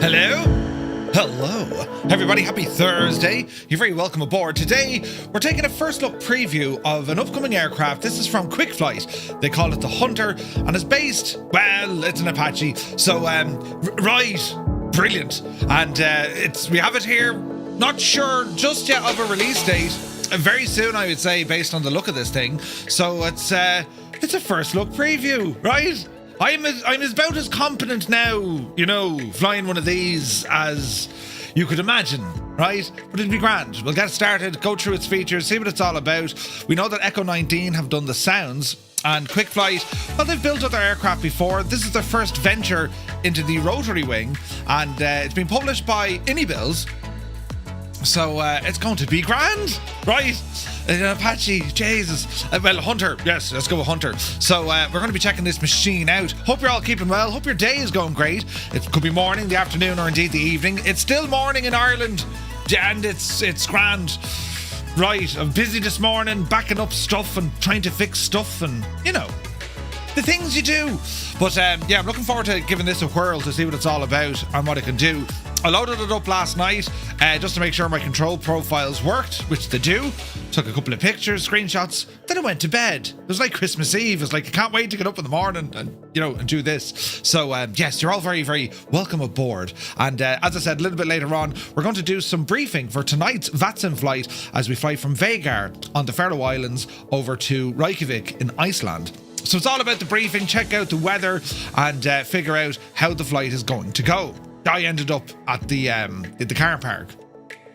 Hello? Hello. Everybody, happy Thursday. You're very welcome aboard. Today, we're taking a first look preview of an upcoming aircraft. This is from KwikFlight. They call it the Hunter, and it's based, well, it's an Apache. So, right, brilliant. And we have it here, not sure just yet of a release date. Very soon, I would say, based on the look of this thing. So it's a first look preview, right? I'm about as competent now, you know, flying one of these as you could imagine, right? But it'd be grand. We'll get started, go through its features, see what it's all about. We know that Echo 19 have done the sounds, and KwikFlight, well, they've built other aircraft before. This is their first venture into the rotary wing, and it's been published by iniBuilds. So it's going to be grand, right? An Apache, Jesus. Well, Hunter, yes, let's go with Hunter. So we're going to be checking this machine out. Hope you're all keeping well. Hope your day is going great. It could be morning, the afternoon, or indeed the evening. It's still morning in Ireland, and it's grand. Right, I'm busy this morning, backing up stuff and trying to fix stuff and, you know, the things you do. But yeah, I'm looking forward to giving this a whirl to see what it's all about and what it can do. I loaded it up last night just to make sure my control profiles worked, which they do. Took a couple of pictures, screenshots, then I went to bed. It was like Christmas Eve. It was like, I can't wait to get up in the morning and, you know, and do this. So yes, you're all very, very welcome aboard. And as I said, a little bit later on, we're going to do some briefing for tonight's VATSIM flight as we fly from Vagar on the Faroe Islands over to Reykjavik in Iceland. So it's all about the briefing, check out the weather and figure out how the flight is going to go. I ended up at the car park.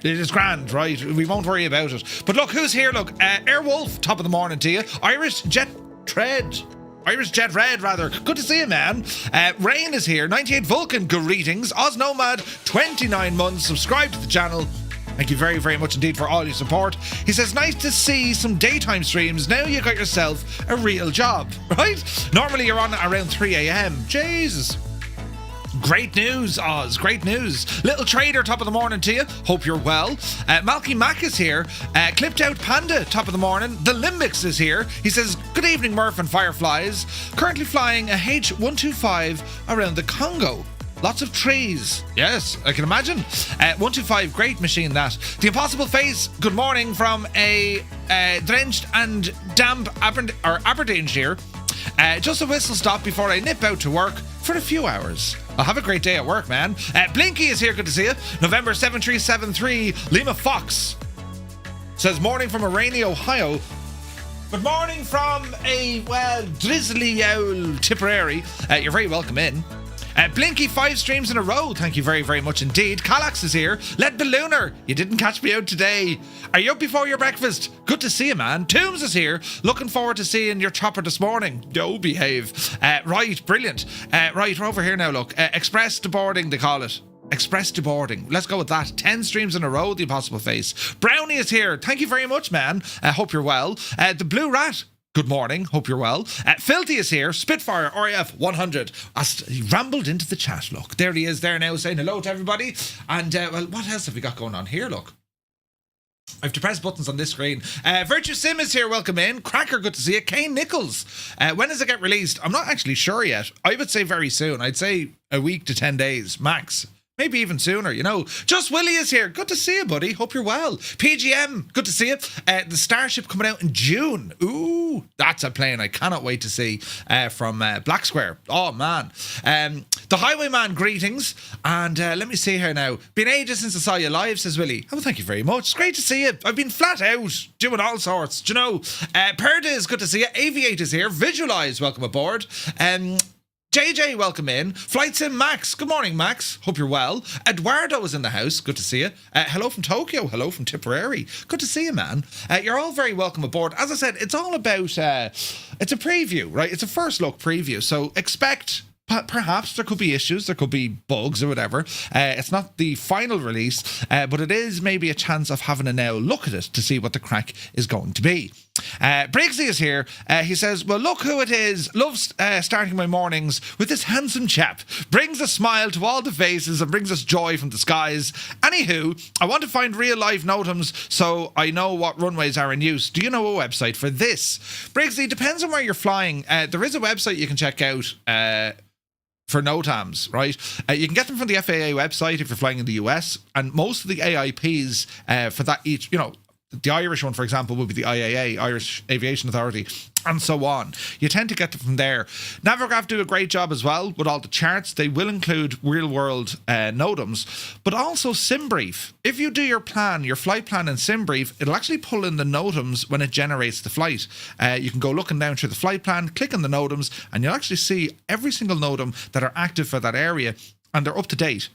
It is grand, right? We won't worry about it. But look, who's here? Look, Airwolf, top of the morning to you. Irish Jet Red, rather. Good to see you, man. Rain is here. 98 Vulcan, greetings. Oz Nomad, 29 months. Subscribe to the channel. Thank you very, very much indeed for all your support. He says, nice to see some daytime streams. Now you got yourself a real job, right? Normally you're on around 3 a.m. Jesus. Great news, Oz. Great news. Little Trader, top of the morning to you. Hope you're well. Malky Mac is here. Clipped Out Panda, top of the morning. The Limbix is here. He says, good evening, Murph and Fireflies. Currently flying a H125 around the Congo. Lots of trees. Yes, I can imagine. 125, great machine that. The Impossible Face, good morning from a drenched and damp Aberdeenshire. Just a whistle stop before I nip out to work for a few hours. I'll have a great day at work, man. Blinky is here, good to see you. November 7373, Lima Fox says, morning from a rainy Ohio. Good morning from a, well, drizzly owl Tipperary. You're very welcome in. Blinky, 5 streams in a row. Thank you very, very much indeed. Calax is here. Led Ballooner. You didn't catch me out today. Are you up before your breakfast? Good to see you, man. Toombs is here. Looking forward to seeing your chopper this morning. Yo, behave. Right, brilliant. Right, we're over here now, look. Express to boarding, they call it. Express to boarding. Let's go with that. 10 streams in a row, the Impossible Face. Brownie is here. Thank you very much, man. Hope you're well. The Blue Rat. Good morning, hope you're well. Filthy is here, Spitfire RAF 100. He rambled into the chat, look. There he is there now saying hello to everybody. And, well, what else have we got going on here, look? I have to press buttons on this screen. Virtue Sim is here, welcome in. Cracker, good to see you. Kane Nichols. When does it get released? I'm not actually sure yet. I would say very soon. I'd say a week to 10 days, max. Maybe even sooner, you know. Just Willie is here. Good to see you, buddy. Hope you're well. PGM, good to see you. The Starship coming out in June. Ooh, that's a plane I cannot wait to see from Black Square. Oh, man. The Highwayman, greetings. And let me see here now. Been ages since I saw you live, says Willie. Oh, thank you very much. It's great to see you. I've been flat out, doing all sorts. Do you know? Perda is good to see you. Aviate is here. Visualize, welcome aboard. JJ, welcome in. Flight Sim Max. Good morning, Max. Hope you're well. Eduardo is in the house. Good to see you. Hello from Tokyo. Hello from Tipperary. Good to see you, man. You're all very welcome aboard. As I said, it's all about, it's a preview, right? It's a first look preview. So expect, perhaps there could be issues, there could be bugs or whatever. It's not the final release, but it is maybe a chance of having a now look at it to see what the crack is going to be. Briggsy is here. He says, well, look who it is. Loves starting my mornings with this handsome chap. Brings a smile to all the faces and brings us joy from the skies. Anywho, I want to find real life NOTAMs so I know what runways are in use. Do you know a website for this? Briggsy, depends on where you're flying. There is a website you can check out for NOTAMs, right? You can get them from the FAA website if you're flying in the US, and most of the AIPs for that each, the Irish one, for example, would be the IAA, Irish Aviation Authority, and so on. You tend to get them from there. Navigraph do a great job as well with all the charts. They will include real-world NOTAMs, but also SimBrief. If you do your flight plan in SimBrief, it'll actually pull in the NOTAMs when it generates the flight. You can go looking down through the flight plan, click on the NOTAMs, and you'll actually see every single NOTAM that are active for that area, and they're up to date,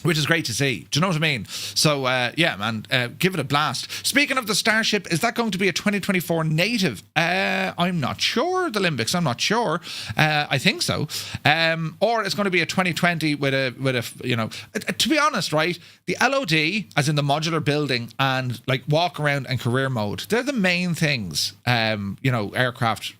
which is great to see. Do you know what I mean? So, yeah, man, give it a blast. Speaking of the Starship, is that going to be a 2024 native? I'm not sure. The Limbics, I'm not sure. I think so. Or it's going to be a 2020 with a, to be honest, right? The LOD, as in the modular building, and like walk around and career mode, they're the main things, aircraft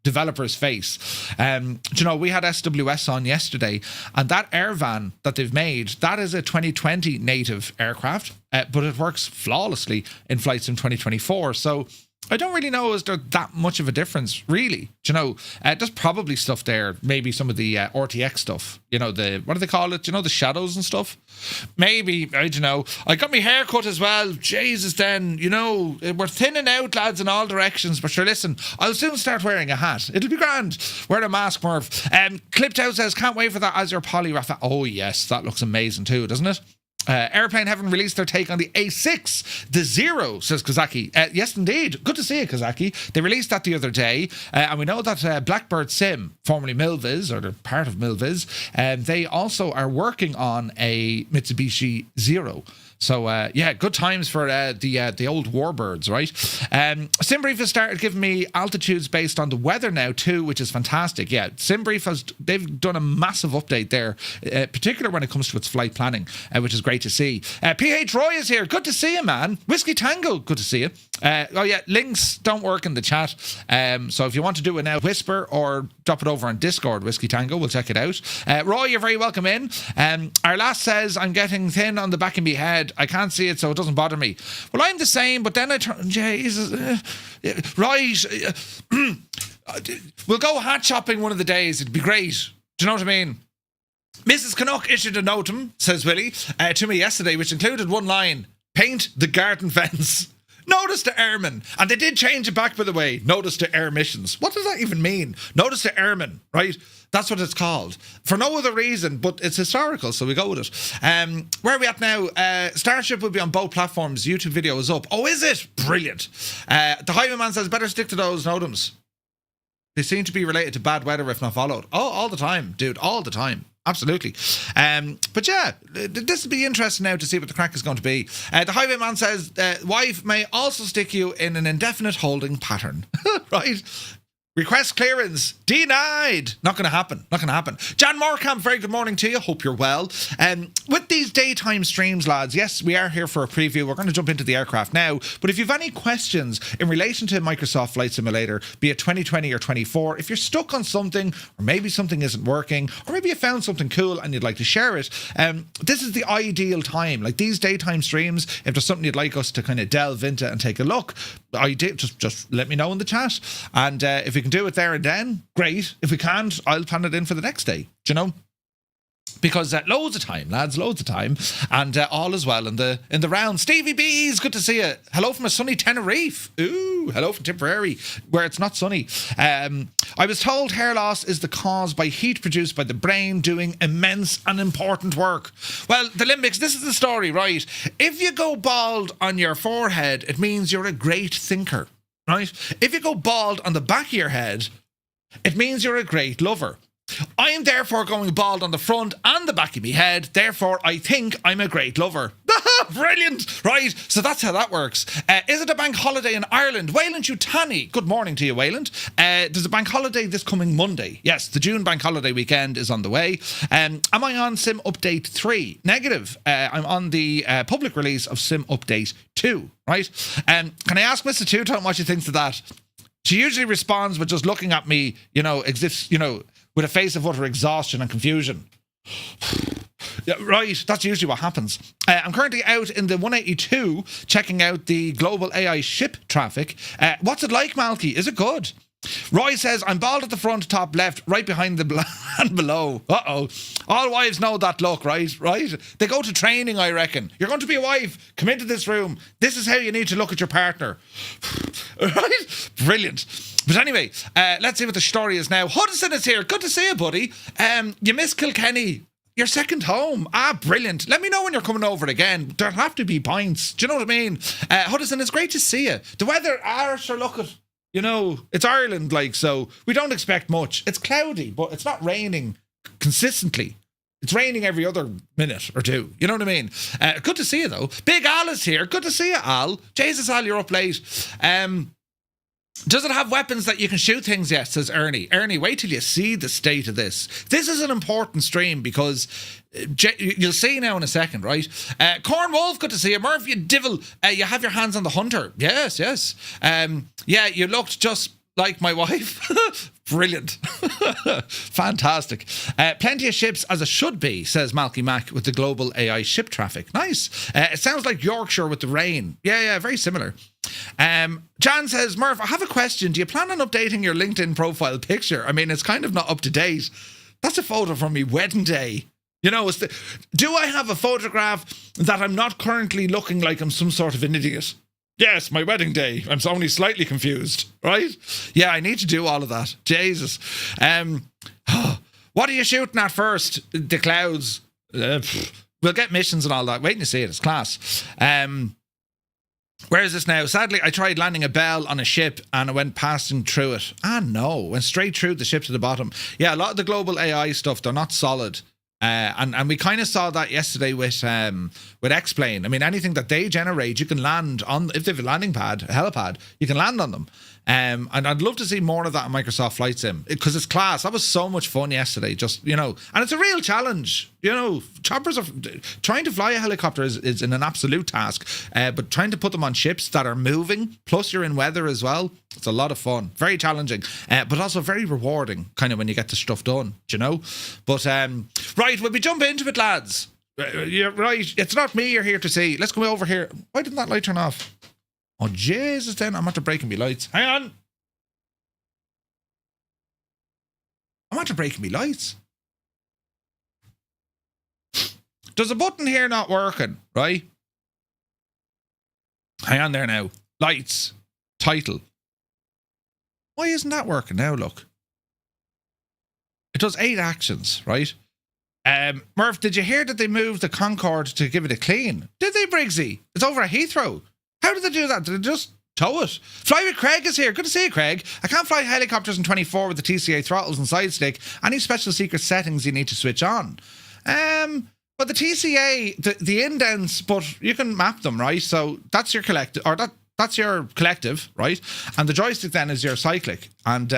developers face. We had SWS on yesterday, and that air van that they've made, that is a 2020 native aircraft, but it works flawlessly in flights in 2024. So I don't really know, is there that much of a difference, really? There's probably stuff there, maybe some of the RTX stuff, what do they call it? The shadows and stuff? Maybe, I don't know. I got my hair cut as well. Jesus, then, we're thinning out, lads, in all directions. But sure, listen, I'll soon start wearing a hat. It'll be grand. Wear a mask, Merv. Clipped Out says, can't wait for that as your poly Rafa. Oh, yes, that looks amazing too, doesn't it? Airplane haven't released their take on the A6, the Zero, says Kazaki. Yes, indeed. Good to see you, Kazaki. They released that the other day, and we know that Blackbird Sim, formerly Milviz, or they're part of Milviz, they also are working on a Mitsubishi Zero. So, good times for the old warbirds, right? SimBrief has started giving me altitudes based on the weather now too, which is fantastic. Yeah, SimBrief they've done a massive update there, particularly when it comes to its flight planning, which is great to see. PH Roy is here. Good to see you, man. Whiskey Tango, good to see you. Links don't work in the chat. So if you want to do it now, whisper or drop it over on Discord, Whiskey Tango. We'll check it out. Roy, you're very welcome in. Our last says, I'm getting thin on the back of my head. I can't see it, so it doesn't bother me. Well, I'm the same, but then I turn, Jesus, right. We'll go hat shopping one of the days. It'd be great. Do you know what I mean? Mrs. Canuck issued a notum, says Willie, to me yesterday, which included one line: paint the garden fence. Notice to airmen. And they did change it back, by the way. Notice to air missions. What does that even mean? Notice to airmen, right? That's what it's called. For no other reason, but it's historical, so we go with it. Where are we at now? Starship will be on both platforms. YouTube video is up. Oh, is it? Brilliant. The Highwayman says, better stick to those NOTAMs. They seem to be related to bad weather if not followed. Oh, all the time, dude. All the time. Absolutely. But yeah, this will be interesting now to see what the crack is going to be. The Highwayman says, wife may also stick you in an indefinite holding pattern. Right? Request clearance denied. Not going to happen. Not going to happen. Jan Morecamp, very good morning to you. Hope you're well. With these daytime streams, lads, yes, we are here for a preview. We're going to jump into the aircraft now. But if you've any questions in relation to Microsoft Flight Simulator, be it 2020 or 24, if you're stuck on something, or maybe something isn't working, or maybe you found something cool and you'd like to share it, this is the ideal time. Like these daytime streams, if there's something you'd like us to kind of delve into and take a look, just let me know in the chat. And if we can do it there and then, great. If we can't, I'll plan it in for the next day. Do you know? Because loads of time, lads, loads of time, and all is well in the round. Stevie B's, good to see you. Hello from a sunny Tenerife. Ooh, hello from Tipperary, where it's not sunny. I was told hair loss is the cause by heat produced by the brain doing immense and important work. Well, the Limbics, this is the story, right? If you go bald on your forehead, it means you're a great thinker, right? If you go bald on the back of your head, it means you're a great lover. I am therefore going bald on the front and the back of my head. Therefore, I think I'm a great lover. Brilliant. Right. So that's how that works. Is it a bank holiday in Ireland? Wayland Utani. Good morning to you, Wayland. There's a bank holiday this coming Monday. Yes, the June bank holiday weekend is on the way. Am I on Sim Update 3? Negative. I'm on the public release of Sim Update 2. Right. Can I ask Mr. Two-Tone what she thinks of that? She usually responds with just looking at me, with a face of utter exhaustion and confusion. Yeah, right, that's usually what happens. I'm currently out in the 182 checking out the global AI ship traffic. What's it like, Malky? Is it good? Roy says, I'm bald at the front, top left, right behind the and below. Uh-oh. All wives know that look, right? They go to training, I reckon. You're going to be a wife. Come into this room. This is how you need to look at your partner. Right? Brilliant. But anyway, let's see what the story is now. Hudson is here. Good to see you, buddy. You miss Kilkenny. Your second home. Brilliant. Let me know when you're coming over again. There'll have to be pints. Do you know what I mean? Hudson, it's great to see you. The weather, sure, look at... You know, it's Ireland, like, so we don't expect much. It's cloudy, but it's not raining consistently. It's raining every other minute or two. You know what I mean? Good to see you, though. Big Al is here. Good to see you, Al. Jesus, Al, you're up late. Does it have weapons that you can shoot things yet, says Ernie. Ernie, wait till you see the state of this. This is an important stream because you'll see now in a second, right? Corn Wolf, good to see you. Murph, you divil, you have your hands on the hunter. Yes. Yeah, you looked just like my wife. Brilliant. Fantastic. Plenty of ships as it should be, says Malky Mac with the global AI ship traffic. Nice. It sounds like Yorkshire with the rain. Yeah, very similar. Jan says, Murph, I have a question. Do you plan on updating your LinkedIn profile picture? I mean, it's kind of not up to date. That's a photo from me wedding day. You know, do I have a photograph that I'm not currently looking like I'm some sort of an idiot? Yes, my wedding day. I'm only slightly confused, right? Yeah, I need to do all of that. Jesus. What are you shooting at first? The clouds. We'll get missions and all that. Wait and see it. It's class. Where is this now? Sadly, I tried landing a bell on a ship and I went passing through it. No. Went straight through the ship to the bottom. Yeah, a lot of the global AI stuff, they're not solid. And we kind of saw that yesterday with X-Plane. I mean, anything that they generate, you can land on. If they have a landing pad, a helipad, you can land on them. And I'd love to see more of that on Microsoft Flight Sim because it's class. That was so much fun yesterday. Just, you know, and it's a real challenge. You know, choppers are trying to fly a helicopter is an absolute task. But trying to put them on ships that are moving, plus you're in weather as well, it's a lot of fun. Very challenging, but also very rewarding. Kind of when you get the stuff done, you know. But right, will we jump into it, lads? You're right. It's not me you're here to see. Let's go over here. Why didn't that light turn off? Oh, Jesus, then I'm after breaking me lights. Hang on. I'm after breaking me lights. There's a button here not working, right? Hang on there now. Lights. Title. Why isn't that working now, look? It does 8 actions, right? Murph, did you hear that they moved the Concorde to give it a clean? Did they, Briggsy? It's over at Heathrow. How did they do that? Did they just tow it? Fly with Craig is here. Good to see you, Craig. I can't fly helicopters in 24 with the TCA throttles and side stick. Any special secret settings you need to switch on? But the TCA, the indents, but you can map them, right? So that's your collective, or that's your collective, right? And the joystick then is your cyclic. And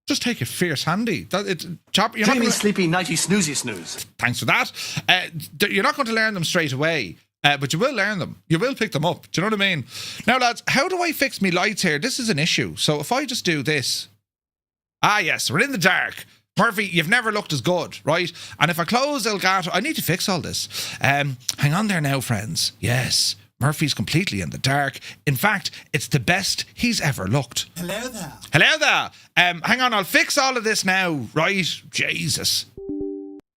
just take it fierce handy. Dreamy, sleepy, nighty, snoozy, snooze. Thanks for that. You're not going to learn them straight away. But you will learn them. You will pick them up. Do you know what I mean? Now, lads, how do I fix me lights here? This is an issue. So if I just do this. Yes, we're in the dark. Murphy, you've never looked as good, right? And if I close Elgato, I need to fix all this. Hang on there now, friends. Yes, Murphy's completely in the dark. In fact, it's the best he's ever looked. Hello there. Hello there. Hang on, I'll fix all of this now, right? Jesus.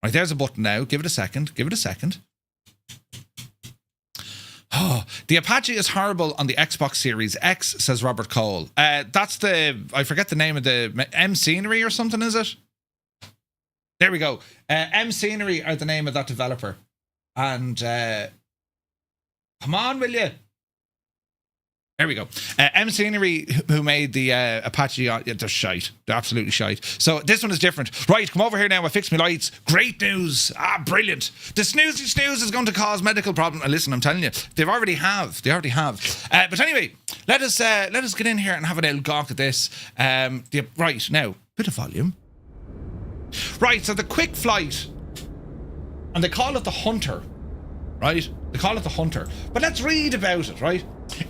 Right, there's a button now. Give it a second. Oh, the Apache is horrible on the Xbox Series X, says Robert Cole. That's I forget the name of the M Scenery or something, is it? There we go. M Scenery are the name of that developer. And come on, will you? There we go. M Scenery, who made the Apache, they're shite. They're absolutely shite. So this one is different. Right, come over here now. I fixed my lights. Great news. Brilliant. The snoozy snooze is going to cause medical problems. Listen, I'm telling you, they already have. But anyway, let us get in here and have an old gawk at this. Right, now, bit of volume. Right, so the KwikFlight, and they call it the Hunter, right? They call it the Hunter. But let's read about it, right?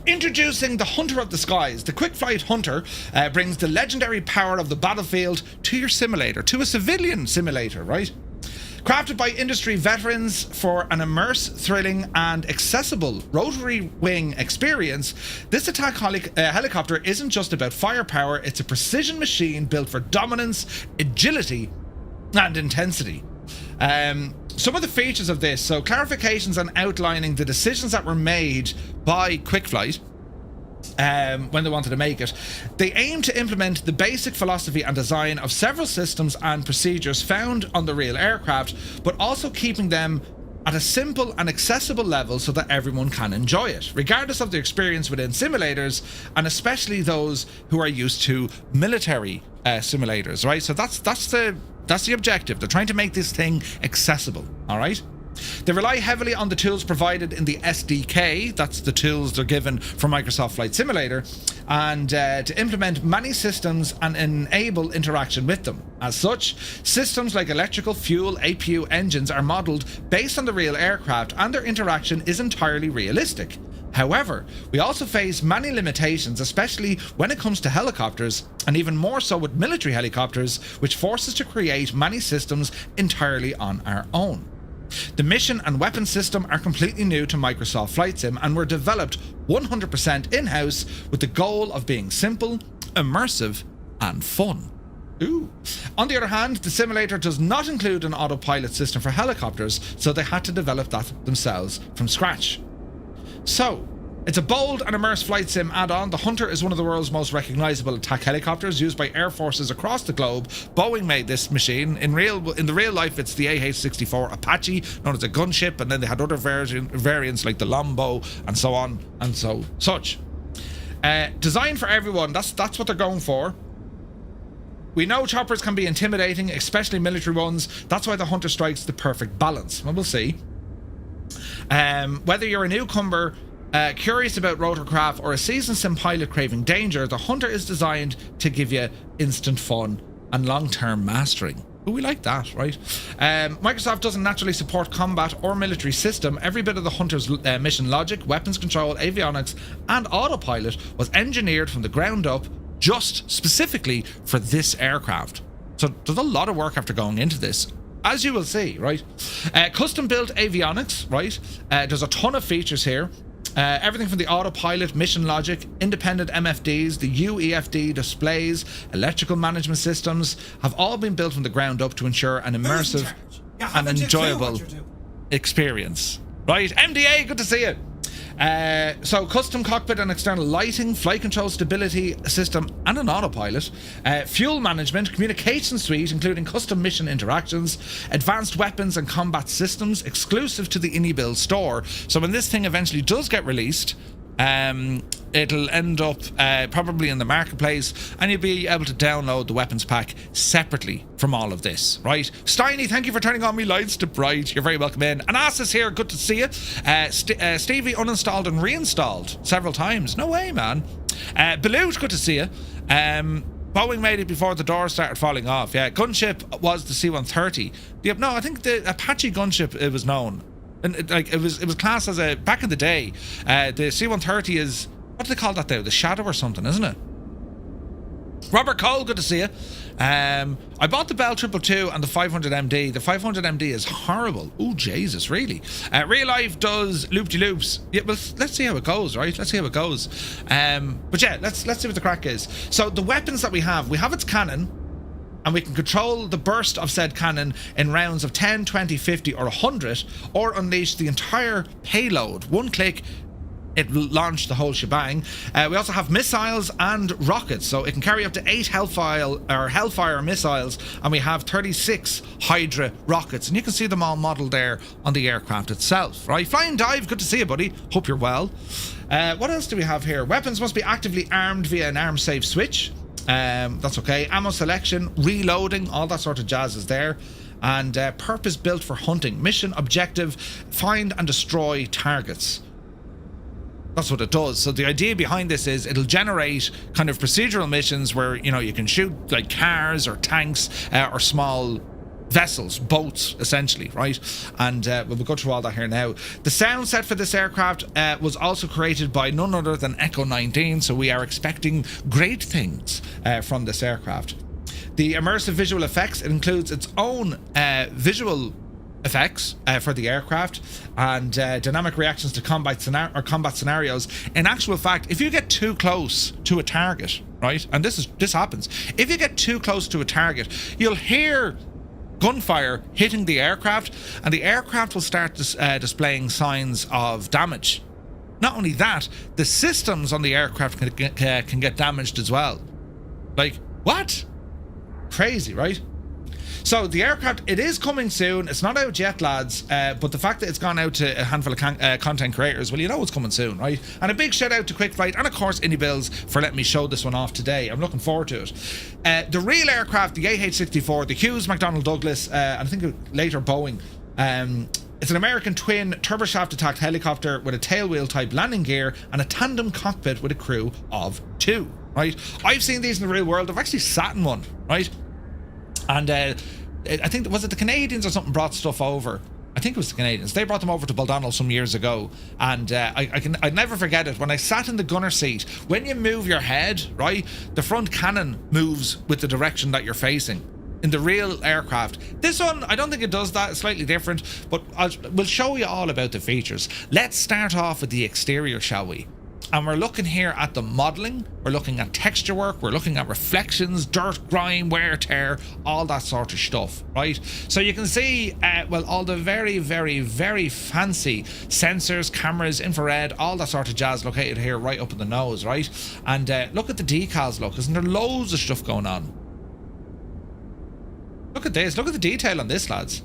Introducing the Hunter of the Skies, the KwikFlight Hunter brings the legendary power of the battlefield to your simulator, to a civilian simulator, right? Crafted by industry veterans for an immersive, thrilling and accessible rotary wing experience, this attack helicopter isn't just about firepower, it's a precision machine built for dominance, agility and intensity. Some of the features of this, so clarifications and outlining the decisions that were made by KwikFlight when they wanted to make it. They aim to implement the basic philosophy and design of several systems and procedures found on the real aircraft, but also keeping them at a simple and accessible level so that everyone can enjoy it, regardless of their experience within simulators, and especially those who are used to military simulators, right? So that's the objective. They're trying to make this thing accessible, all right? They rely heavily on the tools provided in the SDK, that's the tools they're given from Microsoft Flight Simulator, and to implement many systems and enable interaction with them. As such, systems like electrical, fuel, APU engines are modelled based on the real aircraft, and their interaction is entirely realistic. However, we also face many limitations, especially when it comes to helicopters, and even more so with military helicopters, which force us to create many systems entirely on our own. The mission and weapon system are completely new to Microsoft Flight Sim and were developed 100% in-house with the goal of being simple, immersive and fun. Ooh. On the other hand, the simulator does not include an autopilot system for helicopters, so they had to develop that themselves from scratch. So, it's a bold and immersive flight sim add-on. The Hunter is one of the world's most recognizable attack helicopters used by air forces across the globe. Boeing made this machine. In the real life, it's the AH64 Apache, known as a gunship, and then they had other variants like the Lombo and so on and such. Designed for everyone, that's what they're going for. We know choppers can be intimidating, especially military ones. That's why the Hunter strikes the perfect balance. Well, we'll see. Whether you're a newcomer, curious about rotorcraft, or a seasoned sim pilot craving danger, the Hunter is designed to give you instant fun and long-term mastering. Ooh, we like that, right? Microsoft doesn't naturally support combat or military system. Every bit of the Hunter's mission logic, weapons control, avionics, and autopilot was engineered from the ground up just specifically for this aircraft. So there's a lot of work after going into this, as you will see, right? Custom built avionics, right? There's a ton of features here. Everything from the autopilot, mission logic, independent MFDs, the UEFD displays, electrical management systems have all been built from the ground up to ensure an immersive and enjoyable experience. Right, MDA, good to see you. So custom cockpit and external lighting, flight control stability system and an autopilot, fuel management, communication suite including custom mission interactions, advanced weapons and combat systems exclusive to the iniBuilds store. So when this thing eventually does get released, it'll end up probably in the marketplace, and you'll be able to download the weapons pack separately from all of this, right? Steiny, thank you for turning on me lights to bright. You're very welcome in. And Ass is here, good to see you. Stevie uninstalled and reinstalled several times. No way, man. Balut, good to see you. Boeing made it before the doors started falling off. Yeah, gunship was the C-130. No, I think the Apache gunship, it was known. And it was classed as a, back in the day, the C-130 is, what do they call that now? The Shadow or something, isn't it? Robert Cole, good to see you. I bought the Bell 222 and the 500MD. The 500MD is horrible. Oh, Jesus, really? Real Life does loop-de-loops. Yeah, well, let's see how it goes, right? Let's see how it goes. But yeah, let's see what the crack is. So the weapons that we have its cannon, and we can control the burst of said cannon in rounds of 10, 20, 50 or 100, or unleash the entire payload. One click, it will launch the whole shebang. We also have missiles and rockets, so it can carry up to 8 Hellfire missiles, and we have 36 Hydra rockets, and you can see them all modelled there on the aircraft itself, right? Flying Dive, good to see you, buddy. Hope you're well. What else do we have here? Weapons must be actively armed via an arm save switch. That's okay. Ammo selection, reloading, all that sort of jazz is there. And purpose built for hunting. Mission objective, find and destroy targets. That's what it does. So the idea behind this is it'll generate kind of procedural missions where, you know, you can shoot like cars or tanks or small vessels, boats, essentially, right? And we'll go through all that here now. The sound set for this aircraft was also created by none other than Echo 19, so we are expecting great things from this aircraft. The immersive visual effects, it includes its own visual effects for the aircraft and dynamic reactions to combat scenarios. In actual fact, if you get too close to a target, right, and this happens, if you get too close to a target, you'll hear gunfire hitting the aircraft, and the aircraft will start displaying signs of damage. Not only that, the systems on the aircraft can get damaged as well. Like, what? Crazy, right? So the aircraft, it is coming soon. It's not out yet, lads, but the fact that it's gone out to a handful of content creators, well, you know it's coming soon, right? And a big shout out to QuikFlight and, of course, iniBuilds for letting me show this one off today. I'm looking forward to it. The real aircraft, the AH64, the Hughes McDonnell Douglas, and I think later Boeing, it's an American twin turboshaft attacked helicopter with a tailwheel type landing gear and a tandem cockpit with a crew of 2, right? I've seen these in the real world. I've actually sat in one, right? And I think, was it the Canadians or something brought stuff over? I think it was the Canadians. They brought them over to Baldonnel some years ago, and I'd never forget it. When I sat in the gunner seat, when you move your head, right, the front cannon moves with the direction that you're facing. In the real aircraft, this one, I don't think it does that. It's slightly different, but we'll show you all about the features. Let's start off with the exterior, shall we? And we're looking here at the modelling, we're looking at texture work, we're looking at reflections, dirt, grime, wear, tear, all that sort of stuff, right? So you can see, well, all the very, very, very fancy sensors, cameras, infrared, all that sort of jazz located here right up in the nose, right? And look at the decals, look, isn't there loads of stuff going on? Look at this, look at the detail on this, lads.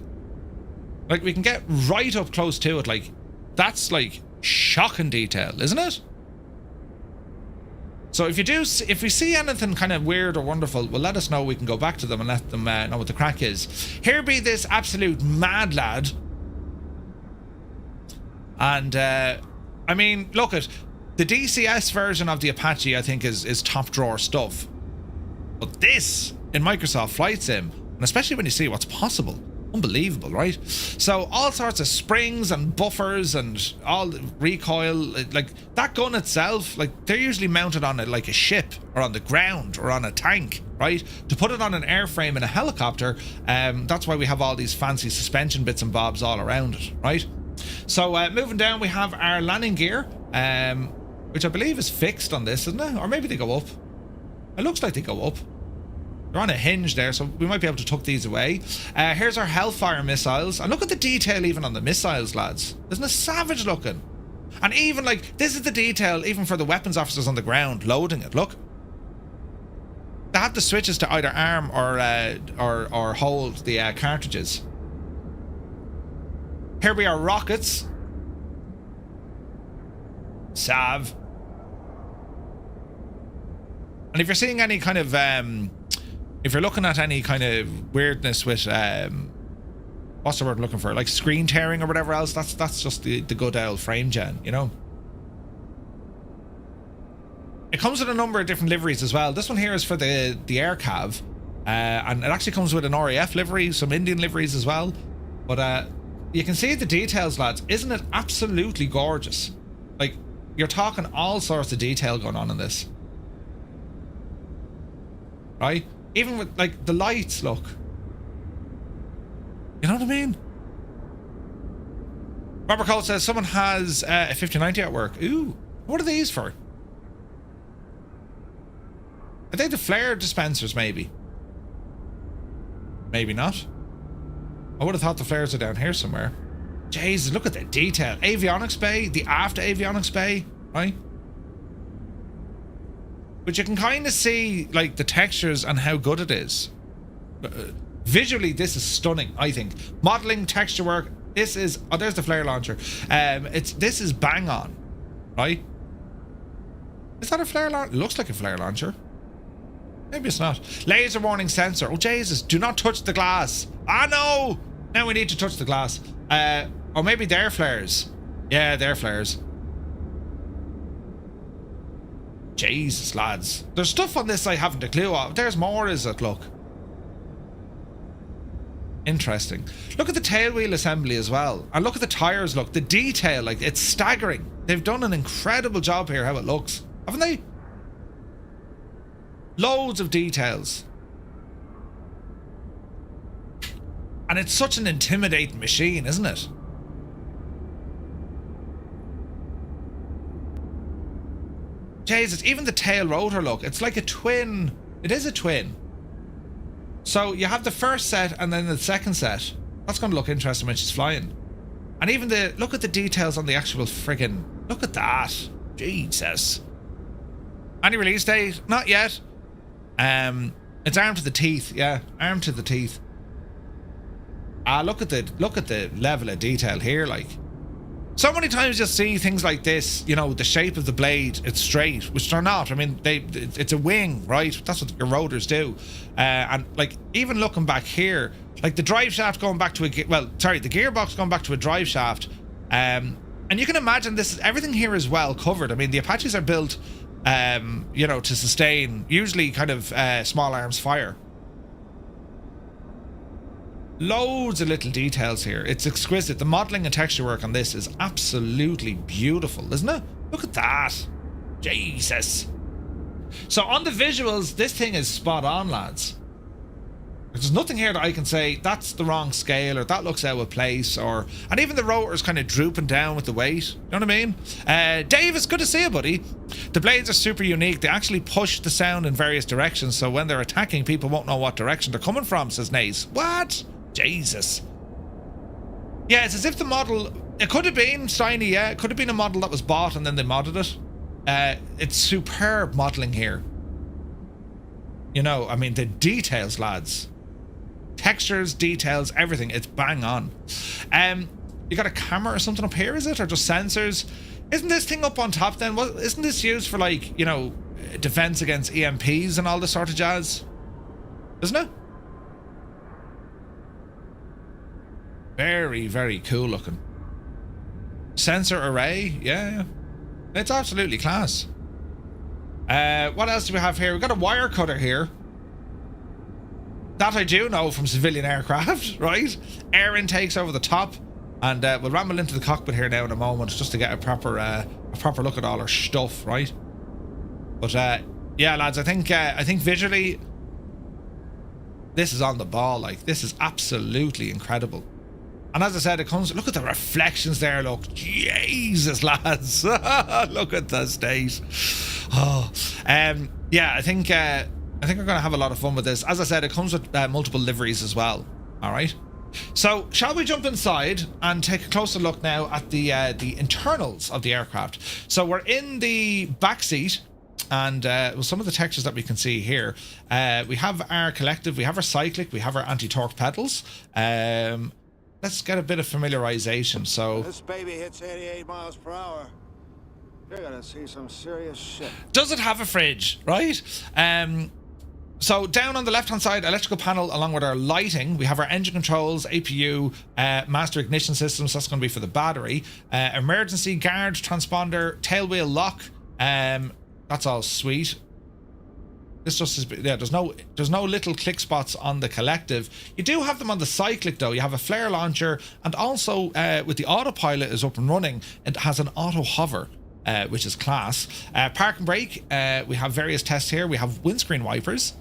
Like, we can get right up close to it, like, that's like shocking detail, isn't it? So if we see anything kind of weird or wonderful, well, let us know. We can go back to them and let them know what the crack is. Here be this absolute mad lad. And, I mean, look at the DCS version of the Apache, I think is top drawer stuff. But this, in Microsoft Flight Sim, and especially when you see what's possible, unbelievable, right? So all sorts of springs and buffers and all the recoil, like that gun itself, like they're usually mounted on it like a ship or on the ground or on a tank, right? To put it on an airframe in a helicopter, that's why we have all these fancy suspension bits and bobs all around it, right? So moving down, we have our landing gear, which I believe is fixed on this, isn't it? Or maybe they go up. It looks like they go up. They're on a hinge there, so we might be able to tuck these away. Here's our Hellfire missiles. And look at the detail even on the missiles, lads. Isn't it savage looking? And even like, this is the detail even for the weapons officers on the ground loading it, look. They have the switches to either arm or hold the cartridges. Here we are, rockets. Sav. And if you're seeing any kind of... if you're looking at any kind of weirdness with, what's the word I'm looking for? Like screen tearing or whatever else, that's just the good old frame gen, you know? It comes with a number of different liveries as well. This one here is for the air cav, and it actually comes with an RAF livery, some Indian liveries as well. But you can see the details, lads. Isn't it absolutely gorgeous? Like, you're talking all sorts of detail going on in this. Right? Even with, like, the lights, look. You know what I mean? Robert Cole says someone has a 5090 at work. Ooh, what are these for? Are they the flare dispensers, maybe? Maybe not. I would have thought the flares are down here somewhere. Jesus, look at the detail. Avionics bay, the aft avionics bay, right? But you can kind of see, like, the textures and how good it is. Visually, this is stunning, I think. Modeling, texture work, this is... Oh, there's the flare launcher. This is bang on, right? Is that a flare launcher? It looks like a flare launcher. Maybe it's not. Laser warning sensor. Oh, Jesus, do not touch the glass. Ah, no! Now we need to touch the glass. Or maybe they're flares. Yeah, they're flares. Jesus, lads. There's stuff on this I haven't a clue of. There's more, is it? Look. Interesting. Look at the tailwheel assembly as well. And look at the tires, look. The detail, like, it's staggering. They've done an incredible job here, how it looks. Haven't they? Loads of details. And it's such an intimidating machine, isn't it? Jesus, even the tail rotor, look, it's like a twin. It is a twin. So you have the first set and then the second set. That's going to look interesting when she's flying. And even the, look at the details on the actual friggin', look at that. Jesus. Any release date? Not yet. It's armed to the teeth, yeah, armed to the teeth. Look at the level of detail here, like. So many times you'll see things like this, you know, the shape of the blade, it's straight, which they're not. I mean, it's a wing, right? That's what your rotors do. And like, even looking back here, like the drive shaft going back to the gearbox going back to a drive shaft. And you can imagine this, everything here is well covered. I mean, the Apaches are built, you know, to sustain usually kind of small arms fire. Loads of little details here. It's exquisite. The modelling and texture work on this is absolutely beautiful, isn't it? Look at that. Jesus. So on the visuals, this thing is spot on, lads. There's nothing here that I can say that's the wrong scale or that looks out of place, or, and even the rotor's kind of drooping down with the weight. You know what I mean? Dave, it's good to see you, buddy. The blades are super unique. They actually push the sound in various directions, so when they're attacking, people won't know what direction they're coming from, says Naze. What? Jesus. Yeah, it's as if the model, it could have been Steiny, yeah, it could have been a model that was bought and then they modded it. It's superb modelling here. You know, I mean, the details, lads. Textures, details, everything. It's bang on. You got a camera or something up here, is it? Or just sensors? Isn't this thing up on top then? Well, isn't this used for, like, you know, defense against EMPs and all this sort of jazz? Isn't it? Very, very cool looking. Sensor array, yeah. It's absolutely class. What else do we have here? We've got a wire cutter here. That I do know from civilian aircraft, right? Air intakes over the top. And we'll ramble into the cockpit here now in a moment just to get a proper look at all our stuff, right? But yeah, lads, I think visually this is on the ball. Like, this is absolutely incredible. And as I said, it comes, look at the reflections there, look. Jesus, lads. Look at the state. Oh, yeah, I think we're going to have a lot of fun with this. As I said, it comes with multiple liveries as well. All right. So, shall we jump inside and take a closer look now at the internals of the aircraft? So, we're in the back seat. And well, some of the textures that we can see here, we have our collective, we have our cyclic, we have our anti-torque pedals. Let's get a bit of familiarization. So this baby hits 88 miles per hour. You're gonna see some serious shit. Does it have a fridge, right? So down on the left-hand side, electrical panel along with our lighting, we have our engine controls, APU, master ignition systems. That's going to be for the battery. Emergency guard, transponder, tailwheel lock. That's all sweet. This just is, yeah, there's no little click spots on the collective. You do have them on the cyclic though. You have a flare launcher, and also with the autopilot is up and running, it has an auto hover, which is class. Park and brake, we have various tests here. We have windscreen wipers.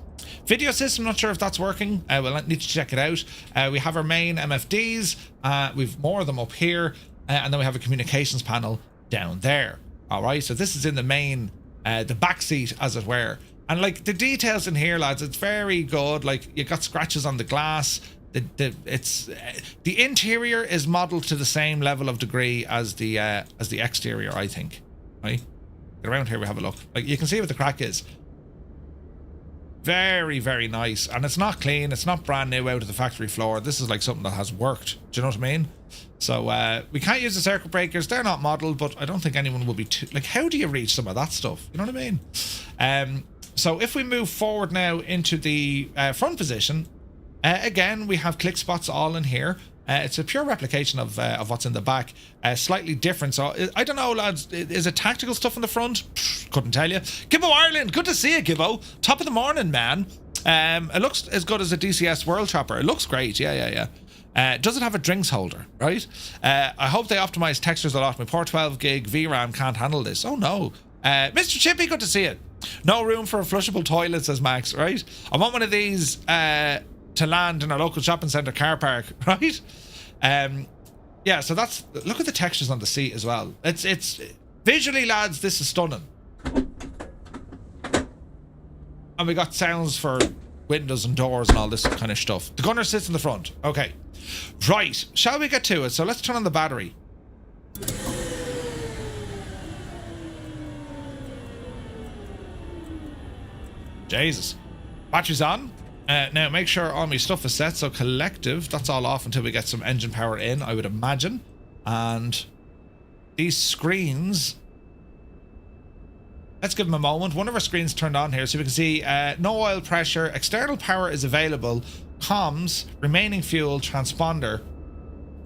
Video system, not sure if that's working. We'll need to check it out. We have our main MFDs. We've more of them up here, and then we have a communications panel down there. All right, so this is in the main, the back seat, as it were. And like the details in here, lads, it's very good. Like, you got scratches on the glass. The interior is modeled to the same level of degree as the exterior, I think. Right? Get around here, we have a look. Like, you can see what the crack is. Very, very nice. And it's not clean. It's not brand new out of the factory floor. This is like something that has worked. Do you know what I mean? So we can't use the circuit breakers. They're not modeled, but I don't think anyone will be too... Like, how do you reach some of that stuff? You know what I mean? So if we move forward now into the front position, again, we have click spots all in here. It's a pure replication of what's in the back, slightly different. So I don't know, lads, is it tactical stuff in the front? Couldn't tell you. Gibbo Ireland, good to see you, Gibbo. Top of the morning, man. It looks as good as a DCS World Chopper. It looks great, yeah. Does it have a drinks holder, right? I hope they optimize textures a lot. My poor 12 gig VRAM can't handle this. Oh no. Mr. Chippy, good to see it. No room for a flushable toilet, says Max, right? I want one of these to land in a local shopping centre car park, right? Yeah, so that's, look at the textures on the seat as well. It's visually, lads, this is stunning. And we got sounds for windows and doors and all this kind of stuff. The gunner sits in the front. Okay. Right. Shall we get to it? So let's turn on the battery. Jesus. Battery's on. Now make sure all my stuff is set. So collective, that's all off until we get some engine power in, I would imagine. And these screens, let's give them a moment. One of our screens turned on here so we can see no oil pressure, external power is available, comms, remaining fuel, transponder.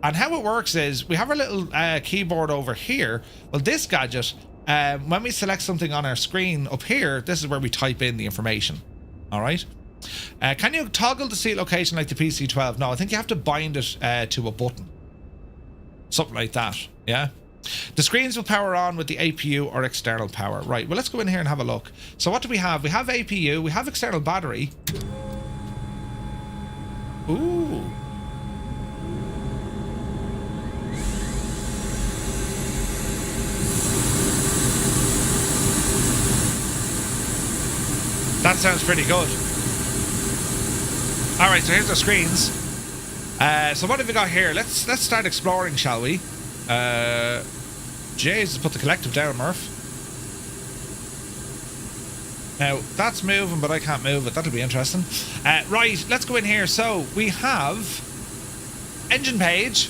And how it works is we have our little keyboard over here. Well, this gadget, when we select something on our screen up here, this is where we type in the information. All right. Can you toggle the seat location like the PC-12? No, I think you have to bind it to a button. Something like that. Yeah. The screens will power on with the APU or external power. Right, well, let's go in here and have a look. So what do we have? We have APU, we have external battery. Ooh. That sounds pretty good. Alright, so here's the screens. So what have we got here? Let's start exploring, shall we? Jesus, put the collective down, Murph. Now, that's moving, but I can't move it. That'll be interesting. Right, let's go in here. So, we have engine page,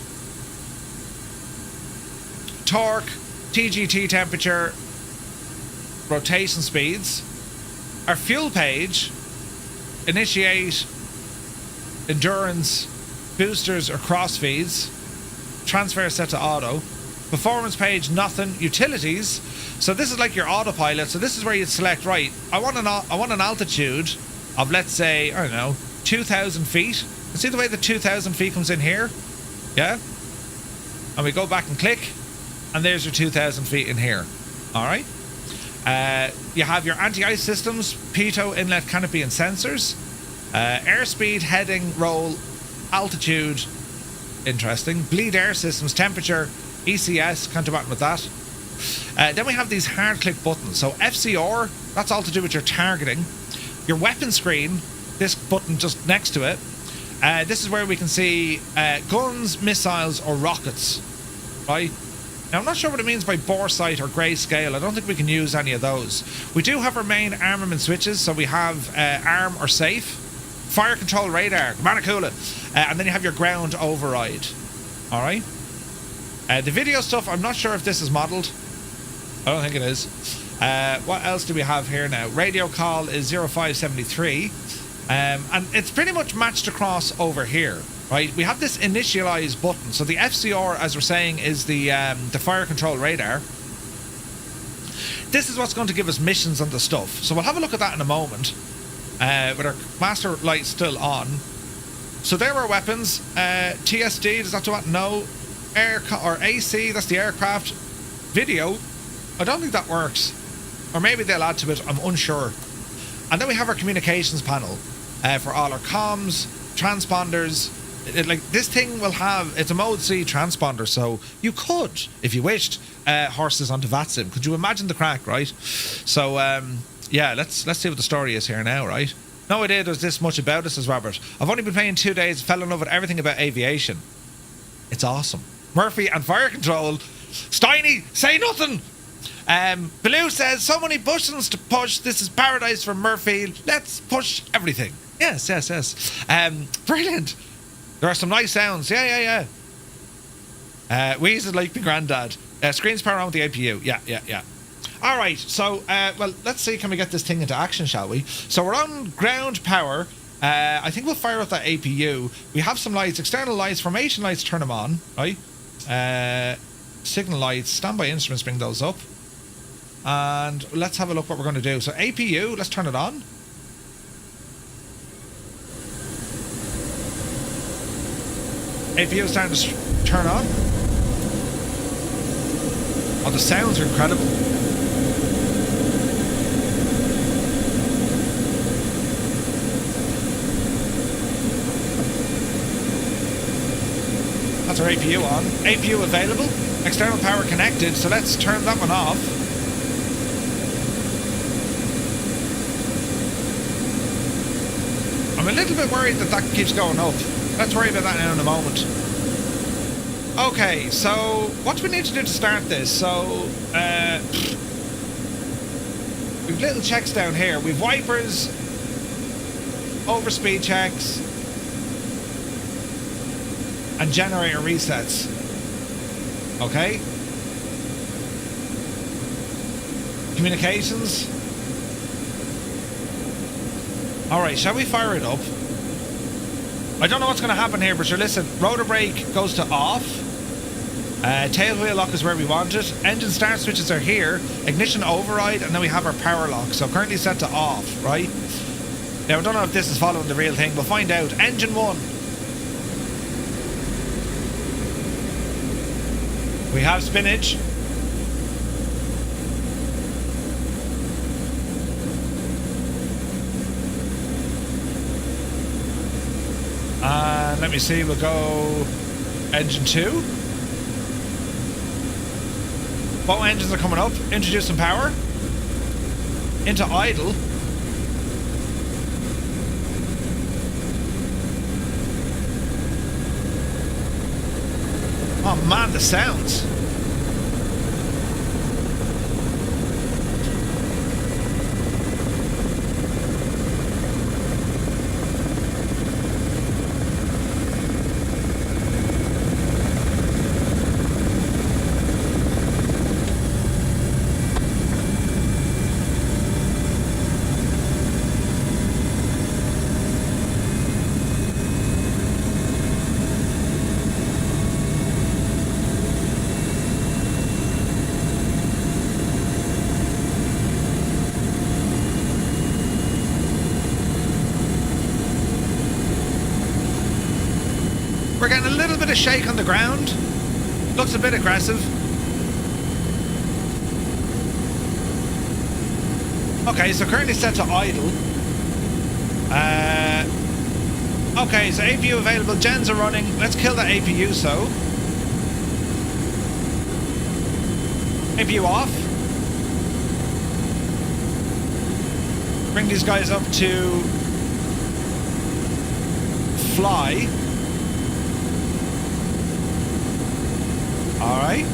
torque, TGT temperature, rotation speeds, our fuel page, initiate, endurance, boosters or cross feeds, transfer set to auto, performance page, nothing, utilities. So this is like your autopilot. So this is where you'd select, right, I want an altitude of, let's say, I don't know, 2,000 feet. See the way the 2,000 feet comes in here? Yeah? And we go back and click, and there's your 2,000 feet in here. All right? You have your anti-ice systems, pitot, inlet, canopy, and sensors. Airspeed, heading, roll, altitude, interesting. Bleed air systems, temperature, ECS, counterbalance with that. Then we have these hard click buttons. So FCR, that's all to do with your targeting. Your weapon screen, this button just next to it. This is where we can see guns, missiles, or rockets. Right? Now, I'm not sure what it means by bore sight or grayscale. I don't think we can use any of those. We do have our main armament switches. So we have arm or safe, fire control radar, Manacula, and then you have your ground override. All right. The video stuff, I'm not sure if this is modeled. I don't think it is. What else do we have here now? Radio call is 0573. And it's pretty much matched across over here. Right, we have this initialize button. So the FCR, as we're saying, is the fire control radar. This is what's going to give us missions on the stuff. So we'll have a look at that in a moment. With our master light still on. So there are weapons. TSD, does that do what? No. Or AC, that's the aircraft. Video, I don't think that works. Or maybe they'll add to it, I'm unsure. And then we have our communications panel for all our comms, transponders. Like this thing will have, it's a mode C transponder, so you could, if you wished, horses onto VATSIM. Could you imagine the crack, right? So yeah, let's see what the story is here now, right? No idea there's this much about us, says Robert. I've only been playing 2 days, fell in love with everything about aviation. It's awesome. Murphy and fire control. Steiny, say nothing. Baloo says, so many buttons to push. This is paradise for Murphy. Let's push everything. Yes. Brilliant. There are some nice sounds. Yeah. Wheeze like my granddad. Screens power on with the APU. Yeah. All right. So, well, let's see. Can we get this thing into action, shall we? So we're on ground power. I think we'll fire up that APU. We have some lights, external lights, formation lights, turn them on, right? Signal lights, standby instruments, bring those up. And let's have a look what we're going to do. So APU, let's turn it on. APU is starting to turn on. Oh, the sounds are incredible. That's our APU on. APU available. External power connected. So let's turn that one off. I'm a little bit worried that that keeps going up. Let's worry about that now in a moment. Okay, so what do we need to do to start this? So, we've little checks down here. We've wipers, overspeed checks, and generator resets. Okay. Communications. Alright, shall we fire it up? I don't know what's going to happen here, but sure, listen. Rotor brake goes to off. Tail wheel lock is where we want it. Engine start switches are here. Ignition override, and then we have our power lock. So currently set to off, right? Now, I don't know if this is following the real thing. We'll find out. Engine 1. We have spinach. And let me see, we'll go engine 2. Both engines are coming up. Introduce some power. Into idle. Oh man, the sounds. We're getting a little bit of shake on the ground. Looks a bit aggressive. Okay, so currently set to idle. Okay, so APU available. Gens are running. Let's kill that APU, so. APU off. Bring these guys up to fly. Alright.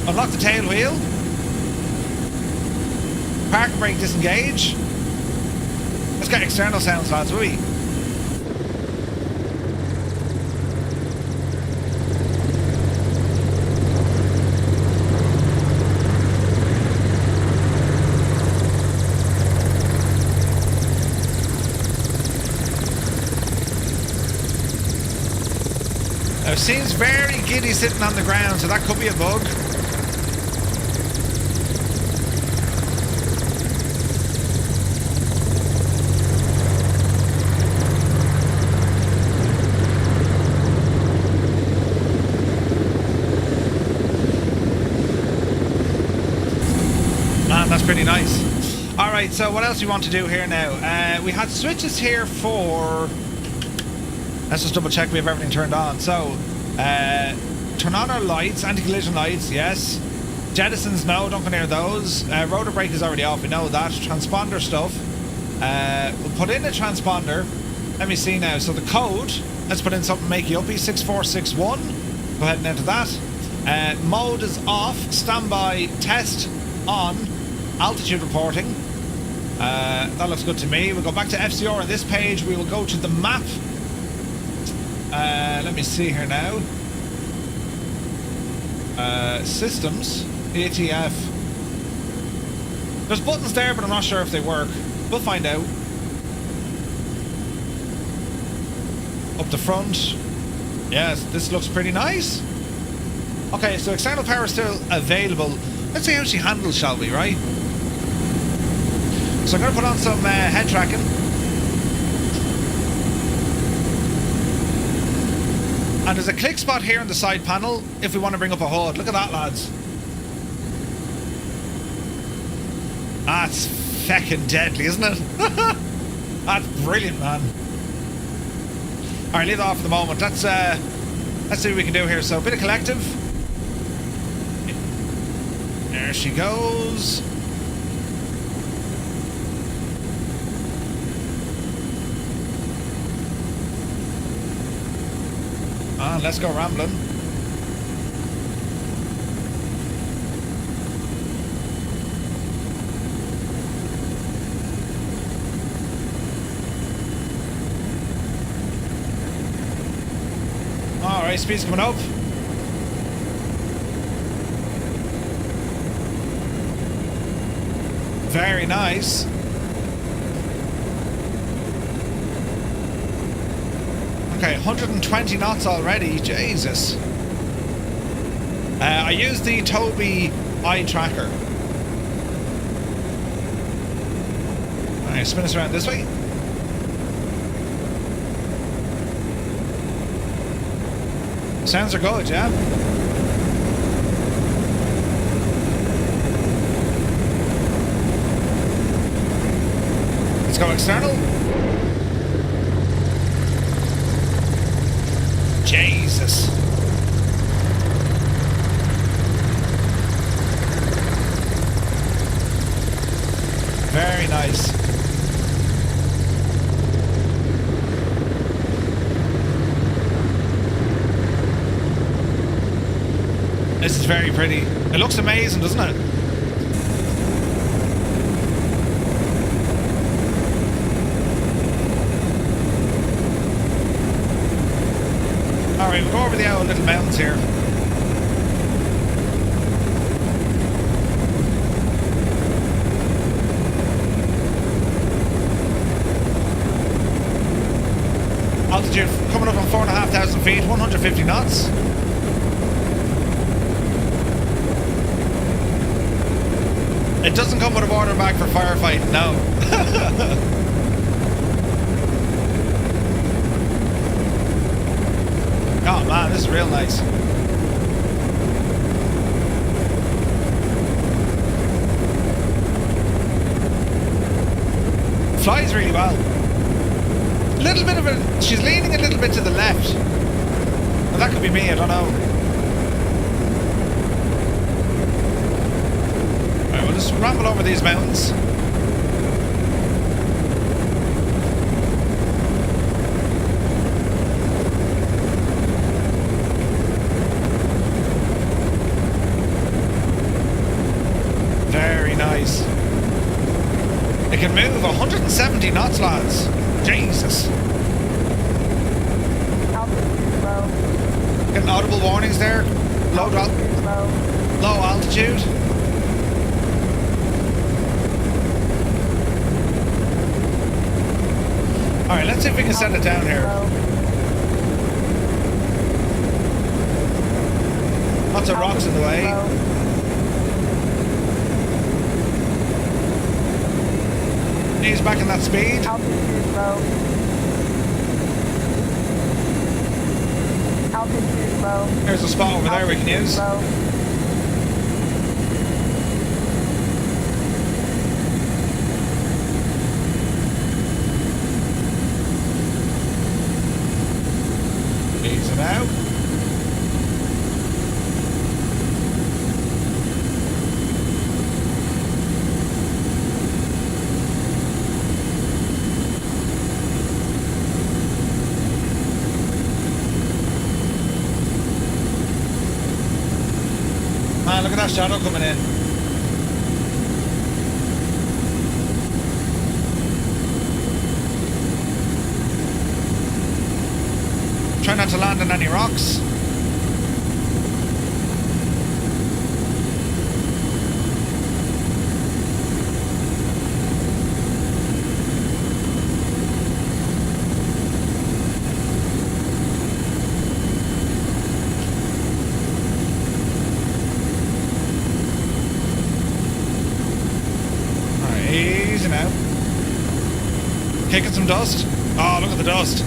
Unlock the tail wheel. Park brake disengage. Let's get external sounds, lads, will we? Now, it seems very giddy sitting on the ground, so that could be a bug. Man, that's pretty nice. Alright, so what else do we want to do here now? We had switches here for... Let's just double check we have everything turned on. So, turn on our lights, anti-collision lights, yes. Jettisons, no, don't go near those. Rotor brake is already off, we know that. Transponder stuff. We'll put in a transponder. Let me see now. So the code, let's put in something makey uppy, 6461. Go ahead and enter that. Mode is off, standby, test on, altitude reporting. That looks good to me. We'll go back to FCR on this page. We will go to the map. Let me see here now. Systems, ATF. There's buttons there, but I'm not sure if they work. We'll find out. Up the front. Yes, this looks pretty nice. Okay, so external power is still available. Let's see how she handles, shall we, right? So I'm going to put on some head tracking. And there's a click spot here on the side panel if we want to bring up a HUD. Look at that, lads. That's feckin' deadly, isn't it? That's brilliant, man. Alright, leave that off for the moment. Let's see what we can do here. So, a bit of collective. There she goes. Let's go rambling. Alright, speed's coming up. Very nice. Okay, 120 knots already. Jesus. I used the Toby eye tracker. Alright, spin us around this way. Sounds are good, yeah? Let's go external. Jesus. Very nice. This is very pretty. It looks amazing, doesn't it? Alright, we'll go over the old little mountains here. Altitude coming up on 4,500 feet, 150 knots. It doesn't come with a water bag for firefighting, no. Oh man, this is real nice. Flies really well. A little bit of a... She's leaning a little bit to the left. Well, that could be me, I don't know. Alright, we'll just ramble over these mountains. Very nice. It can move 170 knots, lads. Jesus. Altitude low. Getting audible warnings there. Low altitude. Alright, let's see if we can set it down here. Lots of rocks in the way. Ease back in that speed. Altitude low. Altitude low. There's a spot over there we can use. Low. Ease it out. Man, look at that shadow coming in. Try not to land on any rocks. Easy now. Kicking some dust. Oh, look at the dust.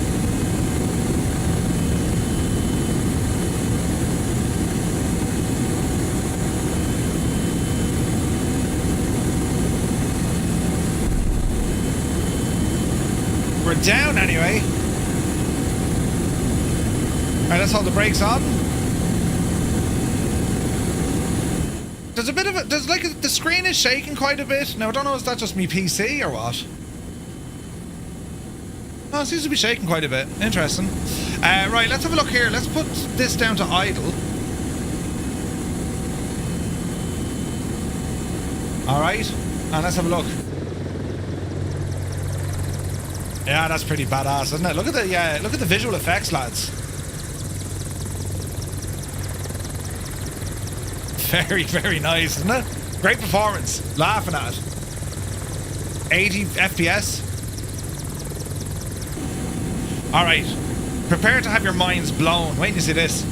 We're down anyway. Alright, let's hold the brakes on. There's a bit of there's like, the screen is shaking quite a bit. Now, I don't know, is that just me PC or what? Oh, it seems to be shaking quite a bit. Interesting. Right, let's have a look here. Let's put this down to idle. Alright, and let's have a look. Yeah, that's pretty badass, isn't it? Look at the visual effects, lads. Very, very nice, isn't it? Great performance. Laughing at it. 80 FPS. Alright. Prepare to have your minds blown. Wait to see this.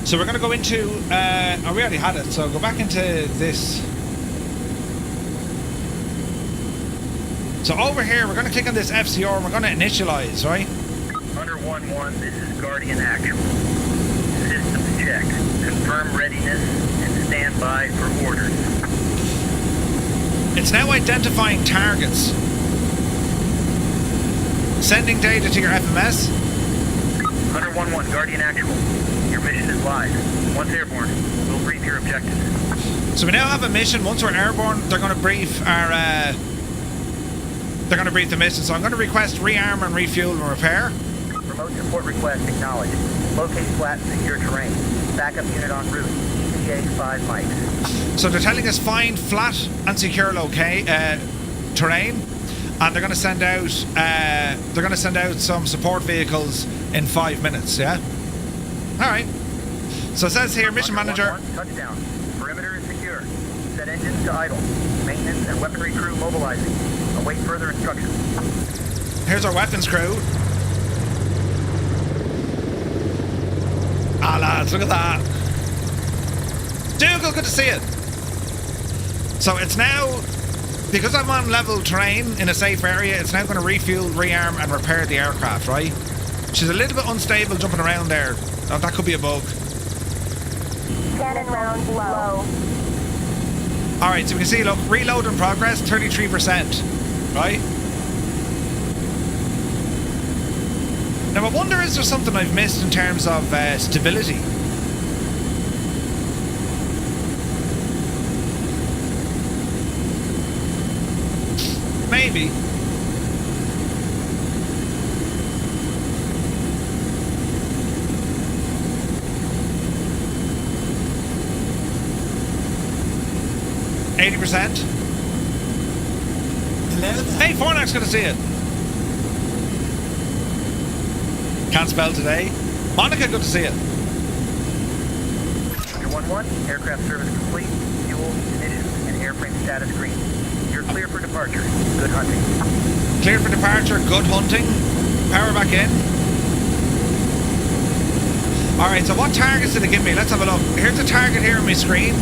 So we're going to go into... oh, we already had it. So go back into this. So over here, we're going to click on this FCR and we're going to initialize, right? Under 1-1, this is Guardian Actual. Systems check. Confirm readiness and stand by for orders. It's now identifying targets. Sending data to your FMS. Under 1-1, Guardian Actual. Your mission is live. Once airborne, we'll brief your objectives. So we now have a mission. Once we're airborne, they're going to brief our... they're going to brief the mission. So I'm going to request rearm and refuel and repair. Remote support request acknowledged. Locate flat and secure terrain. Backup unit en route. ETA 5 mics. So they're telling us find flat and secure terrain, and they're going to send out some support vehicles in 5 minutes. Yeah. All right. So it says here, mission manager. Touchdown. Perimeter is secure. Set engines to idle. Maintenance and weaponry crew mobilizing. Await further instructions. Here's our weapons crew. Ah, lads, look at that. Dougal, good to see it. So it's now, because I'm on level terrain in a safe area, it's now going to refuel, rearm, and repair the aircraft, right? She's a little bit unstable jumping around there. Oh, that could be a bug. Cannon round low. Alright, so we can see, look, reload in progress, 33%, right? Now I wonder, is there something I've missed in terms of stability? Maybe. %. Hey, Fornax, good to see it. Can't spell today. Monica, good to see it. Under 1-1, aircraft service complete. Fuel, ignition, and airframe status green. You're clear for departure. Good hunting. Clear for departure. Good hunting. Power back in. Alright, so what targets did it give me? Let's have a look. Here's a target here on my screen.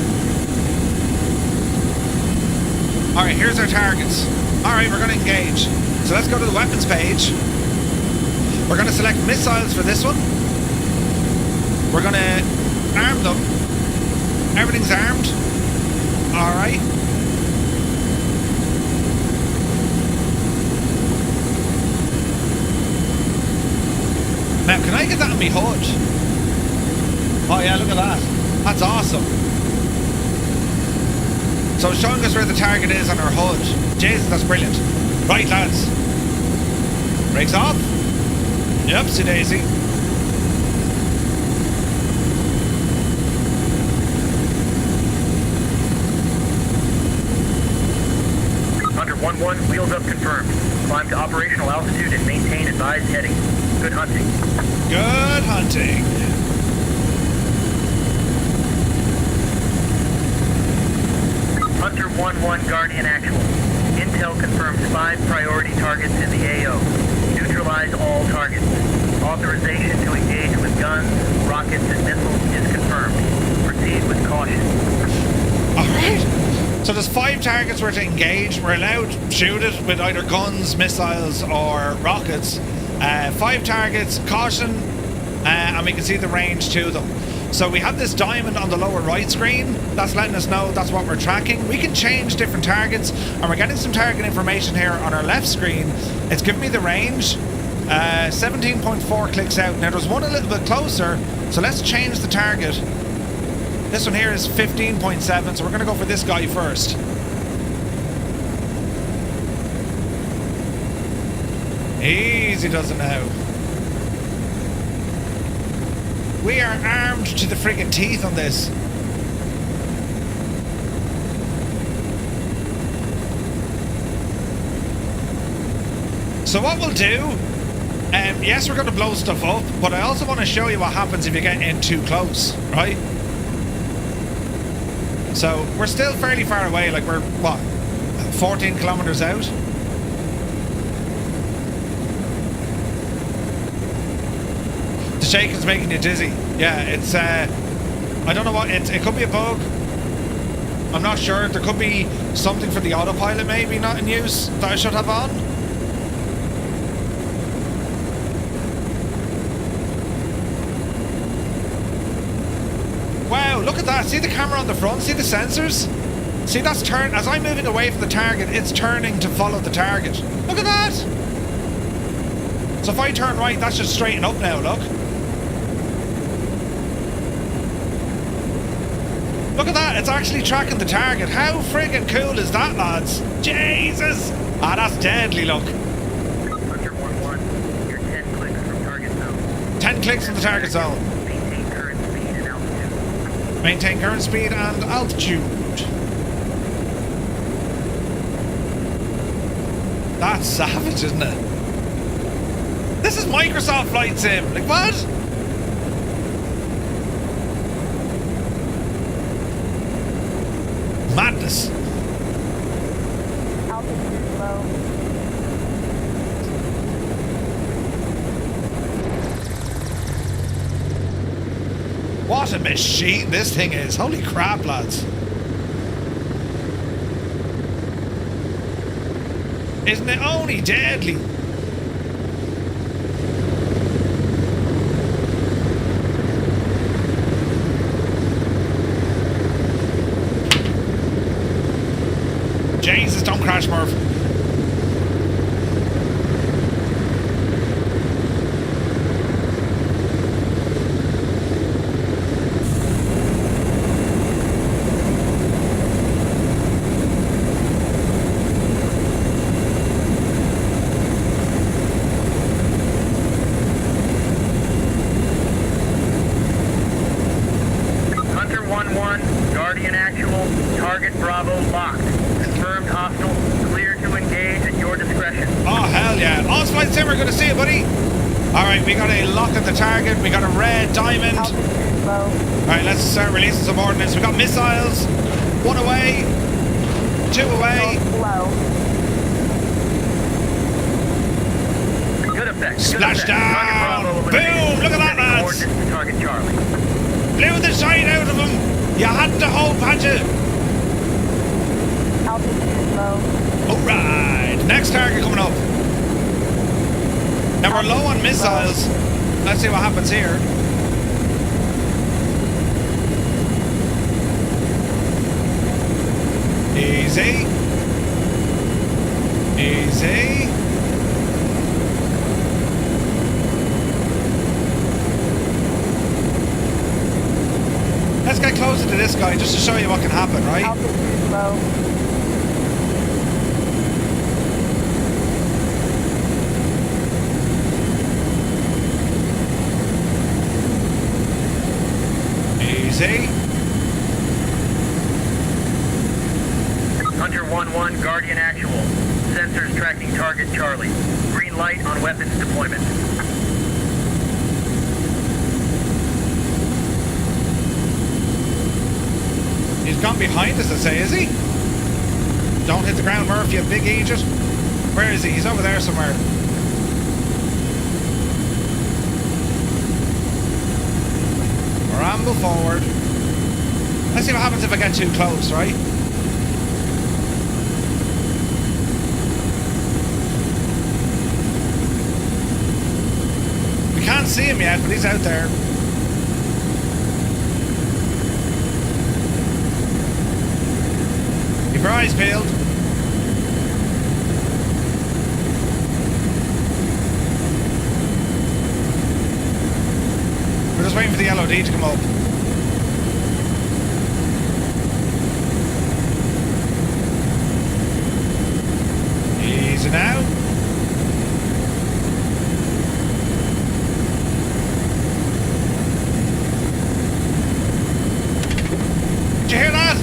Alright, here's our targets. Alright, we're going to engage. So let's go to the weapons page. We're going to select missiles for this one. We're going to arm them. Everything's armed. Alright. Now, can I get that on my HUD? Oh yeah, look at that. That's awesome. So it's showing us where the target is on our HUD. Jesus, that's brilliant. Right, lads. Brakes off. Yupsie daisy. Under 1-1, wheels up confirmed. Climb to operational altitude and maintain advised heading. Good hunting. Good hunting. Hunter 1-1 Guardian Actual. Intel confirms 5 priority targets in the AO. Neutralize all targets. Authorization to engage with guns, rockets, and missiles is confirmed. Proceed with caution. Alright. So there's 5 targets we're to engage. We're allowed to shoot it with either guns, missiles, or rockets. 5 targets, caution, and we can see the range to them. So we have this diamond on the lower right screen. That's letting us know that's what we're tracking. We can change different targets, and we're getting some target information here on our left screen. It's giving me the range. 17.4 clicks out. Now there's one a little bit closer, so let's change the target. This one here is 15.7, so we're going to go for this guy first. Easy does it now. We are armed to the friggin' teeth on this. So what we'll do, yes, we're going to blow stuff up, but I also want to show you what happens if you get in too close, right? So we're still fairly far away, like we're, what, 14 kilometers out? The shaking's making you dizzy. Yeah, it's, I don't know what, it could be a bug. I'm not sure. There could be something for the autopilot maybe not in use that I should have on. Wow, look at that. See the camera on the front? See the sensors? See, that's turn. As I'm moving away from the target, it's turning to follow the target. Look at that. So if I turn right, that's just straighten up now, look. Look at that, it's actually tracking the target. How friggin' cool is that, lads? Jesus! Ah, that's deadly, look. Hunter 1-1, you're 10 clicks from target zone. 10 clicks from the target zone. Maintain current speed and altitude. Maintain current speed and altitude. That's savage, isn't it? This is Microsoft Flight Sim. Like, what? Madness. Altitude low. What a machine this thing is. Holy crap, lads. Isn't it only deadly? Jesus, don't crash, Murph. Hunter 1-1, Guardian actual, target Bravo locked. Confirmed hostile, clear to engage at your discretion. Oh, hell yeah. Osflight Simmer, good to see you, buddy. Alright, we got a lock at the target. We got a red diamond. Altitude low. Alright, let's start releasing some ordnance. We got missiles. 1 away. 2 away. Low. Good effect. Splashdown! Boom! Look at that, lads! Coordinates to target Charlie. Blew the shine out of him. You had to hope, had you? Altitude low. Alright, next target coming up. Now we're low on missiles. Let's see what happens here. Easy. Easy. Let's get closer to this guy just to show you what can happen, right? Altitude low. Easy. Hunter 1-1, Guardian actual. Sensors tracking target Charlie. Green light on weapons deployment. He's gone behind us, I say, is he? Don't hit the ground, Murph, you big idiot. Where is he? He's over there somewhere. Ramble forward. Let's see what happens if I get too close, right? We can't see him yet, but he's out there. Keep your eyes peeled. just waiting for the LOD to come up. Easy now. Did you hear that?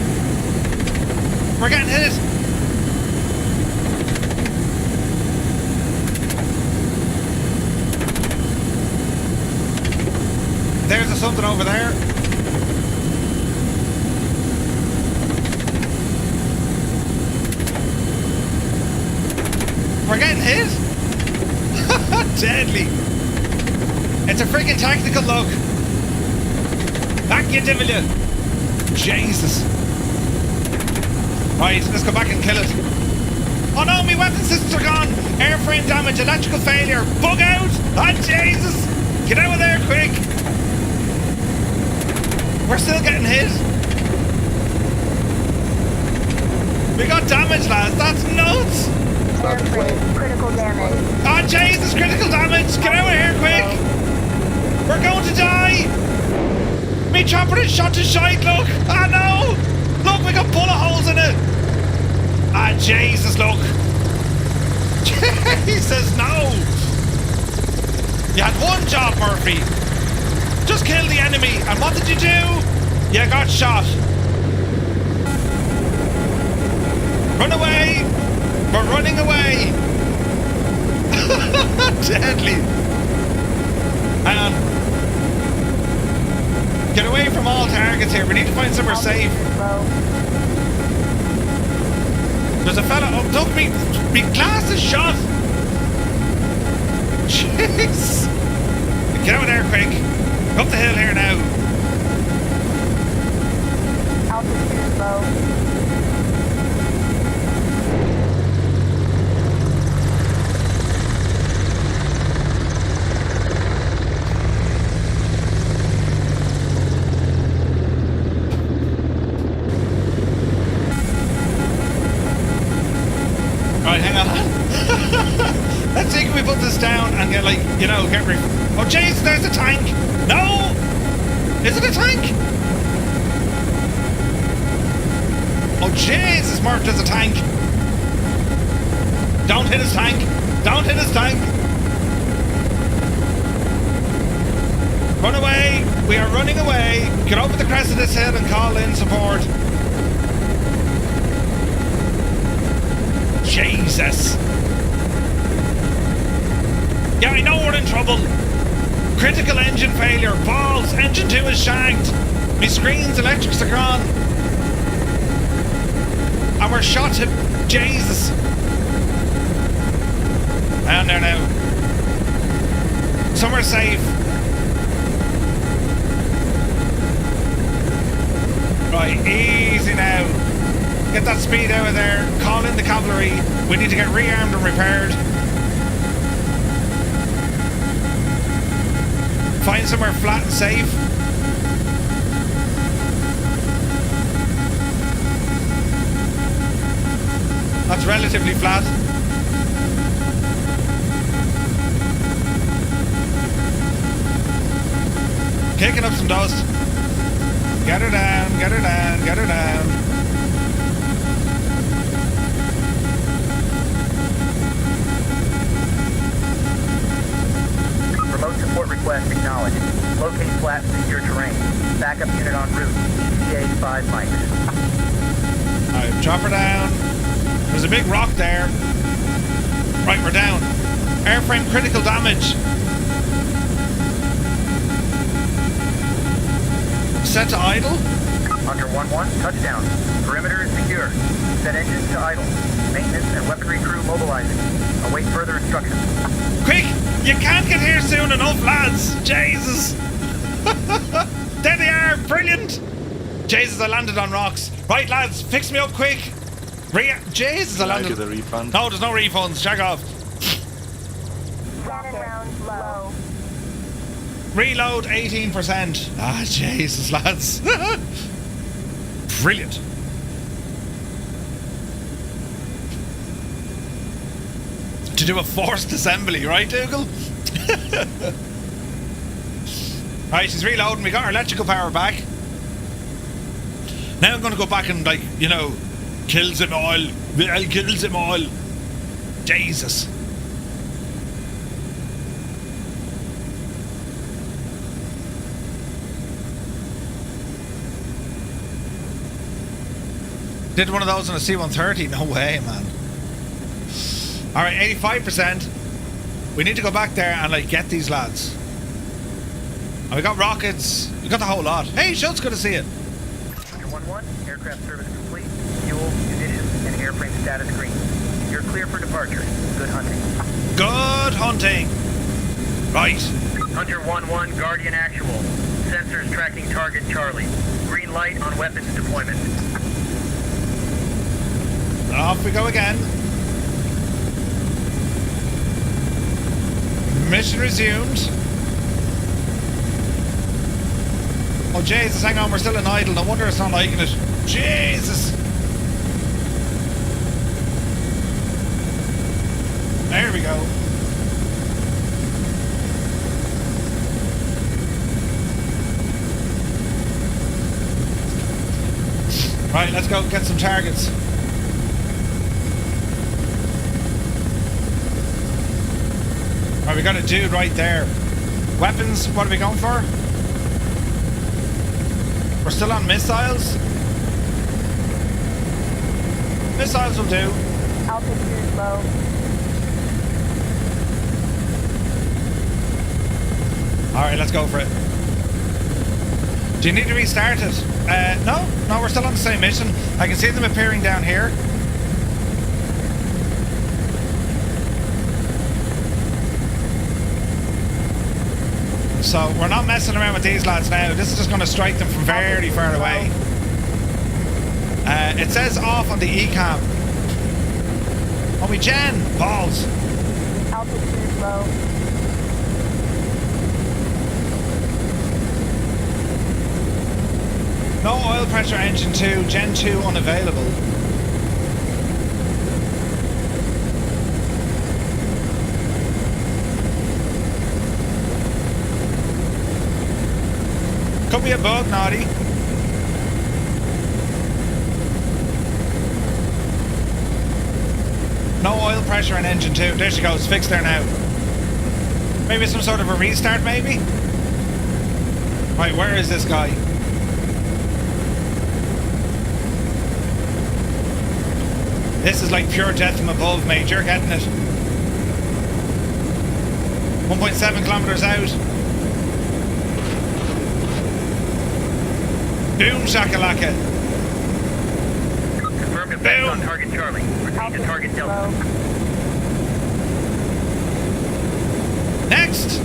We're getting hit. There's something over there. We're getting hit. Deadly. It's a freaking tactical look. Back you devil you. Jesus. Right, let's go back and kill it. Oh no, my weapon systems are gone. Airframe damage, electrical failure, bug out. Ah, Jesus. Get out of there quick. We're still getting hit. We got damage, lads. That's nuts. Airframe, critical damage. Oh, Jesus, critical damage. Get out of here quick. We're going to die. Me chopper is shot to shite, look. Ah, no. Look, we got bullet holes in it. Ah, Jesus, look. Jesus, no. You had one job, Murphy. Just kill the enemy. And what did you do? You got shot. Run away. We're running away. Deadly. Hang on. Get away from all targets here. We need to find somewhere safe. There's a fella. Oh, look, me glass is shot. Jeez. Get out of there quick. Up the hill here now. Altitude low. Right, hang on. Let's see, can we put this down and get, like, you know, get rid. Oh, jeez, there's a tank. No! Is it a tank? Oh, jeez, it's marked as a tank. Don't hit his tank. Don't hit his tank. Run away. We are running away. Get over the crest of this hill and call in support. Jesus. Yeah, I know we're in trouble. Critical engine failure. Balls. Engine 2 is shanked. My screen's electrics are gone. And we're shot to... Jesus. Down there now. Somewhere safe. Right, easy now. Get that speed out of there. Call in the cavalry. We need to get rearmed and repaired. Find somewhere flat and safe. That's relatively flat. Kicking up some dust. Get her down, get her down, get her down. Remote support request acknowledged. Locate flat secure terrain. Backup unit en route. ETA 5 mics. Alright, chop her down. There's a big rock there. Right, we're down. Airframe critical damage. Set to idle. Hunter 1-1, touchdown. Perimeter is secure. Set engines to idle. Maintenance and weaponry crew mobilizing. Await further instructions. Quick! You can't get here soon enough, lads! Jesus! There they are! Brilliant! Jesus, I landed on rocks. Right, lads, fix me up quick! Jesus, I landed... the refund? No, there's no refunds. Check off. Cannon round low. Reload 18%. Ah, Jesus, lads. Brilliant. To do a forced assembly, right, Dougal? Alright, she's reloading. We got our electrical power back. Now I'm going to go back and, like, you know, kills them all. I'll kills them all. Jesus. Did one of those on a C-130? No way, man. Alright, 85%. We need to go back there and, like, get these lads. And we got rockets. We got the whole lot. Hey, Schultz, good to see you. Hunter 1-1, aircraft service complete. Fuel, munitions, and airframe status green. You're clear for departure. Good hunting. Good hunting. Right. Hunter 1-1, Guardian actual. Sensors tracking target Charlie. Green light on weapons deployment. Off we go again. Mission resumed. Oh Jesus, hang on, we're still in idle. No wonder it's not liking it. Jesus. There we go. Right, let's go get some targets. Right, we got a dude right there. Weapons, what are we going for? We're still on missiles. Missiles will do. Altitude low. Alright, let's go for it. Do you need to restart it? No, we're still on the same mission. I can see them appearing down here. So we're not messing around with these lads now. This is just going to strike them from very far away. It says off on the ECAM. Oh, we Jen! Balls! Altitude low. No oil pressure engine 2, Gen 2 unavailable. Could be a bug, Naughty. No oil pressure in engine 2. There she goes, fixed there now. Maybe some sort of a restart, maybe? Right, where is this guy? This is like pure death from above, mate. You're getting it. 1.7 kilometers out. Boom shakalaka. Confirmed effect on target Charlie. Proceed to target Delta. Next.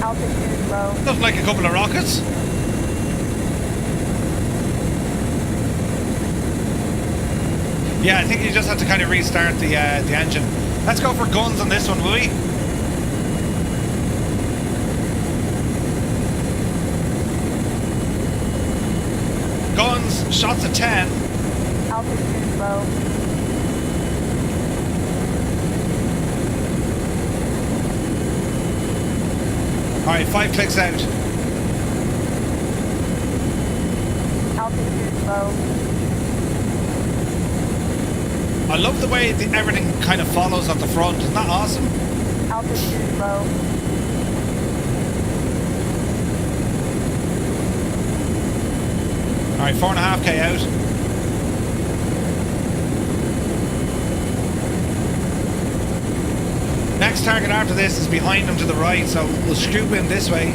Altitude low. Looking like a couple of rockets. Yeah, I think you just have to kind of restart the engine. Let's go for guns on this one, will we? Guns, shots at 10. Altitude low. Alright, 5 clicks out. Altitude low. I love the way everything kind of follows at the front. Isn't that awesome? Altitude low. Alright, 4.5k out. Next target after this is behind him to the right, so we'll scoop in this way.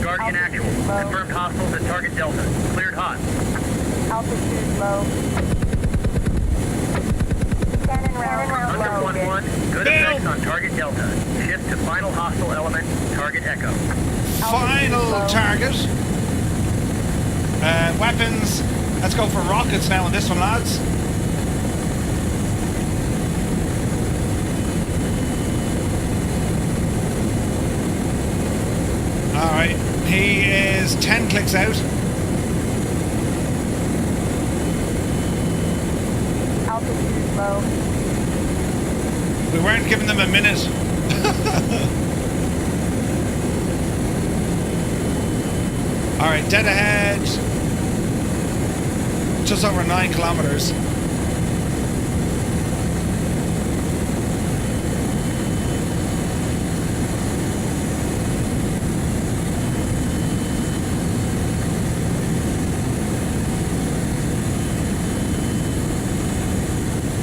Guardian actual. Confirmed hostiles at target Delta. Cleared hot. Altitude low. Cannon round low. Hunter 1-1. Good effects on target Delta. Shift to final hostile element. Target Echo. Final target. Weapons. Let's go for rockets now on this one, lads. Alright, he is 10 clicks out. Altitude low. We weren't giving them a minute. Alright, dead ahead. Just over 9 kilometers.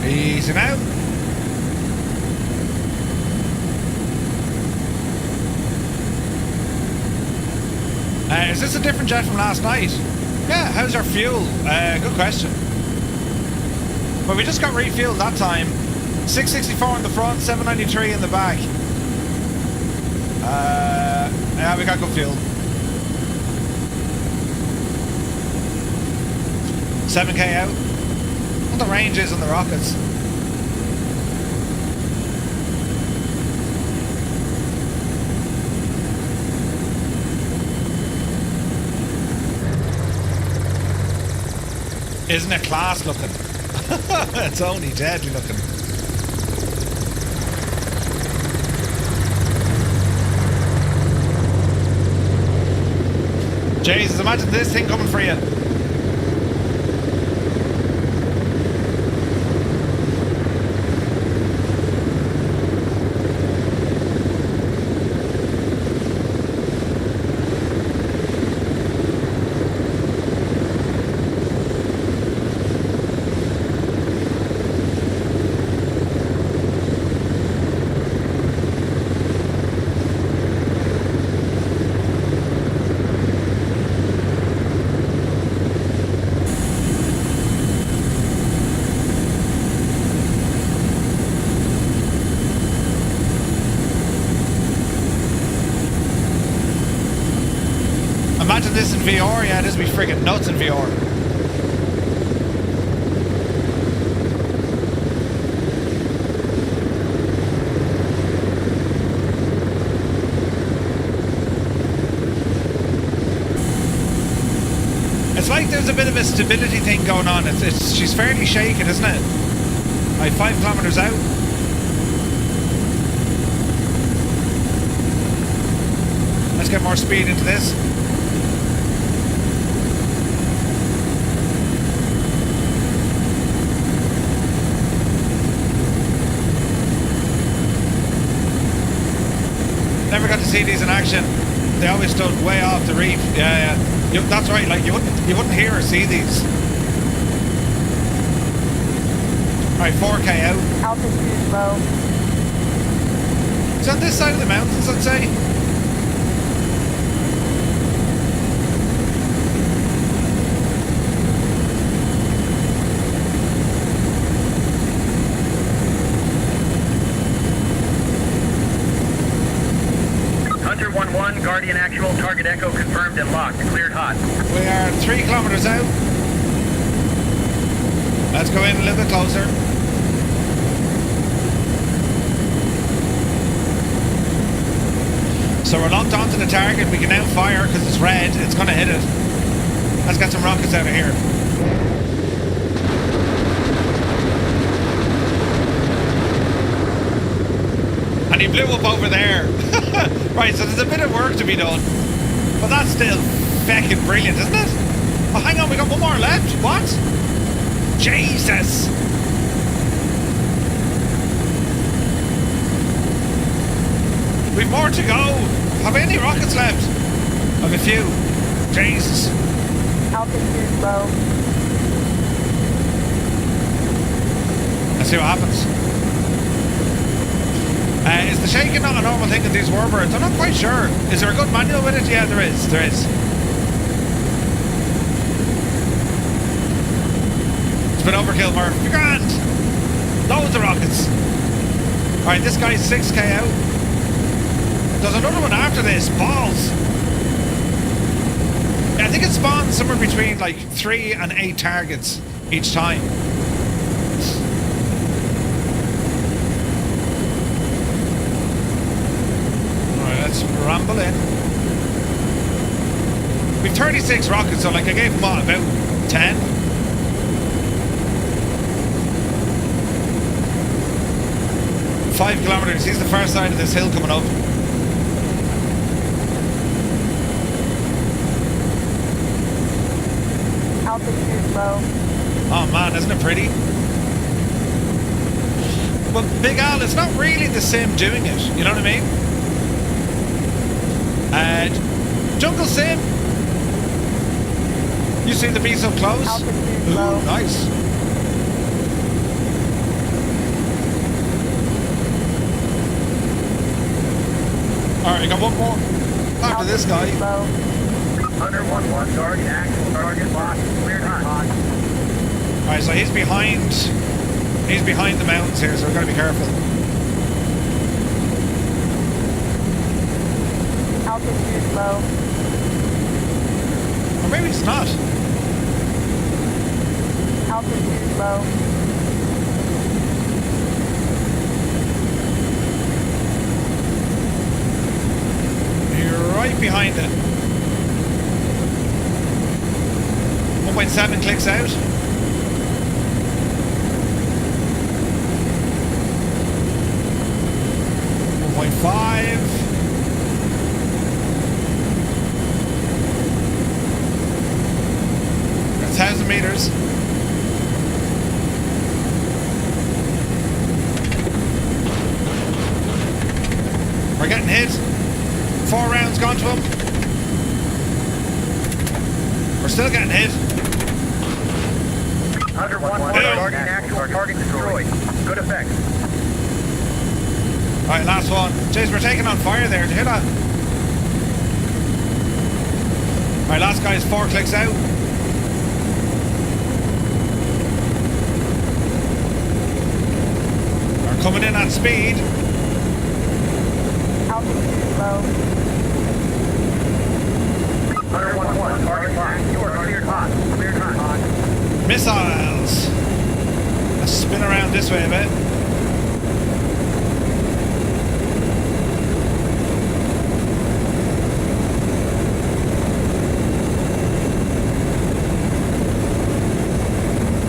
Easy now. Is this a different jet from last night? Yeah, how's our fuel? Good question. But we just got refueled that time. 664 in the front, 793 in the back. Yeah, we got good fuel. 7k out. What the range is on the rockets? Isn't it class looking? It's only deadly looking. Jesus, imagine this thing coming for you. Imagine this in VR, yeah, this would be friggin' nuts in VR. It's like there's a bit of a stability thing going on. She's fairly shaken, isn't it? Like 5 kilometers out. Let's get more speed into this. Never got to see these in action. They always stood way off the reef. Yeah, yeah. That's right. Like you wouldn't hear or see these. All right, 4k out. Altitude low. It's on this side of the mountains, I'd say. Guardian actual, target echo confirmed and locked. Cleared hot. We are 3 kilometers out. Let's go in a little bit closer. So we're locked onto the target. We can now fire because it's red. It's going to hit it. Let's get some rockets out of here. And he blew up over there. Right, so there's a bit of work to be done. But that's still feckin' brilliant, isn't it? Oh, hang on, we got one more left. What? Jesus! We've more to go. Have we any rockets left? I've a few. Jesus. Altitude low. Let's see what happens. Is the shaking not a normal thing in these warbirds? I'm not quite sure. Is there a good manual with it? Yeah, there is. There is. It's been overkill, Murph. You're grand. Loads of rockets. Alright, this guy's 6k out. There's another one after this. Balls. Yeah, think it spawns somewhere between like 3 and 8 targets each time. Alright, let's ramble in. We've 36 rockets, so like I gave them all about 10. Five kilometers. He's the far side of this hill coming up. Altitude low. Oh man, isn't it pretty? But Big Al, it's not really the same doing it. You know what I mean? Jungle Sim. You see the bee so close? Altitude Ooh, low. nice. Alright, I got one more. After this guy. Altitude low. Hunter 1-1, target actual, target locked, cleared hot. Alright, so he's behind the mountains here, so we've got to be careful. Altitude low. Or maybe it's not. Altitude low. You're right behind it. 1.7 clicks out. 1.5. That's 1,000 meters. We're getting hit. 4 rounds gone to him. We're still getting hit. Hunter 1-1, target actual, target destroyed. Good effect. Alright, last one. Jeez, we're taking on fire there. Did you hear that? Alright, last guy's 4 clicks out. We're coming in at speed. Altitude low. Hunter 1-1, target locked. You are cleared hot. Cleared hot. Missiles. Let's spin around this way a bit.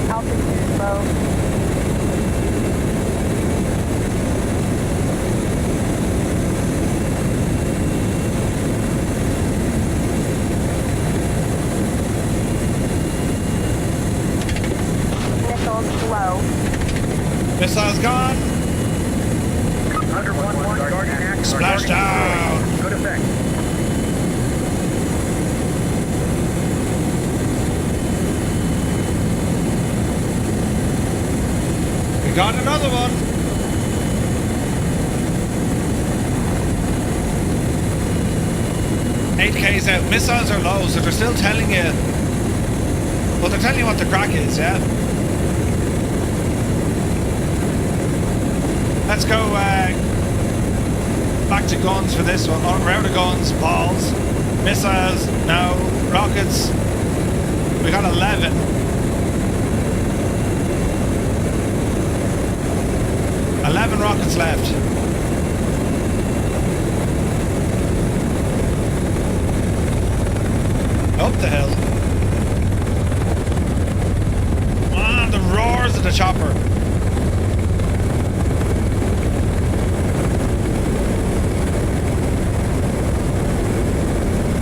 Altitude low. Missiles low. Missiles gone. Hunter 1-1, target actual. Splash down. Good effect. We got another one. $8K's out. Missiles are low, so they're still telling you. Well, they're telling you what the crack is, yeah? Let's go back to guns for this one. Oh, we're out of guns, balls. Missiles, no. Rockets. We got 11. Rockets left. Up the hill. Ah, the roars of the chopper.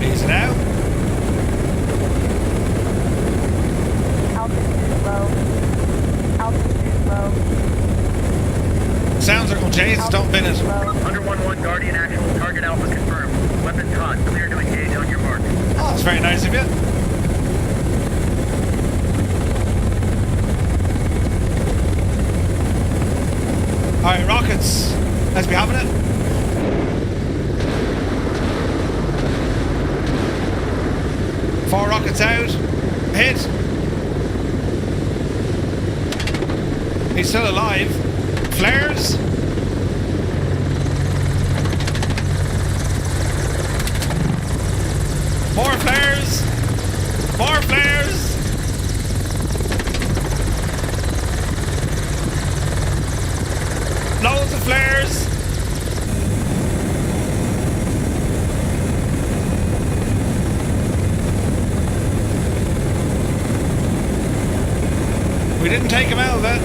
Easy now. Altitude low. Altitude low. Sounds like Jesus, don't bin it. Under 1-1, Guardian actual. Target Alpha confirmed. Weapons hot. Clear to engage on your mark. Oh, that's very nice of you. Alright, rockets. Let's be having it. Four rockets out. Hit. He's still alive. Flares. More flares. him out of it.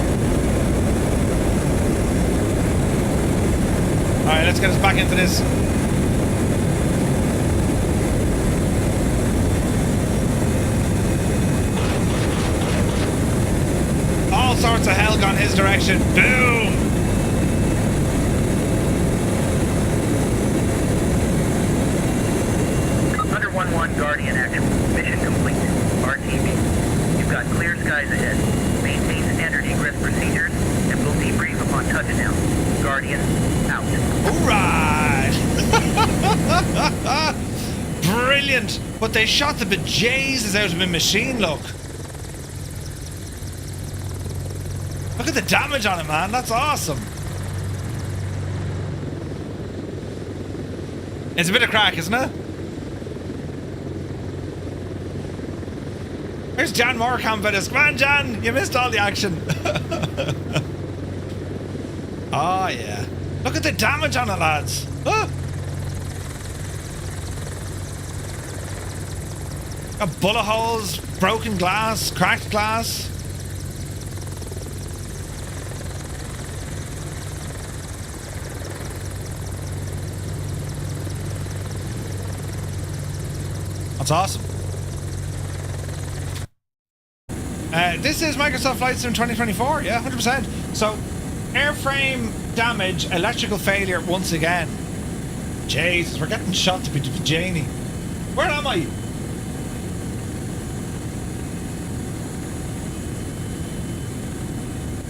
Alright, let's get us back into this. All sorts of hell gone his direction. Boom! Hunter 1-1 Guardian actual. Mission complete. RTB. You've got clear skies ahead. Maintain standard egress procedures, and we'll debrief upon touchdown. Guardian, out. Alright! Brilliant! But they shot the bejesus out of my machine, look. Look at the damage on it, man. That's awesome. It's a bit of crack, isn't it? There's Jan Morecambe with us. Come on, Jan! You missed all the action. Oh, yeah. Look at the damage on it, lads. Ah. Got bullet holes, broken glass, cracked glass. That's awesome. This is Microsoft Flight Sim 2024, yeah, 100%. So, airframe damage, electrical failure once again. Jesus, we're getting shot to be Janie. Where am I?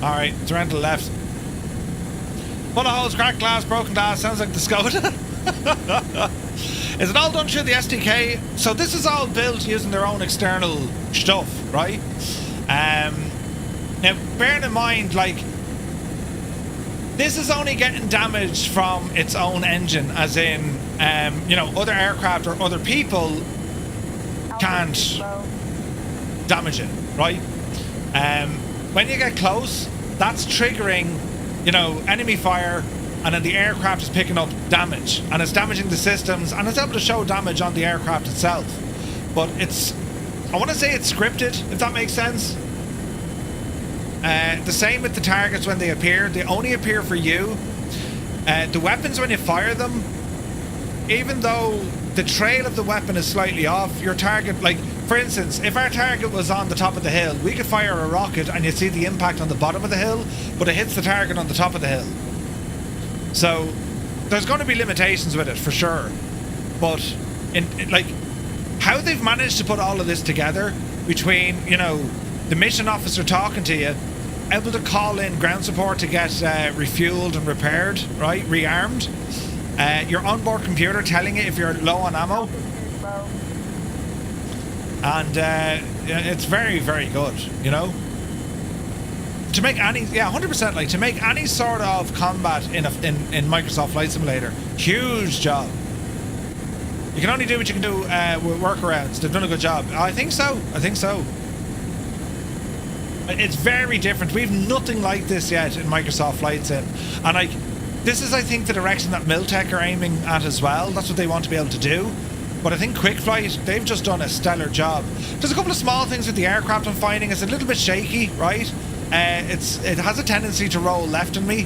Alright, it's around to the left. Bullet holes, cracked glass, broken glass, sounds like the Skoda. Is it all done through the SDK? So this is all built using their own external stuff, right? Now, bearing in mind, like, this is only getting damaged from its own engine, as in, you know, other aircraft or other people can't damage it, right? When you get close, that's triggering, you know, enemy fire, and then the aircraft is picking up damage, and it's damaging the systems, and it's able to show damage on the aircraft itself. But it's, I want to say it's scripted, if that makes sense. The same with the targets when they appear. They only appear for you. The weapons, when you fire them, even though the trail of the weapon is slightly off, your target, like, for instance, if our target was on the top of the hill, we could fire a rocket and you'd see the impact on the bottom of the hill, but it hits the target on the top of the hill. So, there's going to be limitations with it, for sure. But, like, how they've managed to put all of this together, between, you know, the mission officer talking to you, able to call in ground support to get refueled and repaired, right, rearmed, your onboard computer telling you if you're low on ammo, and it's very, very good, you know. To make any, yeah, 100%, like, to make any sort of combat in Microsoft Flight Simulator, huge job. You can only do what you can do with workarounds. They've done a good job. I think so. I think so. It's very different. We've nothing like this yet in Microsoft Flight Sim, and like, this is, I think, the direction that Miltech are aiming at as well. That's what they want to be able to do. But I think KwikFlight, they've just done a stellar job. There's a couple of small things with the aircraft I'm finding. It's a little bit shaky, right? It has a tendency to roll left on me,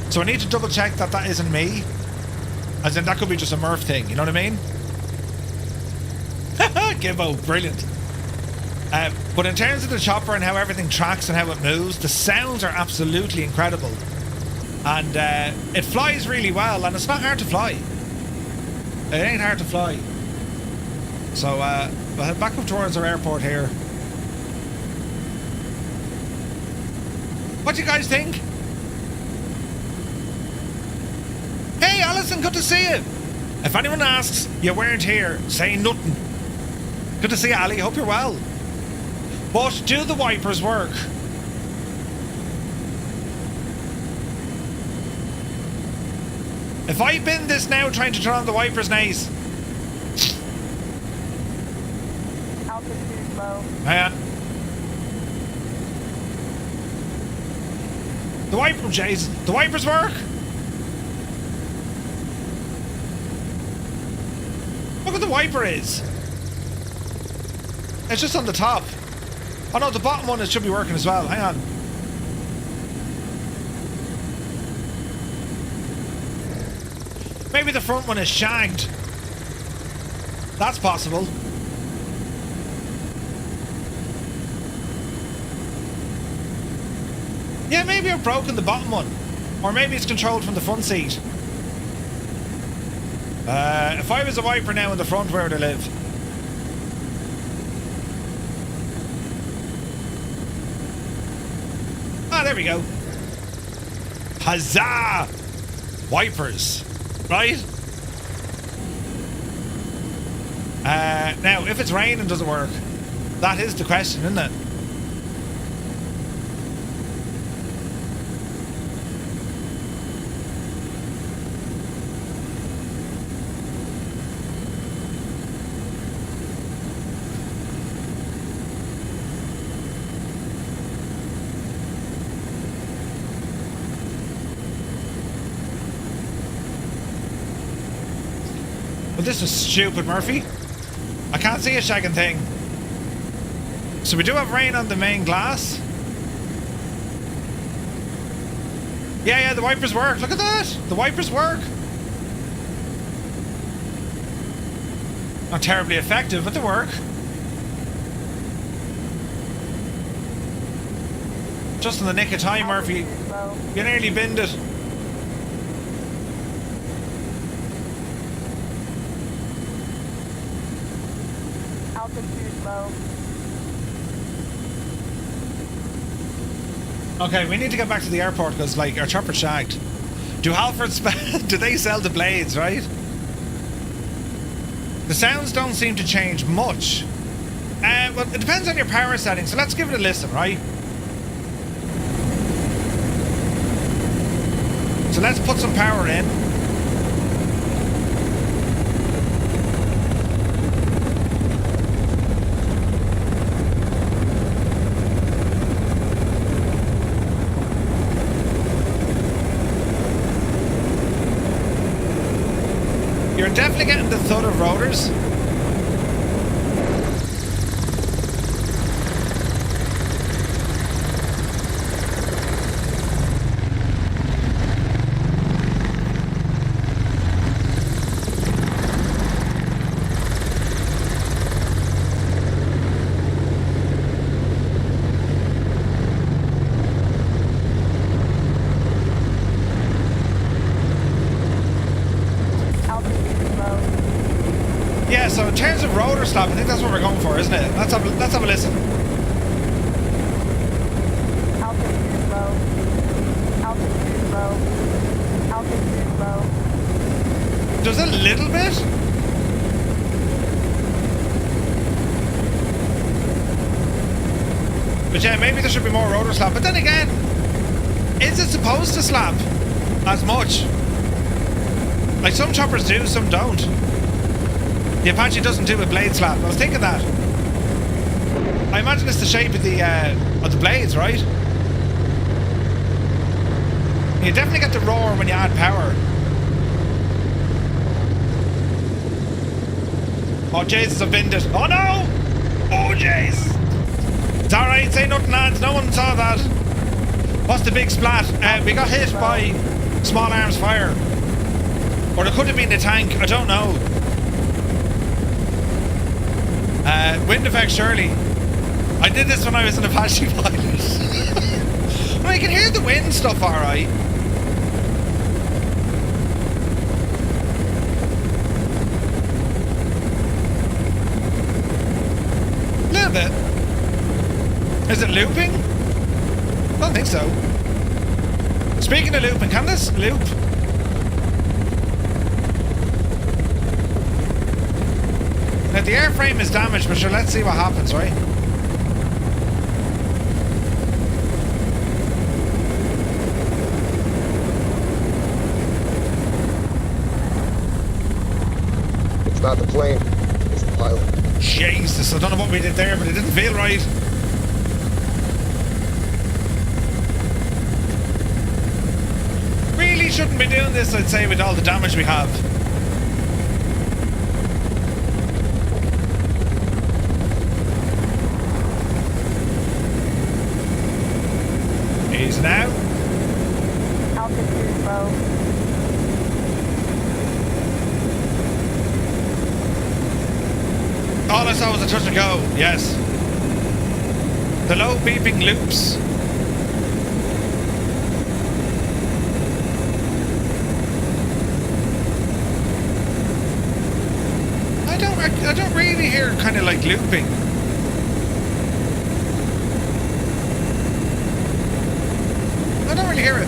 so I need to double check that that isn't me. As in, that could be just a Murph thing, you know what I mean? Gibbo, brilliant. But in terms of the chopper and how everything tracks and how it moves, the sounds are absolutely incredible. And it flies really well, and it's not hard to fly. It ain't hard to fly. So we'll head back up towards our airport here. What do you guys think? Hey Alison, good to see you. If anyone asks, you weren't here, say nothing. Good to see you, Ali, hope you're well. But do the wipers work? If I bin this now trying to turn on the wipers, nice. Altitude low. Man. The wiper, Jason. The wipers work? Look what the wiper is. It's just on the top. Oh no, the bottom one, it should be working as well. Hang on. Maybe the front one is shagged. That's possible. Yeah, maybe I've broken the bottom one. Or maybe it's controlled from the front seat. If I was a wiper now in the front, where would I live? Ah, there we go. Huzzah! Wipers. Right? Now, if it's raining, does it work? That is the question, isn't it? Well, this is stupid, Murphy. I can't see a shagging thing. So we do have rain on the main glass. Yeah, the wipers work. Look at that. The wipers work. Not terribly effective, but they work. Just in the nick of time, Murphy. You nearly binned it. Altitude low. Okay, we need to get back to the airport because, like, our chopper's shagged. Do Halfords do they sell the blades, right? The sounds don't seem to change much. Well, it depends on your power setting, so let's give it a listen, right? So let's put some power in. You're definitely getting the thud of rotors. Yeah, so in terms of rotor slap, I think that's what we're going for, isn't it? Let's have a listen. Altitude low. Altitude low. Altitude low. Does a little bit? But yeah, maybe there should be more rotor slap. But then again, is it supposed to slap as much? Like, some choppers do, some don't. The Apache doesn't do a blade slap. I was thinking that. I imagine it's the shape of the blades, right? You definitely get the roar when you add power. Oh, Jesus, I've binned it. Oh, no! Oh, jeez! It's alright, say nothing, lads. No one saw that. What's the big splat? We got hit by small arms fire. Or it could have been the tank. I don't know. Wind effect, surely. I did this when I was an Apache pilot. But I can hear the wind stuff alright. A little bit. Is it looping? I don't think so. Speaking of looping, can this loop? Now the airframe is damaged, but sure, let's see what happens, right? It's not the plane, it's the pilot. Jesus, I don't know what we did there, but it didn't feel right. Really shouldn't be doing this, I'd say, with all the damage we have. Easing out. Altitude low. All I saw was a touch and go, yes. The low beeping loops. I don't really hear kind of like looping. I don't really hear it.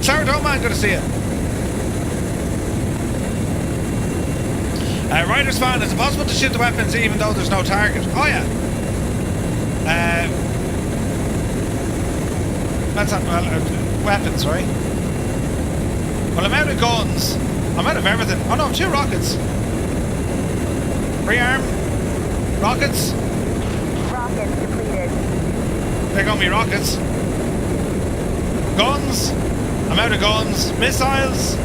Sarah, don't mind, good to see you. Riders fan, is it possible to shoot the weapons even though there's no target? Oh yeah. That's not, well, weapons, right? Well, I'm out of guns. I'm out of everything. Oh no, 2 rockets. Rearm. Rockets. Rockets depleted. There go me rockets. Guns. I'm out of guns. Missiles.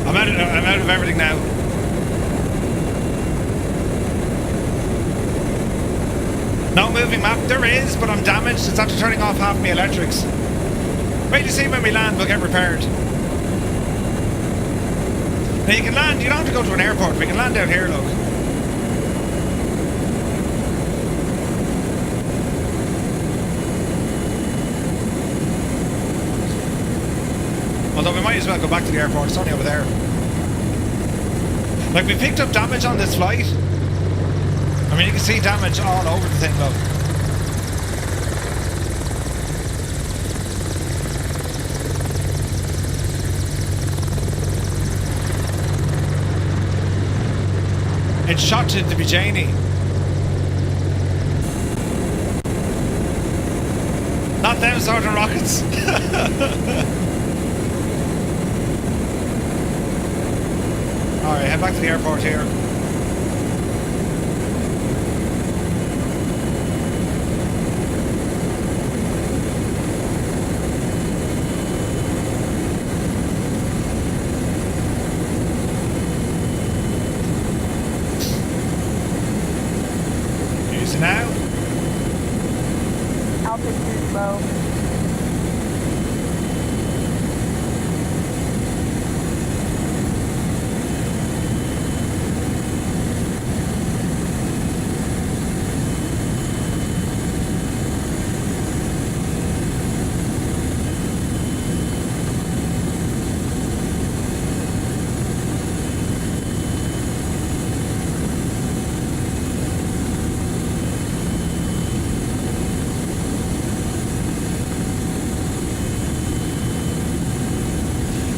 I'm out of everything now. No moving map. There is, but I'm damaged. It's after turning off half my electrics. Wait to see when we land, we'll get repaired. Now you can land, you don't have to go to an airport, we can land out here, look. Although we might as well go back to the airport, it's only over there. Like, we picked up damage on this flight. I mean, you can see damage all over the thing, look. It's shot to be Janie. Not them sort of rockets. Alright, head back to the airport here. Now. Altitude low.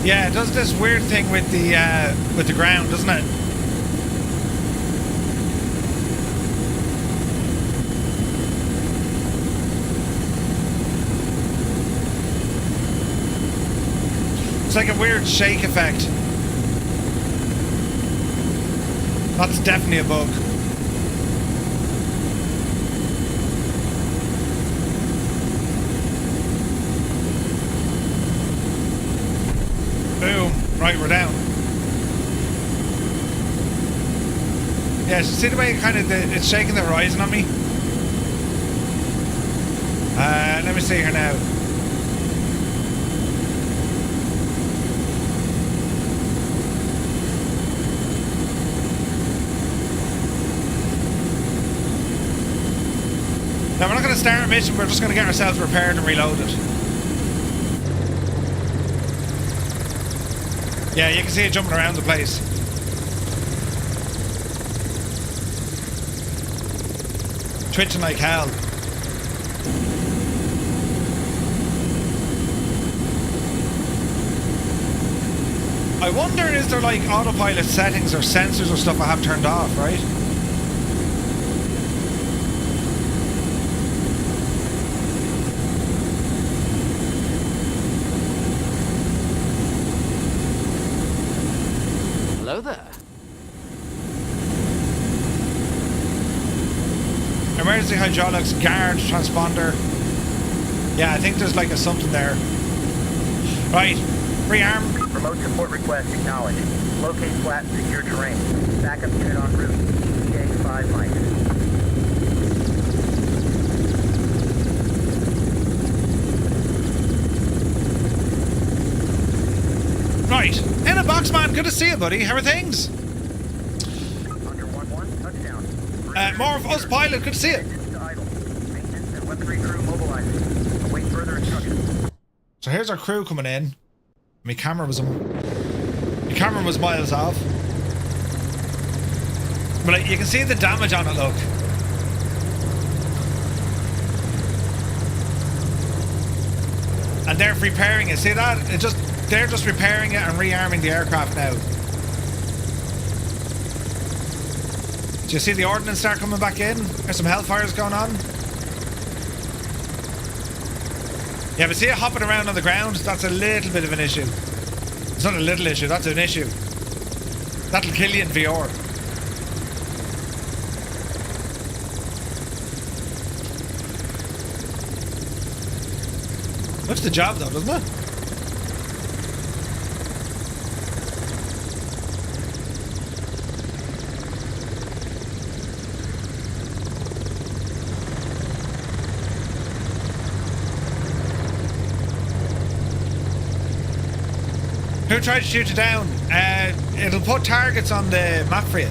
Yeah, it does this weird thing with the ground, doesn't it? It's like a weird shake effect. That's definitely a bug. Boom. Right, we're down. Yeah, so see the way it's shaking the horizon on me? Let me see here now. Now we're not going to start a mission, we're just going to get ourselves repaired and reloaded. Yeah, you can see it jumping around the place. Twitching like hell. I wonder, is there like autopilot settings or sensors or stuff I have turned off, right? Hello there. Emergency hydraulics, guard, transponder. Yeah, I think there's like a something there. Right, rearm. Remote support request acknowledged. Locate flat and secure terrain. Backup unit en route. ETA 5 miles. Right, good to see you, buddy. How are things? Hunter 1-1, touchdown. More of us, pilot. Good to see you. Engines to idle. Maintenance and weaponry crew mobilizing. Await further instructions. So here's our crew coming in. My camera was miles off. But like, you can see the damage on it, look. And they're repairing it. See that? They're just repairing it and rearming the aircraft now. Do you see the ordnance start coming back in? There's some hellfires going on. Yeah, but see it hopping around on the ground? That's a little bit of an issue. It's not a little issue, that's an issue. That'll kill you in VR. Looks the job though, doesn't it? Who tried to shoot it down? It'll put targets on the map for you.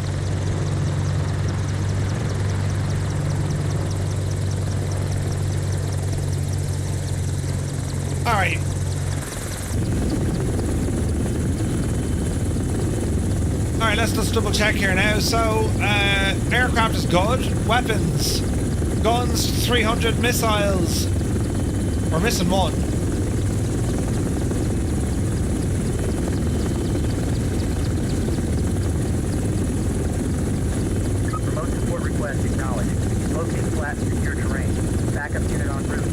Alright. Alright, let's just double check here now. So, aircraft is good. Weapons. Guns, 300 missiles. We're missing one. Remote support request acknowledged. Locate flat and secure terrain. Backup unit en route.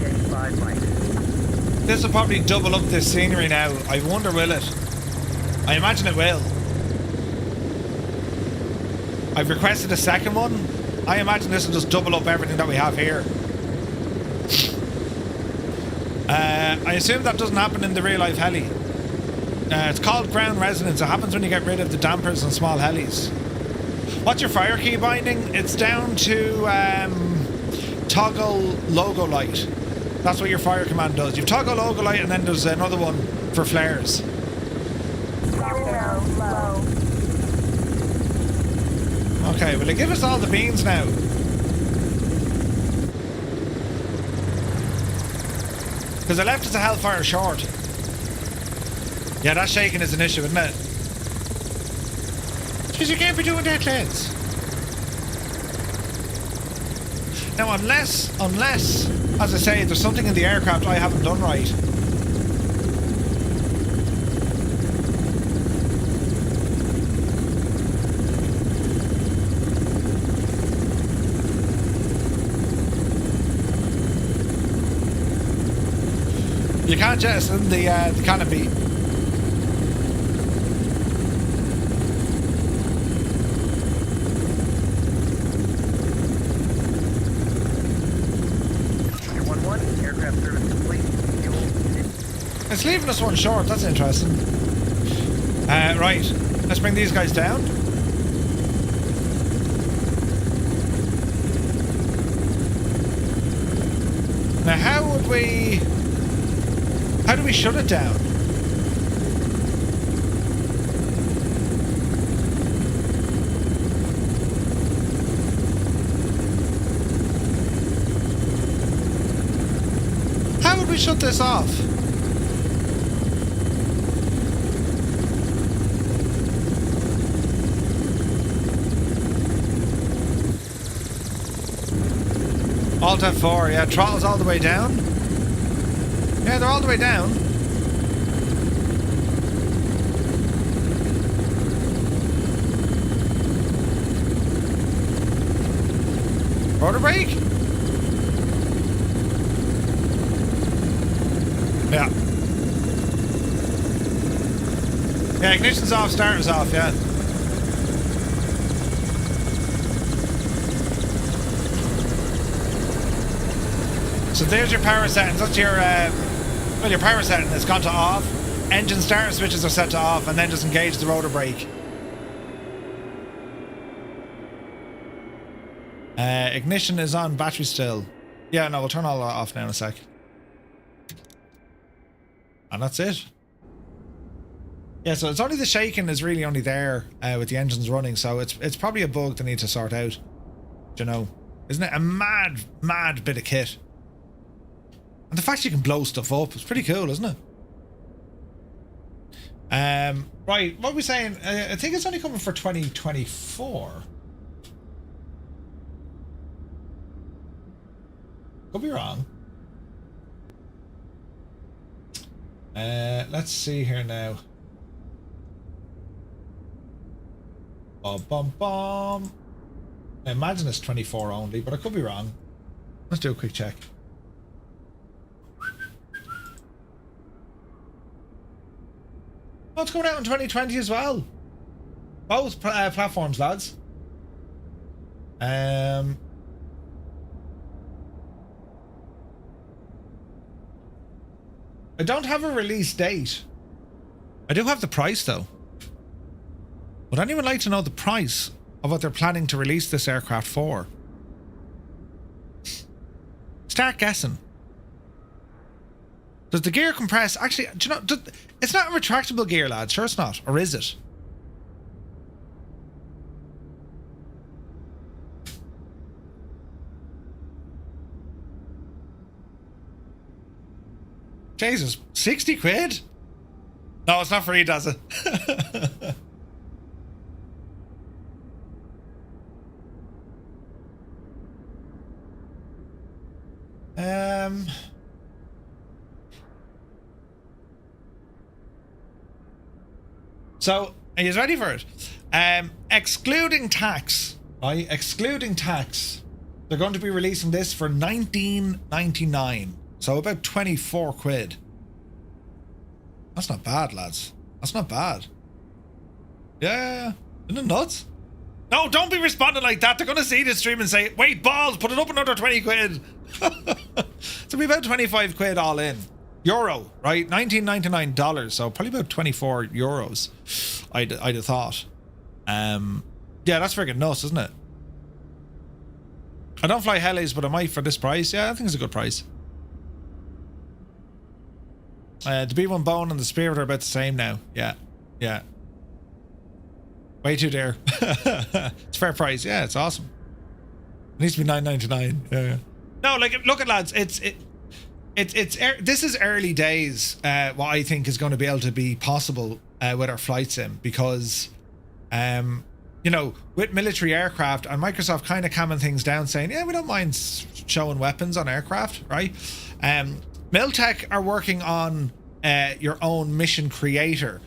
ETA 5 miles. This will probably double up this scenery now. I wonder will it? I imagine it will. I've requested a second one. I imagine this will just double up everything that we have here. I assume that doesn't happen in the real life heli. It's called ground resonance. It happens when you get rid of the dampers on small helis. What's your fire key binding? It's down to toggle logo light. That's what your fire command does. You've toggle logo light and then there's another one for flares. Low. Okay, will it give us all the beans now? Because I left us a hellfire short. Yeah, that shaking is an issue, isn't it? Because you can't be doing that, lads. Now, unless, as I say, there's something in the aircraft I haven't done right. You can't jettison the canopy. Aircraft service complete. It's leaving us one short, that's interesting. Right, let's bring these guys down. Now how do we shut it down? How would we shut this off? Alt F4, yeah, throttle's all the way down. Yeah, they're all the way down. Rotor brake? Yeah. Yeah, ignition's off, starter's off, yeah. So there's your power settings. That's your, well, your power setting has gone to off. Engine starter switches are set to off, and then just engage the rotor brake. Ignition is on, battery still. Yeah, no, we'll turn all that off now in a sec. And that's it. Yeah, so it's only the shaking is really only there with the engines running, so it's probably a bug they need to sort out. You know, isn't it a mad bit of kit? And the fact you can blow stuff up is pretty cool, isn't it? Right, what are we saying? I think it's only coming for 2024. Could be wrong. Let's see here now. Bum. I imagine it's 24 only, but I could be wrong. Let's do a quick check. Oh, it's coming out in 2020 as well. Both platforms, lads. I don't have a release date. I do have the price though. Would anyone like to know the price of what they're planning to release this aircraft for? Start guessing. Does the gear compress? Actually, do you know, it's not a retractable gear, lads. Sure it's not. Or is it? Jesus, 60 quid? No, it's not free, does it? So, are you ready for it? Excluding tax, right? Excluding tax, they're going to be releasing this for $19.99. So about 24 quid. That's not bad, lads. That's not bad. Yeah, isn't it nuts? No, don't be responding like that. They're going to see this stream and say, wait, balls, put it up another 20 quid. So be about 25 quid all in. Euro, right? $19.99, so probably about 24 euros, I'd have thought. Yeah, that's friggin' nuts, isn't it? I don't fly helis, but I might for this price. Yeah, I think it's a good price. The B1 Bone and the Spirit are about the same now. Yeah. Way too dear. It's fair price. Yeah, it's awesome. It needs to be $9.99. Yeah. No, like, look at lads. This is early days. What I think is going to be able to be possible with our flight sim, because, you know, with military aircraft and Microsoft kind of calming things down, saying, yeah, we don't mind showing weapons on aircraft, right? Miltech are working on your own mission creator.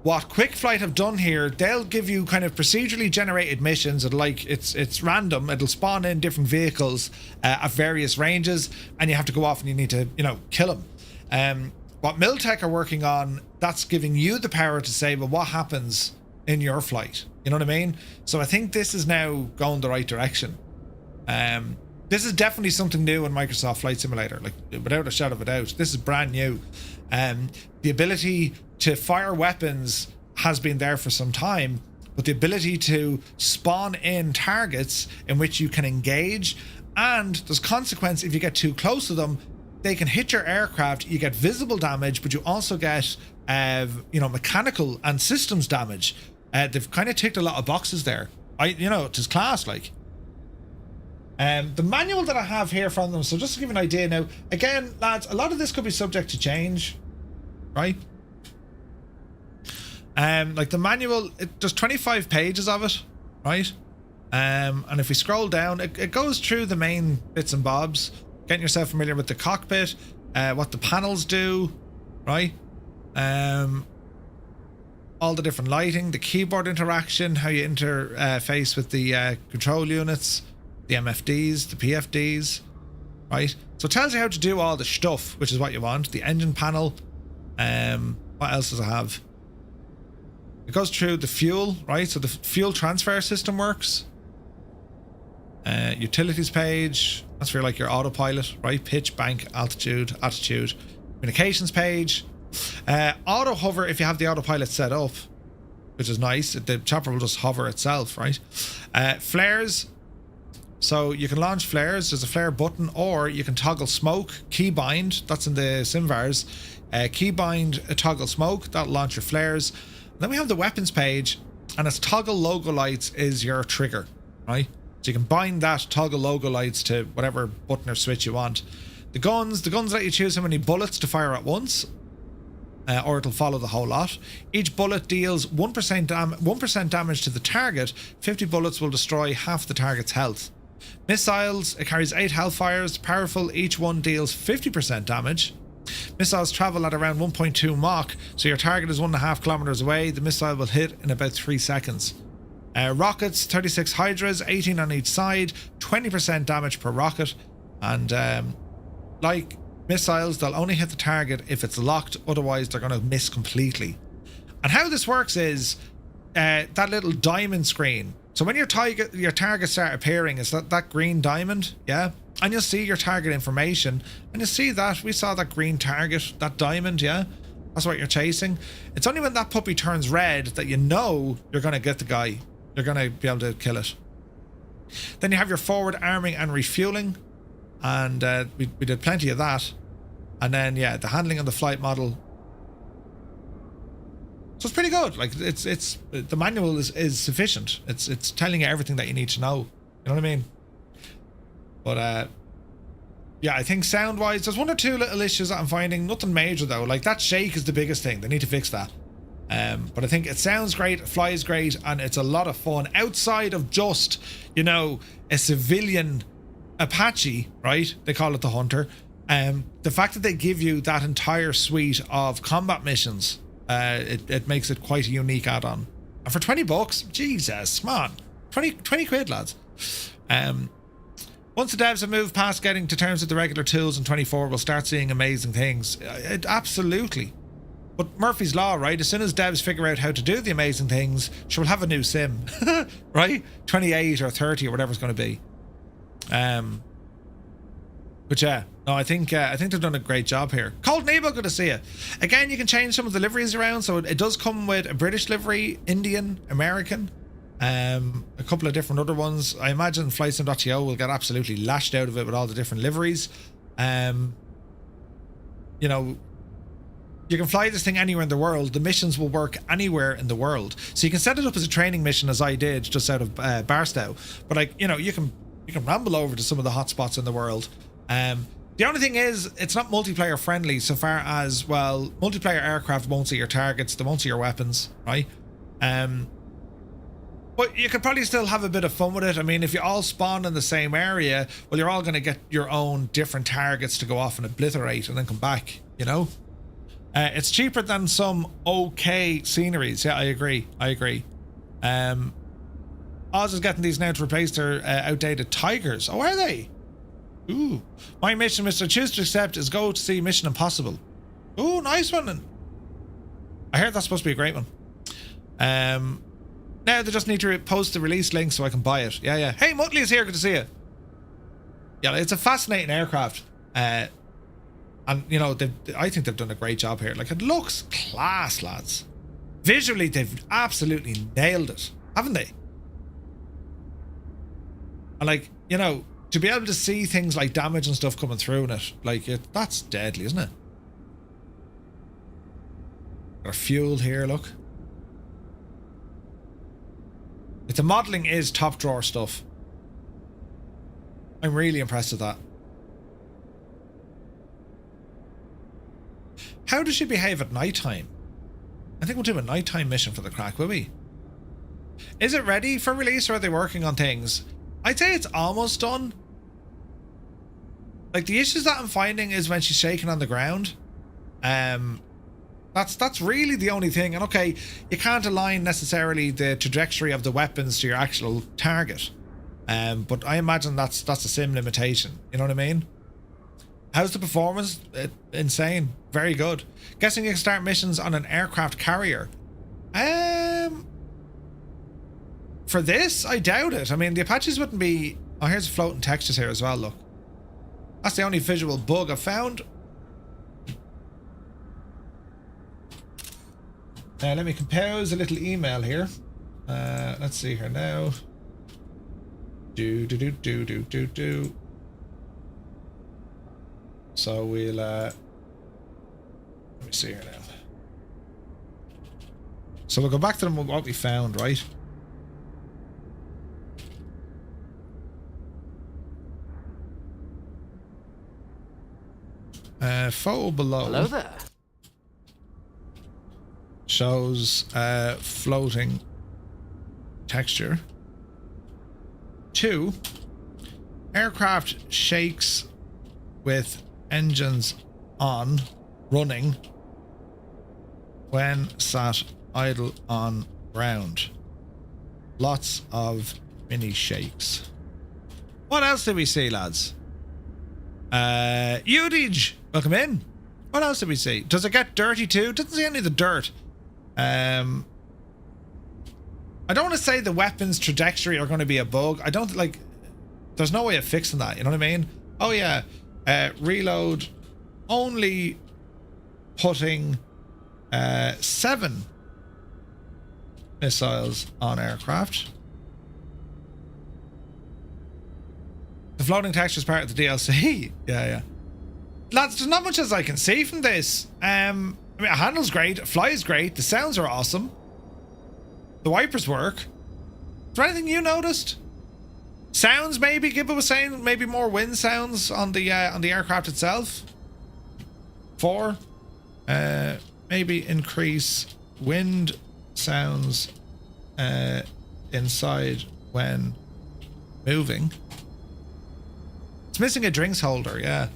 What KwikFlight have done here, they'll give you kind of procedurally generated missions. It's random. It'll spawn in different vehicles at various ranges, and you have to go off and you need to, you know, kill them. What Miltech are working on, that's giving you the power to say, well, what happens in your flight? You know what I mean? So I think this is now going the right direction. This is definitely something new in Microsoft Flight Simulator, like without a shadow of a doubt. This is brand new. The ability to fire weapons has been there for some time, but the ability to spawn in targets in which you can engage, and there's consequence if you get too close to them. They can hit your aircraft, you get visible damage, but you also get you know, mechanical and systems damage. They've kind of ticked a lot of boxes there. You know, it's class, like. The manual that I have here from them, so just to give you an idea now, again, lads, a lot of this could be subject to change, right? Like the manual, there's 25 pages of it, right? And if we scroll down, it goes through the main bits and bobs, getting yourself familiar with the cockpit, what the panels do, right? All the different lighting, the keyboard interaction, how you interface with the control units, the MFDs, the PFDs, right? So it tells you how to do all the stuff, which is what you want. The engine panel. What else does it have? It goes through the fuel, right? So the fuel transfer system works. Utilities page. That's for like your autopilot, right? Pitch, bank, altitude, attitude. Communications page. Auto hover if you have the autopilot set up, which is nice. The chopper will just hover itself, right? Flares. So you can launch flares, there's a flare button, or you can toggle smoke, keybind, that's in the SimVars. Keybind, toggle smoke, that'll launch your flares. Then we have the weapons page, and it's toggle logo lights is your trigger, right? So you can bind that toggle logo lights to whatever button or switch you want. The guns let you choose how many bullets to fire at once, or it'll follow the whole lot. Each bullet deals 1% damage to the target. 50 bullets will destroy half the target's health. Missiles, it carries 8 Hellfires, powerful, each one deals 50% damage. Missiles travel at around 1.2 Mach, so your target is 1.5 kilometers away. The missile will hit in about 3 seconds. Rockets, 36 Hydras, 18 on each side, 20% damage per rocket. And like missiles, they'll only hit the target if it's locked, otherwise they're going to miss completely. And how this works is that little diamond screen. So when your targets start appearing, it's that green diamond, yeah? And you'll see your target information, and you'll see that we saw that green target, that diamond, yeah? That's what you're chasing. It's only when that puppy turns red that you know you're going to get the guy. You're going to be able to kill it. Then you have your forward arming and refueling, and we did plenty of that. And then, yeah, the handling of the flight model. So it's pretty good. Like it's the manual is sufficient. It's telling you everything that you need to know. You know what I mean? But yeah, I think sound wise, there's 1 or 2 little issues that I'm finding. Nothing major though. Like that shake is the biggest thing. They need to fix that. But I think it sounds great, it flies great, and it's a lot of fun outside of just, you know, a civilian Apache, right? They call it the Hunter. The fact that they give you that entire suite of combat missions, it makes it quite a unique add-on. And for $20, Jesus, come on, 20 quid, lads. Once the devs have moved past getting to terms with the regular tools in 24, we'll start seeing amazing things. Absolutely. But Murphy's Law, right? As soon as devs figure out how to do the amazing things, she'll have a new sim, right? 28 or 30 or whatever it's going to be. But yeah, no, I think they've done a great job here. Cold Nebo, good to see you. Again, you can change some of the liveries around, so it does come with a British livery, Indian, American, a couple of different other ones. I imagine FlightSim.to will get absolutely lashed out of it with all the different liveries. You know, you can fly this thing anywhere in the world. The missions will work anywhere in the world. So you can set it up as a training mission, as I did just out of Barstow. But like, you know, you can ramble over to some of the hotspots in the world. The only thing is, it's not multiplayer friendly so far as, well, multiplayer aircraft won't see your targets, they won't see your weapons, right? But you could probably still have a bit of fun with it. I mean, if you all spawn in the same area, well, you're all going to get your own different targets to go off and obliterate and then come back, you know? It's cheaper than some okay sceneries. Yeah, I agree. Oz is getting these now to replace their outdated Tigers. Oh, are they? Ooh. My mission, Mr. Choose to Accept, is go to see Mission Impossible. Ooh, nice one. I heard that's supposed to be a great one. Now they just need to post the release link so I can buy it. Yeah. Hey, Muttley is here. Good to see you. Yeah, it's a fascinating aircraft. And, you know, I think they've done a great job here. Like, it looks class, lads. Visually, they've absolutely nailed it, haven't they? And, like, you know, to be able to see things like damage and stuff coming through in it, like, that's deadly, isn't it? Got fuel here, look. Like, the modelling is top drawer stuff. I'm really impressed with that. How does she behave at night time? I think we'll do a nighttime mission for the crack, will we? Is it ready for release, or are they working on things? I'd say it's almost done. Like, the issues that I'm finding is when she's shaking on the ground. That's really the only thing. And okay, you can't align necessarily the trajectory of the weapons to your actual target. But I imagine that's a sim limitation. You know what I mean? How's the performance? Insane. Very good. Guessing you can start missions on an aircraft carrier. For this, I doubt it. I mean, the Apaches wouldn't be... Oh, here's floating textures here as well, look. That's the only visual bug I've found. Let me compose a little email here. Let's see here now. Do. So we'll let me see here now. So we'll go back to them with what we found, right? Photo below. Hello there. Shows floating texture. 2, aircraft shakes with engines on, running when sat idle on ground. Lots of mini shakes. What else did we see, lads? Udage, welcome in. What else did we see? Does it get dirty too? Didn't see any of the dirt. I don't want to say the weapons trajectory are going to be a bug. I don't like. There's no way of fixing that. You know what I mean? Oh yeah. Reload. Only putting 7 missiles on aircraft. The floating texture is part of the DLC. Yeah. Lads, there's not much as I can see from this. I mean, it handles great, it flies great, the sounds are awesome. The wipers work. Is there anything you noticed? Sounds, maybe? Gibba was saying maybe more wind sounds on the aircraft itself. 4. Maybe increase wind sounds inside when moving. It's missing a drinks holder, yeah.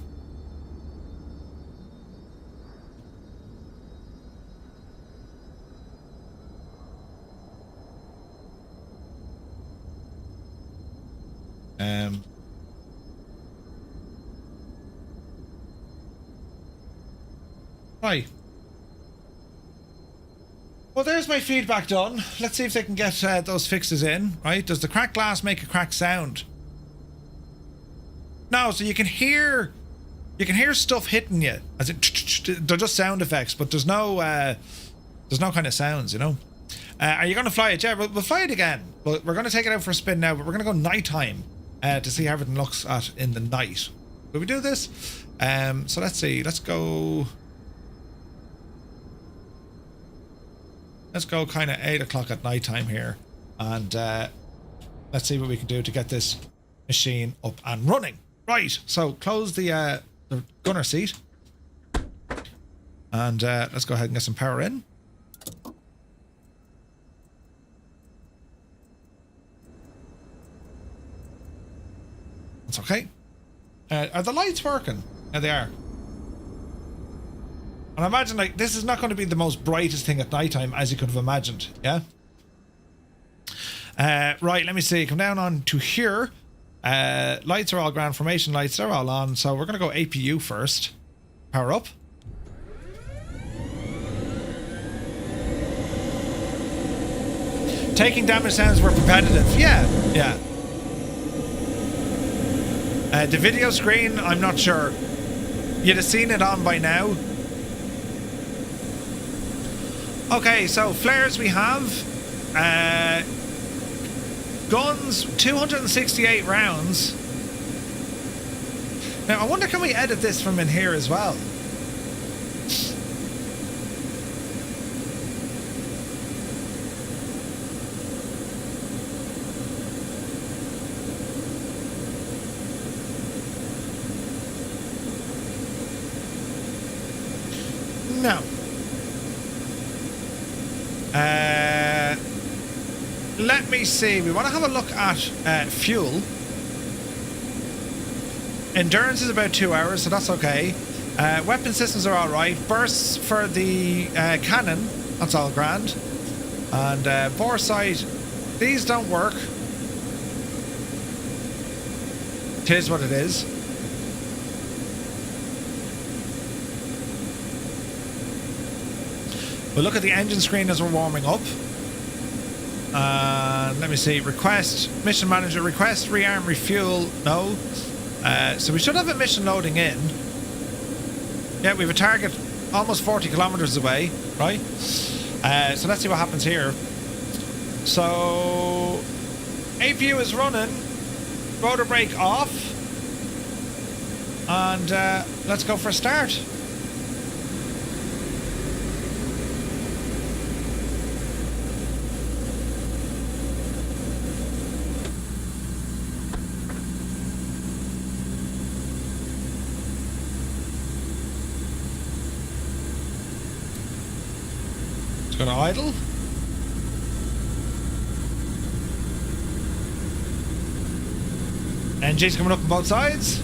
Right. Well, there's my feedback done. Let's see if they can get those fixes in, right? Does the cracked glass make a cracked sound? No, so you can hear stuff hitting you. As it, they're just sound effects, but there's no kind of sounds, you know. Are you going to fly it? Yeah, we'll fly it again. But we're going to take it out for a spin now, but we're going to go nighttime to see how everything looks at in the night. Will we do this? So let's see. Let's go kind of 8 o'clock at nighttime here, and let's see what we can do to get this machine up and running. Right, so close the gunner seat, and let's go ahead and get some power in. That's okay. Are the lights working? Yeah, they are. And I imagine, like, this is not going to be the most brightest thing at nighttime, as you could have imagined, yeah? Right, let me see. Come down on to here. Lights are all ground formation lights. They're all on. So we're going to go APU first. Power up. Taking damage sounds were repetitive. Yeah. The video screen, I'm not sure. You'd have seen it on by now. Okay, so flares we have. Guns, 268 rounds. Now, I wonder, can we edit this from in here as well? No. Let me see. We want to have a look at fuel. Endurance is about 2 hours, so that's okay. Weapon systems are alright. Bursts for the cannon, that's all grand. And bore sight, these don't work. It is what it is. We'll look at the engine screen as we're warming up. Let me see. Request. Mission manager. Request. Rearm. Refuel. No. So we should have a mission loading in. Yeah, we have a target almost 40 kilometers away. Right? So let's see what happens here. So APU is running. rotor brake off. And let's go for a start. It's going to idle. NG's coming up on both sides.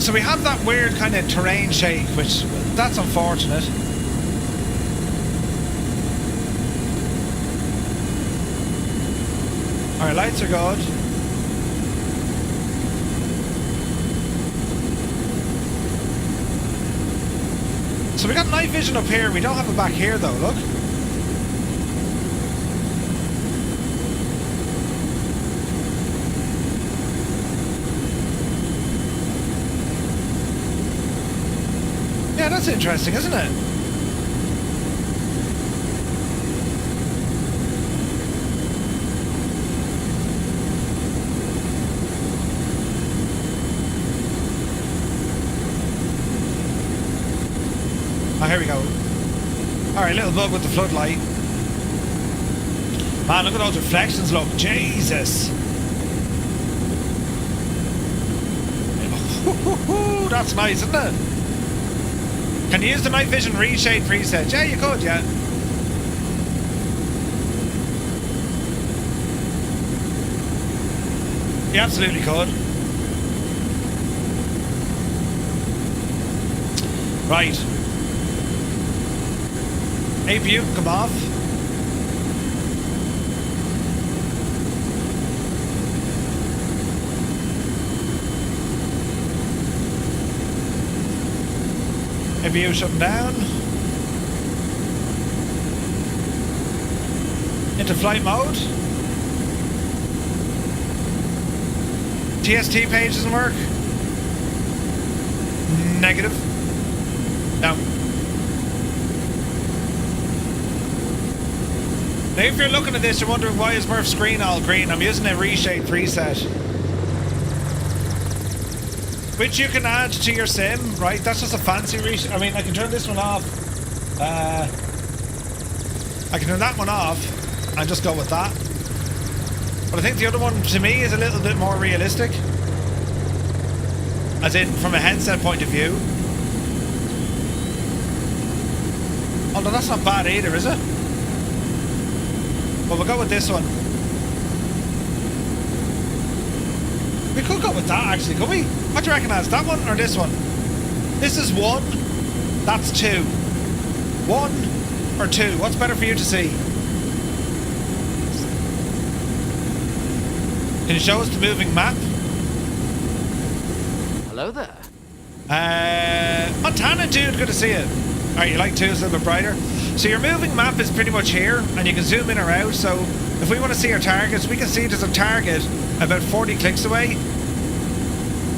So we have that weird kind of terrain shake, which, that's unfortunate. Our lights are good. So we got night vision up here, we don't have it back here though, look. Yeah, that's interesting, isn't it? Oh, here we go. Alright, little bug with the floodlight. Man, look at those reflections, look. Jesus. That's nice, isn't it? Can you use the night vision reshade preset? Yeah, you could, yeah. You absolutely could. Right. APU can come off. APU shutting down. Into flight mode. TST page doesn't work. Negative. No. Now if you're looking at this, you're wondering why is Murph's screen all green. I'm using a reshade preset, which you can add to your sim, right? That's just a fancy reshade. I mean, I can turn this one off. I can turn that one off and just go with that. But I think the other one, to me, is a little bit more realistic. As in, from a headset point of view. Although that's not bad either, is it? But we'll go with this one. We could go with that, actually, could we? What do you reckon, as that one or this one? This is 1. That's 2. 1 or 2? What's better for you to see? Can you show us the moving map? Hello there. Montana, dude, good to see you. Alright, you like 2, it's a little bit brighter. So your moving map is pretty much here, and you can zoom in or out. So if we want to see our targets, we can see there's a target about 40 clicks away.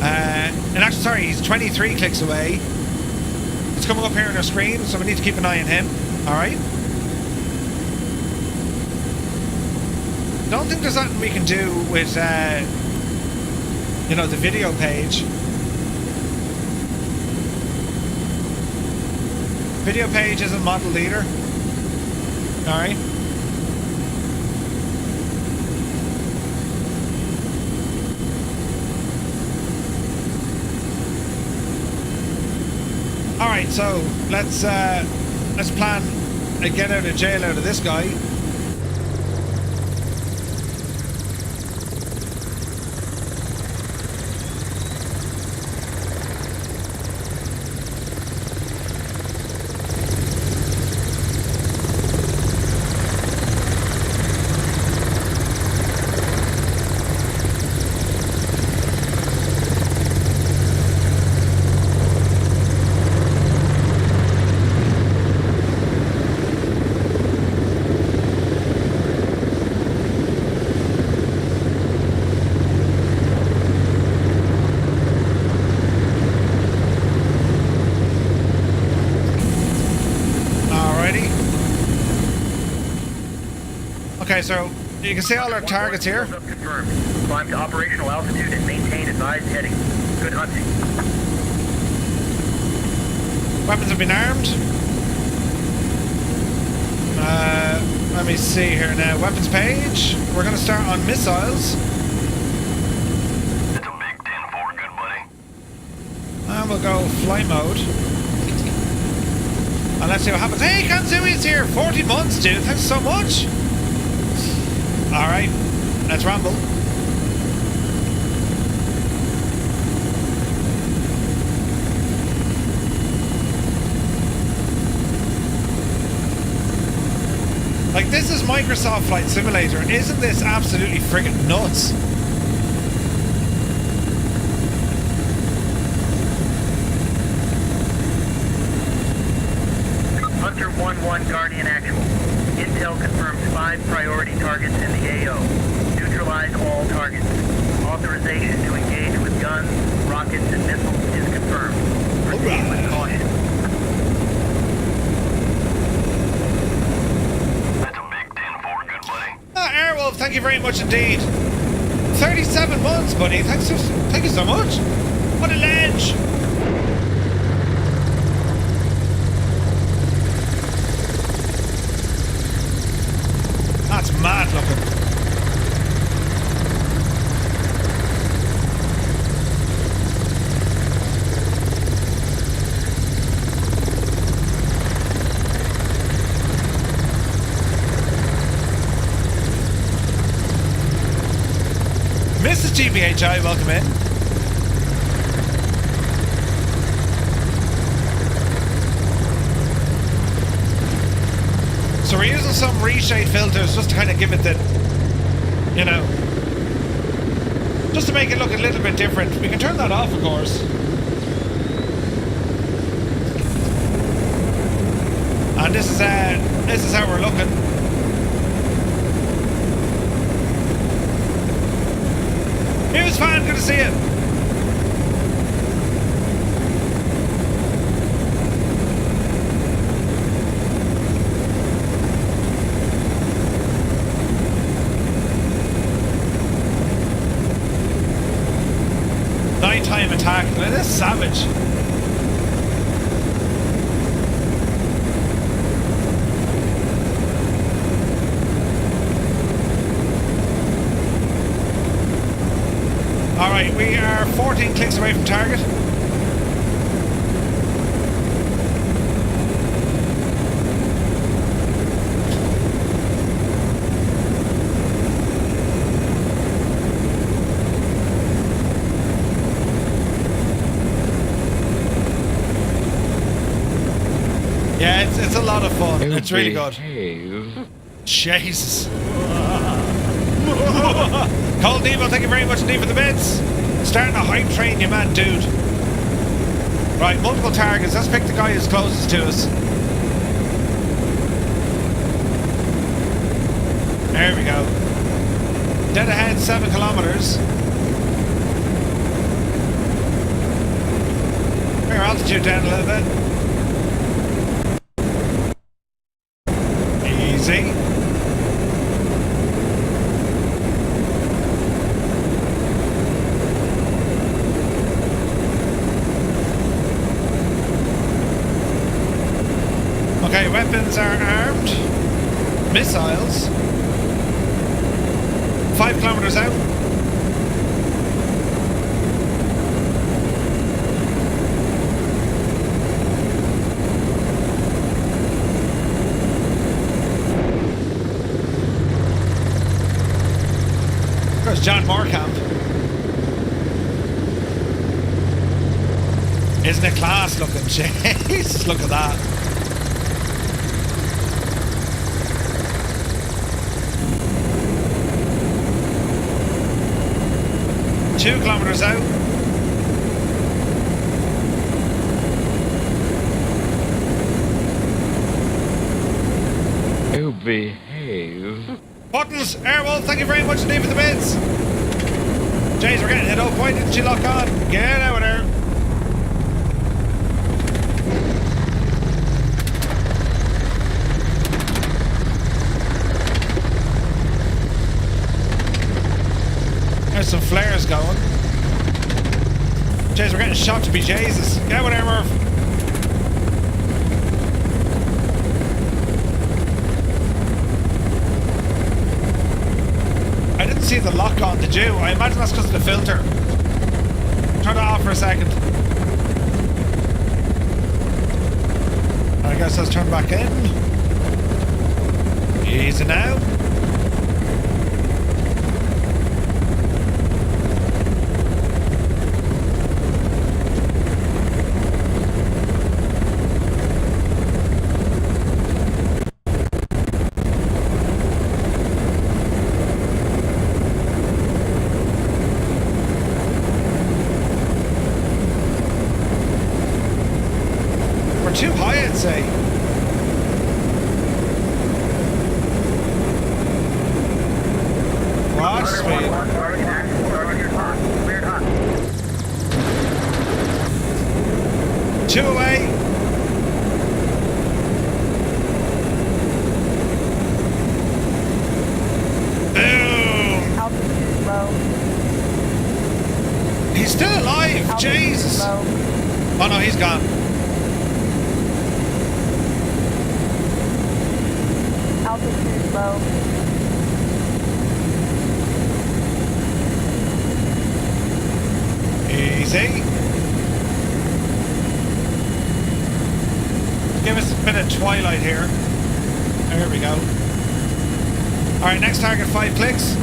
And actually, sorry, he's 23 clicks away. It's coming up here on our screen, so we need to keep an eye on him. Alright. Don't think there's nothing we can do with, you know, the video page. Video page isn't modeled either. Alright. Alright, so let's plan a get out of jail out of this guy. Okay, so you can see all our targets here. Confirmed. Climb to operational altitude and maintain advised heading. Good hunting. Weapons have been armed. Let me see here now. Weapons page. We're going to start on missiles. It's a big 10-4, good buddy. And we'll go flight mode. And let's see what happens. Hey, Kanzui's here! 40 months, dude. Thanks so much. Alright. Let's ramble. Like, this is Microsoft Flight Simulator. Isn't this absolutely friggin' nuts? Hunter 1-1 Guardian Actual. Intel confirms 5 priority targets in the AO. Neutralize all targets. Authorization to engage with guns, rockets, and missiles is confirmed. Proceed with caution. That's a big 10-4, good buddy. Airwolf, thank you very much indeed. 37 months, buddy. Thank you so much. What a ledge. That's mad looking. Mrs. GBHI, welcome in. So we're using some reshade filters just to kind of give it the, you know, just to make it look a little bit different. We can turn that off, of course. And this is how we're looking. It was fun, good to see you. Nighttime attack, that is savage. Alright, we are 14 clicks away from target. Yeah, it's a lot of fun. It's really good. Jesus. Cold Devo, thank you very much indeed for the bits. Starting a hype train, you mad dude. Right, multiple targets. Let's pick the guy who's closest to us. There we go. Dead ahead, 7 kilometers. Bring our altitude down a little bit. Easy. Okay, weapons are armed. Missiles. 5 kilometers out. There's John Morecamp. Isn't it class looking? Jeez, look at that. Two kilometers out. You behave. Buttons, Airwolf, thank you very much indeed for the bids. Jeez, we're getting hit up. Why didn't you lock on? Get out of there. going. Jeez, we're getting shot to be Jesus. Get over there, Murph. I didn't see the lock on, did you? I imagine that's because of the filter. Turn that off for a second. I guess let's turn back in. Easy now. Too high, I'd say. Watch speed. Two away. Boom. Altitude low. He's still alive. Altitude Jesus. low. Oh no, he's gone. Altitude low. Easy. Give us a bit of twilight here. There we go. Alright, next target, 5 clicks.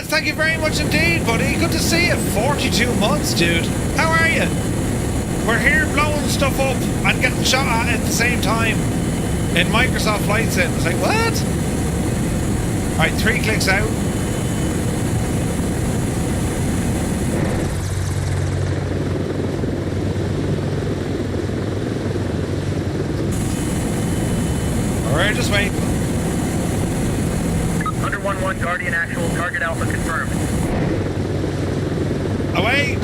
Thank you very much indeed, buddy. Good to see you. 42 months, dude. How are you? We're here blowing stuff up and getting shot at the same time in Microsoft Flight Sim. It's like, what? Alright, 3 clicks out. We're just waiting. 1-1 Guardian actual, target Alpha confirmed. Away!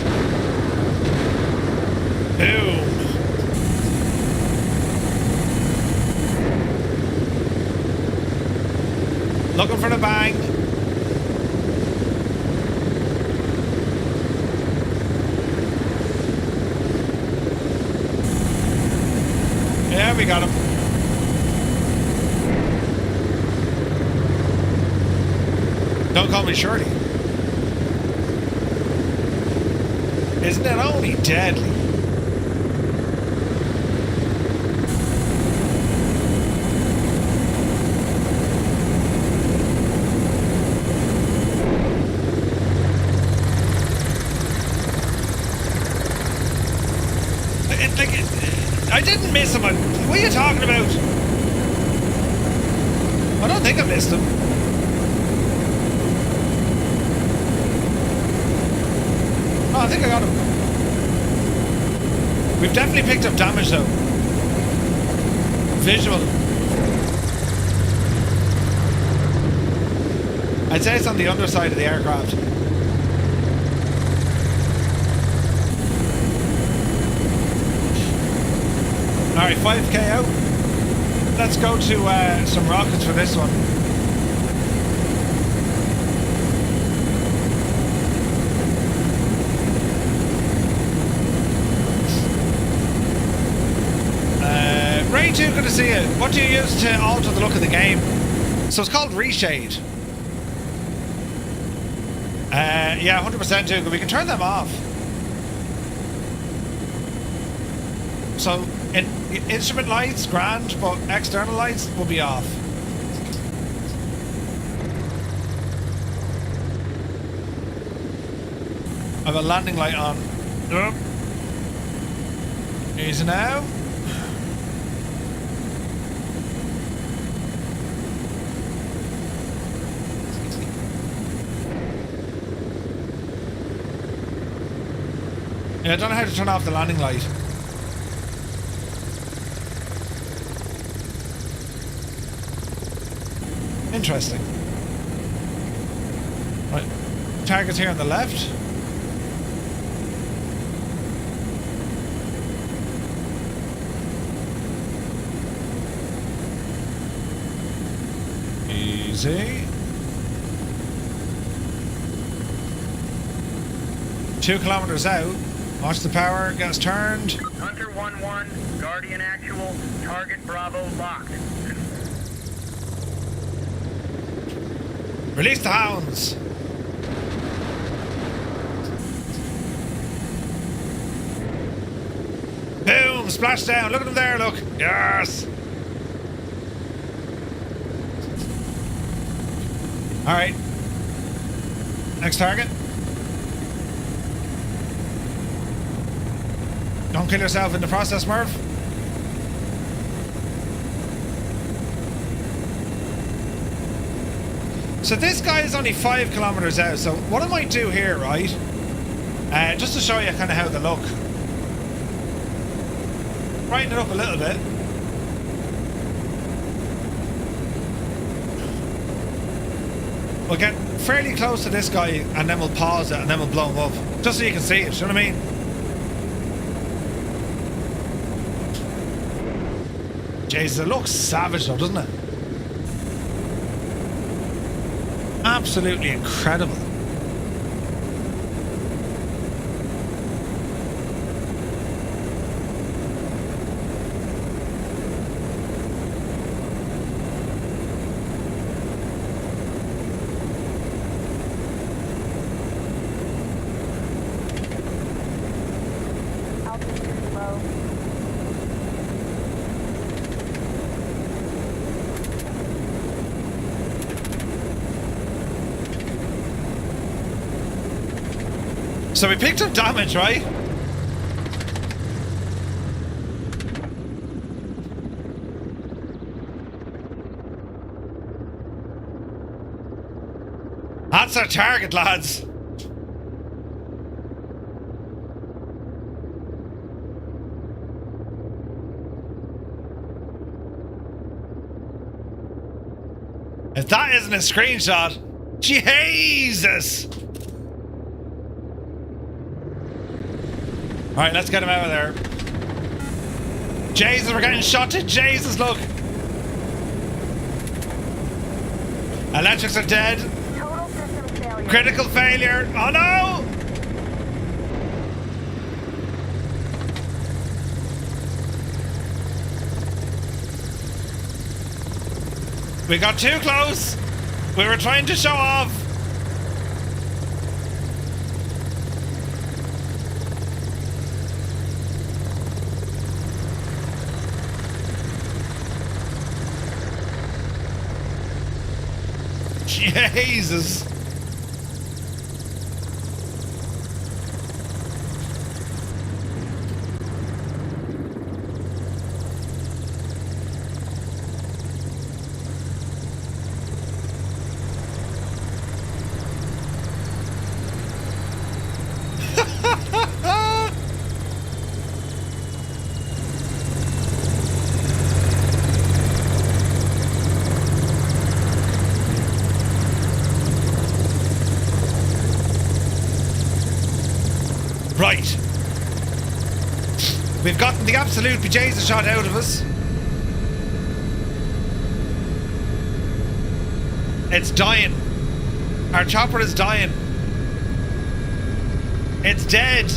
Boom! Looking for the bang. Yeah, we got him. Don't call me Shirley. Isn't it only deadly? I didn't miss him. What are you talking about? I don't think I missed him. Oh, I think I got him. We've definitely picked up damage though. Visual. I'd say it's on the underside of the aircraft. Alright, 5k out. Let's go to some rockets for this one. Ray 2, good to see you. What do you use to alter the look of the game? So it's called Reshade. Yeah, 100% too. We can turn them off. So, instrument lights, grand, but external lights will be off. I have a landing light on. Easy now. Yeah, I don't know how to turn off the landing light. Interesting. targets here on the left. Easy. 2 kilometers out. Watch the power. Gets turned. Hunter 1-1, Guardian actual, target Bravo locked. Release the hounds. Boom! Splash down. Look at them there. Look. Yes. All right. Next target. Don't kill yourself in the process, Merv. So this guy is only 5 kilometers out. So what I might do here, right? Just to show you kind of how they look. Brighten it up a little bit. We'll get fairly close to this guy and then we'll pause it and then we'll blow him up. Just so you can see it, you know what I mean? Jesus, it looks savage though, doesn't it? Absolutely incredible. Altitude low. So we picked up damage, right? That's our target, lads. If that isn't a screenshot, Jesus! Alright, let's get him out of there. Jesus, we're getting shot to Jesus, look! Electrics are dead. Total system failure. Critical failure. Oh no! We got too close. We were trying to show off. Jesus. Right. We've gotten the absolute bejesus shot out of us. It's dying. Our chopper is dying. It's dead.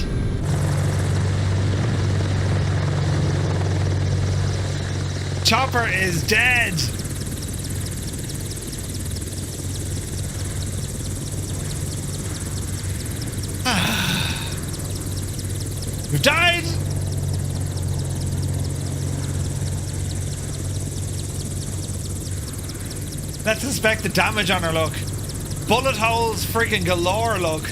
Chopper is dead. We've died! Let's inspect the damage on her, look. Bullet holes freaking galore, look.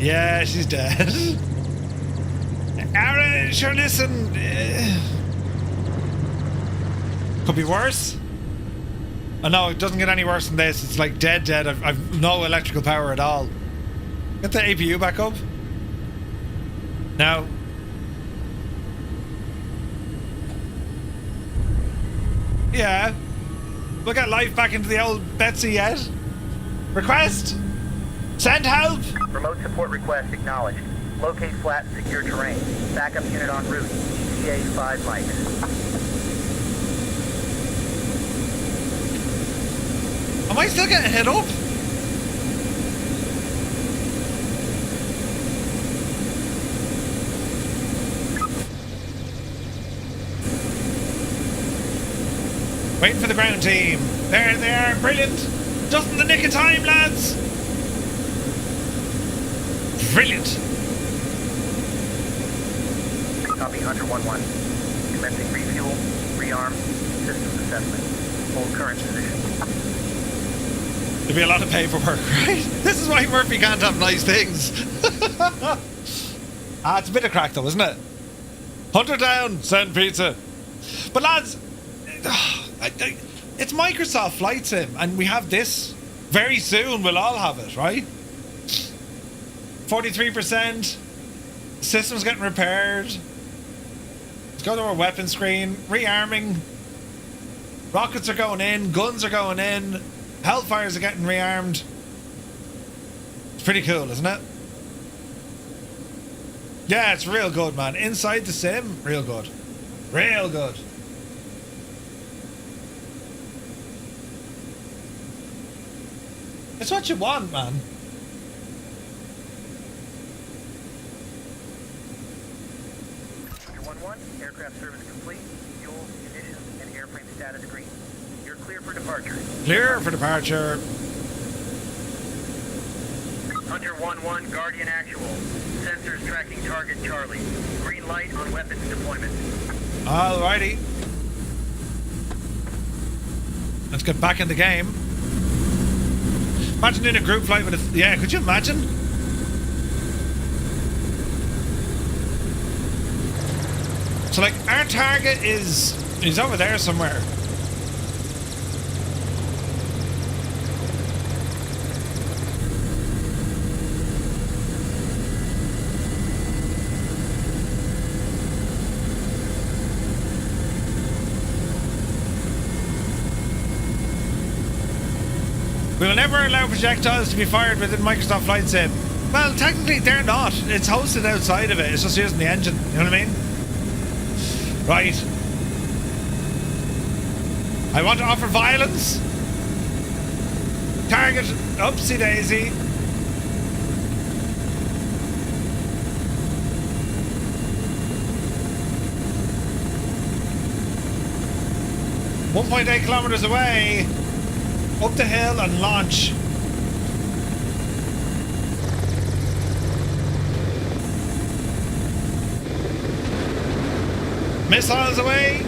Yeah, she's dead. Aaron, sure, listen. Could be worse. Oh no, it doesn't get any worse than this. It's like dead. I've no electrical power at all. Get the APU back up. Now. Yeah. We'll get life back into the old Betsy yet. Request! Send help! Remote support request acknowledged. Locate flat and secure terrain. Backup unit en route. ETA 5 mics. Am I still getting hit up? Waiting for the ground team. There they are. Brilliant. Just in the nick of time, lads. Brilliant. Copy Hunter 1-1. Commencing refuel, rearm, systems assessment. Hold current position. There'll be a lot of paperwork, right? This is why Murphy can't have nice things. It's a bit of crack though, isn't it? Hunter down, send pizza. But lads, it's Microsoft Flight Sim, and we have this very soon. We'll all have it, right? 43%. System's getting repaired. Let's go to our weapon screen. Rearming. Rockets are going in. Guns are going in. Hellfires are getting rearmed. It's pretty cool, isn't it? Yeah, it's real good, man. Inside the sim, real good. Real good. It's what you want, man. Hunter 1-1, aircraft service complete. Fuel, conditions, and airframe status green. You're clear for departure. Clear for departure. Hunter 1-1, Guardian actual. Sensors tracking target Charlie. Green light on weapons deployment. Alrighty. Let's get back in the game. Imagine in a group flight with a... Yeah, could you imagine? So, like, our target is... He's over there somewhere. We will never allow projectiles to be fired within Microsoft Flight Sim. Well, technically they're not. It's hosted outside of it. It's just using the engine. You know what I mean? Right. I want to offer violence. Target. Oopsie daisy. .8 kilometers away. Up the hill and launch. Missiles away.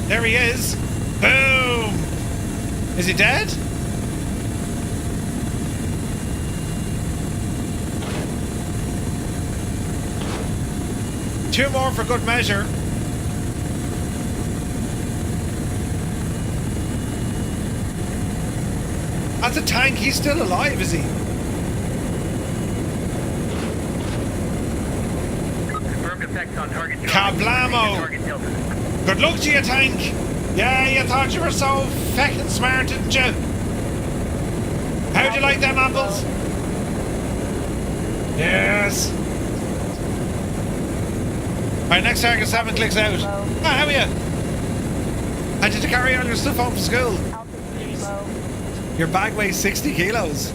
There he is. Boom. Is he dead? Two more for good measure. That's a tank. He's still alive, is he? Confirmed effects on target. Kablamo! Good luck to you, tank. Yeah, you thought you were so feckin' smart, didn't you? How'd you like them apples? Yes. Alright, next target 7 clicks out. Oh, how are you? How did you carry all your stuff home from school? Your bag weighs 60 kilos.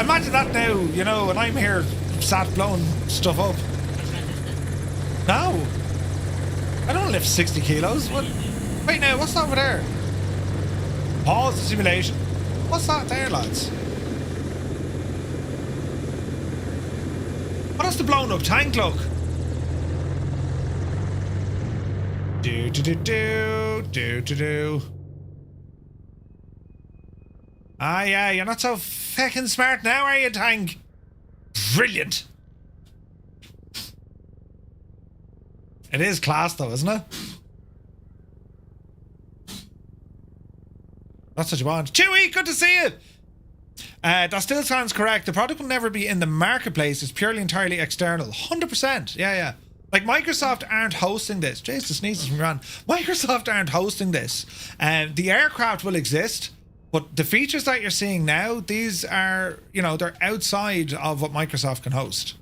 Imagine that now, you know, and I'm here sat blowing stuff up. No. I don't lift 60 kilos. What? Wait now, what's that over there? Pause the simulation. What's that there, lads? What does the blown up tank look? Do. Ah, yeah, you're not so fucking smart now, are you, tank? Brilliant. It is class though, isn't it? That's what you want. Chewie, good to see you. That still sounds correct. The product will never be in the marketplace. It's purely entirely external. 100%. Yeah. Like Microsoft aren't hosting this. Jeez, the sneezes from Iran. Microsoft aren't hosting this. The aircraft will exist, but the features that you're seeing now, these are, you know, they're outside of what Microsoft can host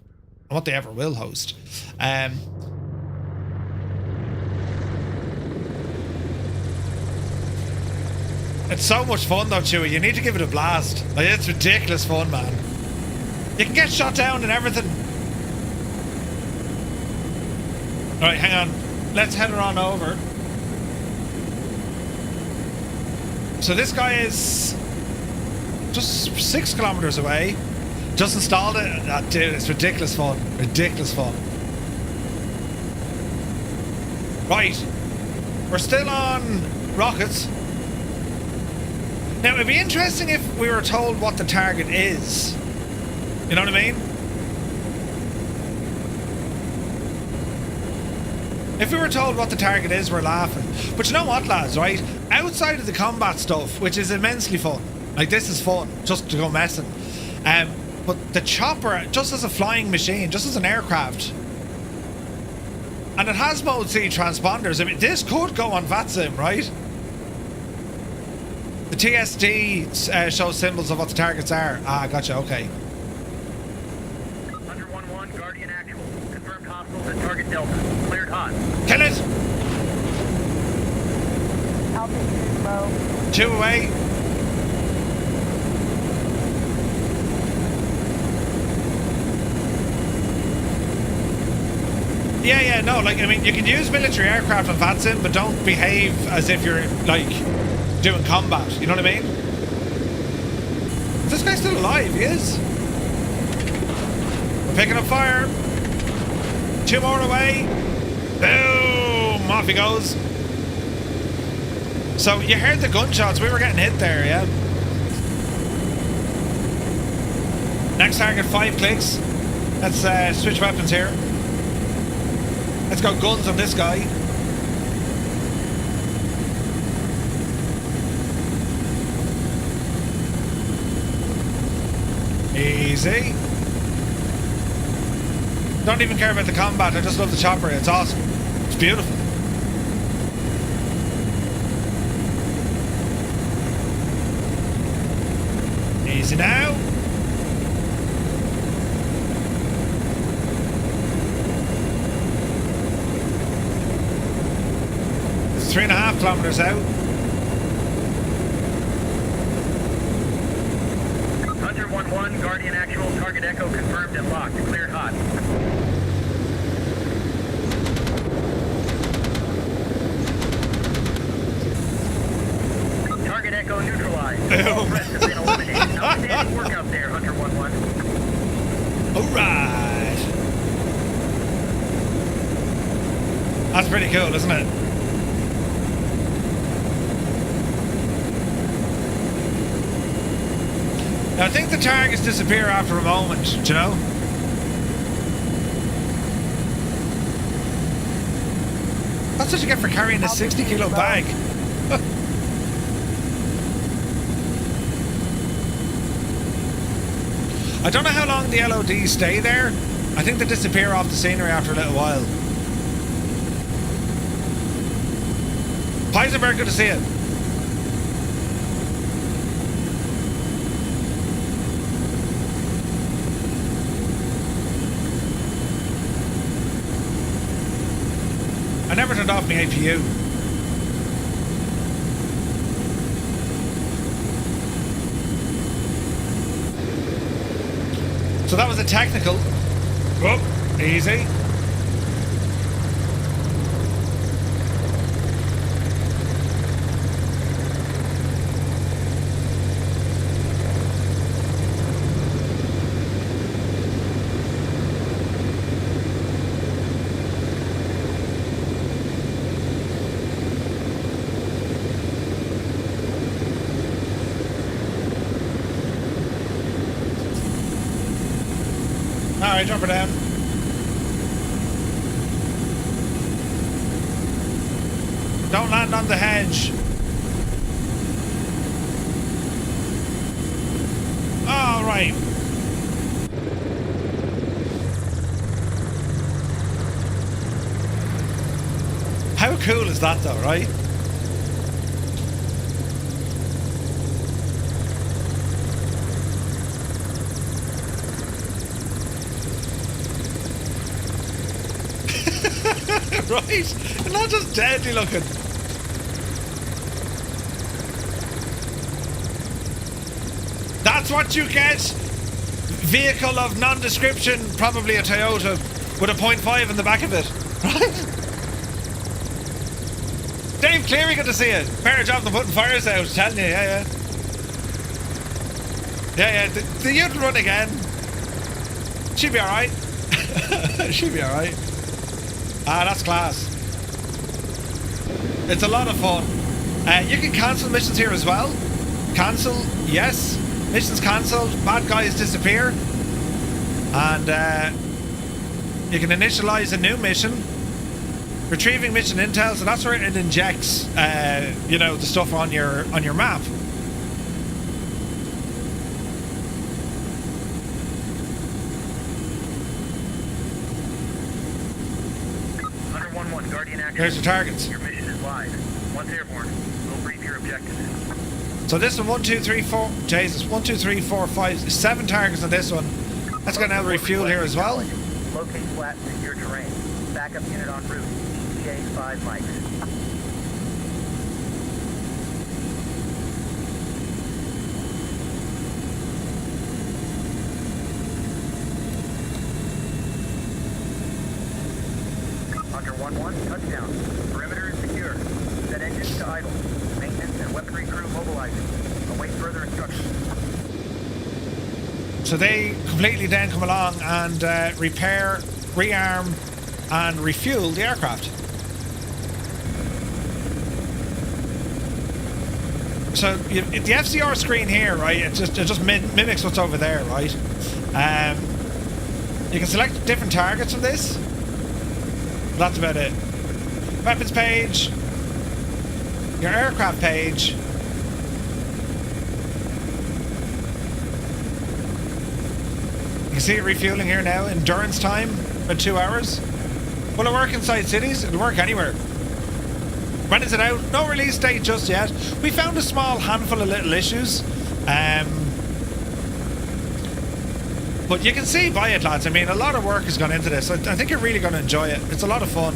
and what they ever will host. It's so much fun though, Chewie. You need to give it a blast. Like, it's ridiculous fun, man. You can get shot down and everything. Alright, hang on. Let's head her on over. So this guy is just 6 kilometers away. Just installed it. Dude, it's ridiculous fun. Ridiculous fun. Right. We're still on rockets. Now, it'd be interesting if we were told what the target is. You know what I mean? If we were told what the target is, we're laughing. But you know what, lads, right? Outside of the combat stuff, which is immensely fun. Like, this is fun, just to go messing. But the chopper, just as a flying machine, just as an aircraft. And it has Mode C transponders. I mean, this could go on VATSIM, right? The TSD shows symbols of what the targets are. Ah, gotcha, okay. Hunter 1-1, Guardian actual. Confirmed hostiles at target Delta. Cleared hot. Kill it! Altitude low. 2 away. Yeah, no, like, I mean, you can use military aircraft on VATSIM, but don't behave as if you're, like, doing combat, you know what I mean? Is this guy still alive? He is. We're picking up fire. 2 more away. Boom! Off he goes. So you heard the gunshots. We were getting hit there, yeah? Next target, 5 clicks. Let's switch weapons here. Let's go guns on this guy. Easy. Don't even care about the combat. I just love the chopper. It's awesome. It's beautiful. Easy now. It's 3.5 kilometers out. Hunter 1-1, Guardian actual. Target Echo confirmed and locked. Cleared hot. Target Echo neutralized. All threats have been eliminated. Outstanding work out there, Hunter 1-1. Alright. That's pretty cool, isn't it? Now, I think the targets disappear after a moment, do you know? That's what you get for carrying a 60-kilo bag. I don't know how long the LODs stay there. I think they disappear off the scenery after a little while. Heisenberg, good to see you. I never turned off my APU. So that was a technical. Oh, easy. Alright, drop her down. Don't land on the hedge. Alright. How cool is that though, right? Right? And not just deadly looking. That's what you get. Vehicle of non-description, probably a Toyota with a 0.5 in the back of it. Right? Dave Cleary, good to see you. Better job than putting fires out, telling you, yeah. Yeah, the youth will run again. She'll be alright. She'll be alright. Ah, that's class. It's a lot of fun. You can cancel missions here as well. Cancel, yes. Missions cancelled. Bad guys disappear. And you can initialize a new mission. Retrieving mission intel, so that's where it injects, you know, the stuff on your map. There's the targets. Your mission is live. Once airborne, we'll brief your objectives. So this one, 1, 2, 3, 4. Jesus, 1, 2, 3, 4, 5, 7 targets on this one. Let's get another refuel here as well. Locate flat, secure terrain. Backup unit en route. ETA 5 mics. Hunter 1-1, touchdown. Perimeter is secure. Set engines to idle. Maintenance and weaponry crew mobilizing. Await further instructions. So they completely then come along and repair, rearm, and refuel the aircraft. So the FCR screen here, right? It just mimics what's over there, right? You can select different targets from this. That's about it. Weapons page, your aircraft page. You can see it refueling here now. Endurance time, about 2 hours. Will it work inside cities? It'll work anywhere. When is it out? No release date just yet. We found a small handful of little issues. But you can see by it, lads. I mean, a lot of work has gone into this. I think you're really going to enjoy it. It's a lot of fun.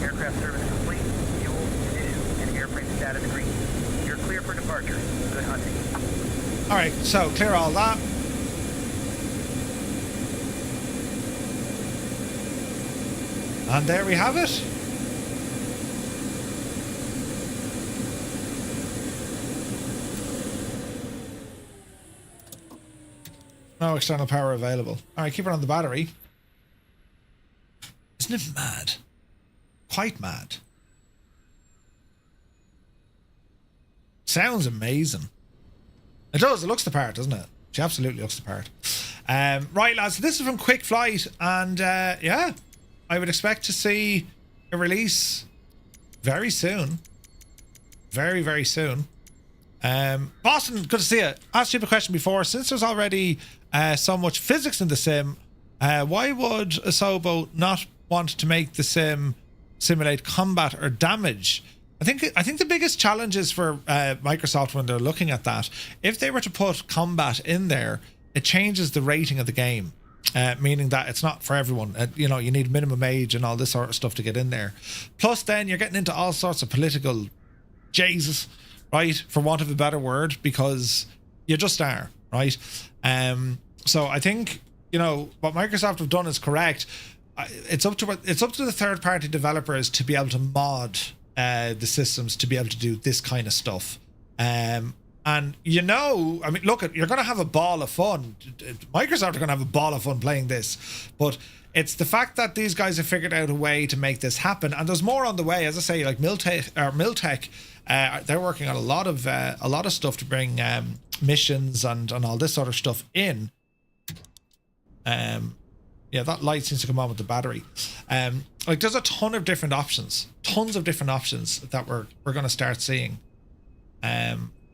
Aircraft service complete. Fuel, munitions, and airframe status green. You're clear for departure. Good hunting. Alright, so clear all that. And there we have it. No external power available. Alright, keep it on the battery. Isn't it mad? Quite mad. Sounds amazing. It does. It looks the part, doesn't it? She absolutely looks the part. Right, lads. So this is from KwikFlight, and yeah, I would expect to see a release very soon. Very, very soon. Boston, good to see you. Asked you a question before. Since there's already so much physics in the sim, why would Asobo not want to make the sim simulate combat or damage? I think the biggest challenge is for Microsoft when they're looking at that. If they were to put combat in there, it changes the rating of the game, meaning that it's not for everyone. You know, you need minimum age and all this sort of stuff to get in there. Plus, then you're getting into all sorts of political Jesus, right? For want of a better word, because you just are, right? So I think, you know, what Microsoft have done is correct. It's up to the third-party developers to be able to mod the systems to be able to do this kind of stuff. And I mean, look, you're going to have a ball of fun. Microsoft are going to have a ball of fun playing this, but it's the fact that these guys have figured out a way to make this happen, and there's more on the way. As I say, like Miltech, they're working on a lot of stuff to bring missions and all this sort of stuff in. Yeah, that light seems to come on with the battery. Like there's a ton of different options, tons of different options that we're going to start seeing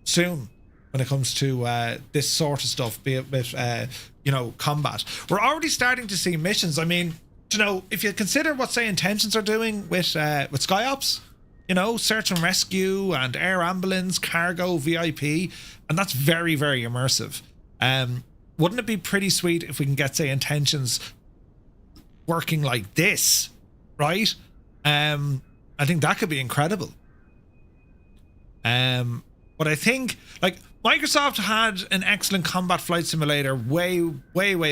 soon when it comes to this sort of stuff, be it with combat. We're already starting to see missions. I mean, if you consider what say Intentions are doing with SkyOps, search and rescue and air ambulance, cargo, VIP, and that's very, very immersive. Wouldn't it be pretty sweet if we can get say Intentions working like this, right? I think that could be incredible. But I think like Microsoft had an excellent combat flight simulator way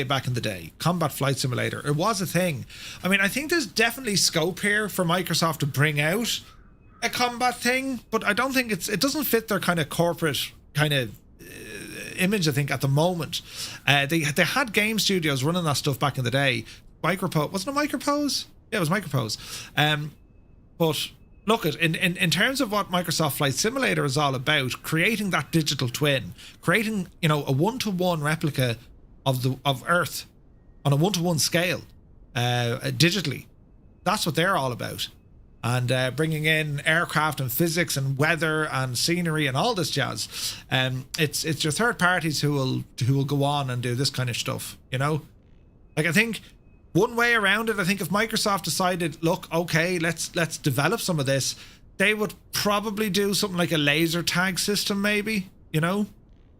back in the day. Combat flight simulator, it was a thing. I mean, I think there's definitely scope here for Microsoft to bring out a combat thing, but I don't think it doesn't fit their kind of corporate kind of image. I think at the moment, they had game studios running that stuff back in the day. Micropose, wasn't it Micropose? Yeah, it was Micropose. But look, in terms of what Microsoft Flight Simulator is all about, creating that digital twin, creating a one-to-one replica of Earth on a one-to-one scale, digitally, that's what they're all about, and bringing in aircraft and physics and weather and scenery and all this jazz. It's your third parties who will go on and do this kind of stuff. Like I think. One way around it, I think if Microsoft decided, look, okay, let's develop some of this, they would probably do something like a laser tag system, maybe, but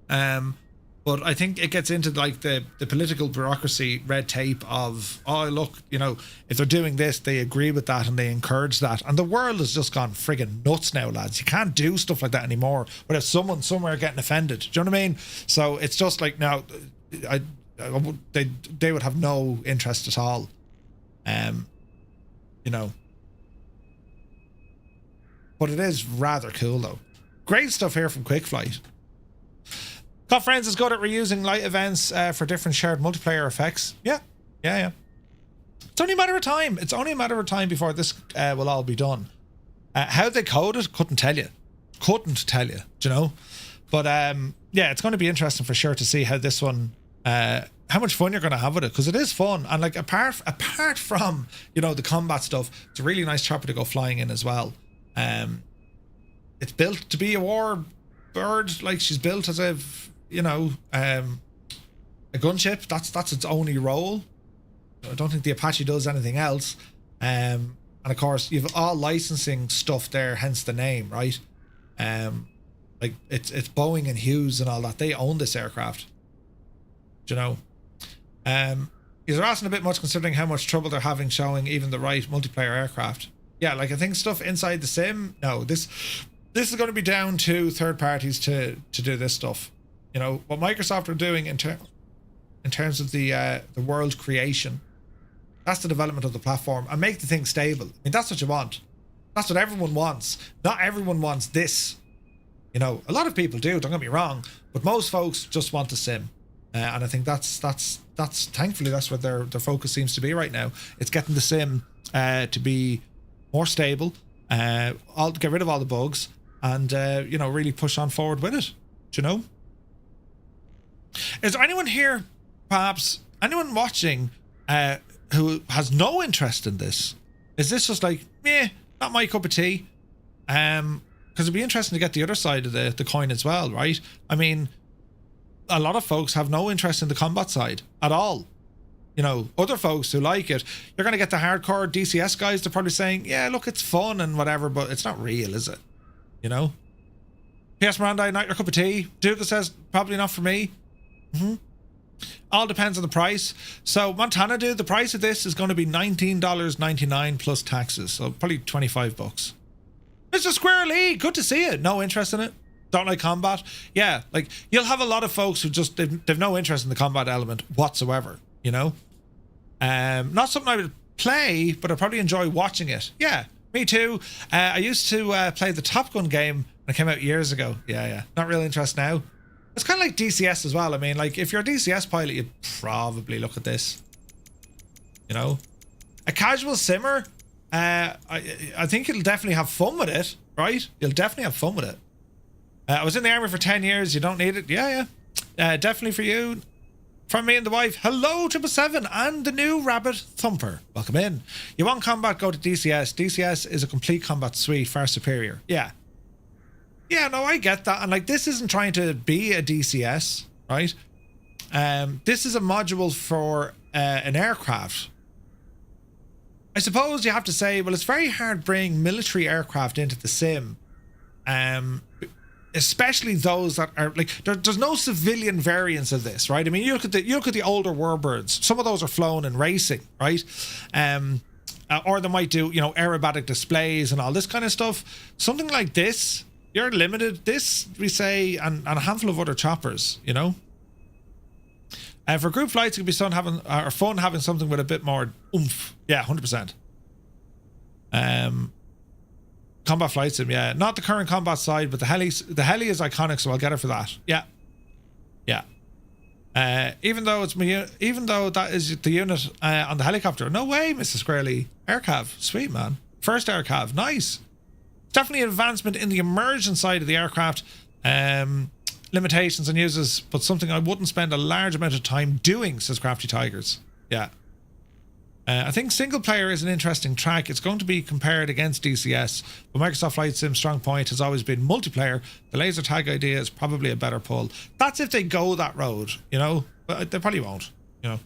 I think it gets into like the political bureaucracy, red tape of, oh, look, if they're doing this, they agree with that and they encourage that. And the world has just gone friggin' nuts now, lads. You can't do stuff like that anymore without someone somewhere getting offended. Do you know what I mean? So it's just like now, they would have no interest at all, but it is rather cool though. Great stuff here from KwikFlight. Got friends is good at reusing light events for different shared multiplayer effects. Yeah. It's only a matter of time. It's only a matter of time before this will all be done. How they code it, couldn't tell you. But yeah, it's going to be interesting for sure to see how this one. How much fun you're going to have with it, because it is fun. And like apart from the combat stuff, it's a really nice chopper to go flying in as well. It's built to be a war bird. Like she's built as a gunship. That's its only role. I don't think the Apache does anything else. And of course you've all licensing stuff there, hence the name, right? Like it's Boeing and Hughes and all that. They own this aircraft. You're asking a bit much considering how much trouble they're having showing even the right multiplayer aircraft. Yeah, like I think stuff inside the sim. No, this is going to be down to third parties to do this stuff. What Microsoft are doing in terms of the world creation. That's the development of the platform and make the thing stable. I mean, that's what you want. That's what everyone wants. Not everyone wants this. A lot of people do. Don't get me wrong, but most folks just want the sim. And I think that's thankfully that's what their focus seems to be right now. It's getting the sim to be more stable, get rid of all the bugs, and really push on forward with it. Is there anyone here, perhaps anyone watching, who has no interest in this? Is this just like, not my cup of tea? Because it'd be interesting to get the other side of the coin as well, right? I mean, a lot of folks have no interest in the combat side at all. Other folks who like it, you're going to get the hardcore DCS guys. They're probably saying, yeah, look, it's fun and whatever, but it's not real, is it? PS Miranda, not your cup of tea. Duke says, probably not for me. All depends on the price. So Montana, dude, the price of this is going to be $19.99 plus taxes. So probably $25. Mr. Square Lee, good to see you. No interest in it? Don't like combat? Yeah, like you'll have a lot of folks who just they've no interest in the combat element whatsoever. Not something I would play, but I probably enjoy watching it. Yeah, me too. I used to play the Top Gun game It came out years ago. Yeah. Not real interest now. It's kind of like DCS as well. I mean, like, if you're a DCS pilot, you'd probably look at this. You know? A casual simmer, I think you'll definitely have fun with it, right? You'll definitely have fun with it. I was in the army for 10 years. You don't need it. Yeah. Definitely for you. From me and the wife. Hello, 777 and the new Rabbit Thumper. Welcome in. You want combat, go to DCS. DCS is a complete combat suite, far superior. Yeah. Yeah, no, I get that. And like, this isn't trying to be a DCS, right? This is a module for an aircraft. I suppose you have to say, well, it's very hard bringing military aircraft into the sim. Especially those that are like, there's no civilian variants of this, right? I mean, you look at the older warbirds. Some of those are flown in racing, right? Or they might do, you know, aerobatic displays and all this kind of stuff. Something like this, you're limited. This, we say, and a handful of other choppers, you know. For group flights, it could be fun having something with a bit more oomph. Yeah, 100%. Combat flight sim, yeah. Not the current combat side, but the heli is iconic, so I'll get it for that. Yeah. Even though that is the unit on the helicopter. No way, Mrs. Squarely. Aircav, sweet man. First aircav, nice. Definitely an advancement in the immersion side of the aircraft. Limitations and uses, but something I wouldn't spend a large amount of time doing, says Crafty Tigers. Yeah. I think single player is an interesting track. It's going to be compared against DCS, but Microsoft Flight Sim's strong point has always been multiplayer. The laser tag idea is probably a better pull. That's if they go that road, you know, but they probably won't, you know.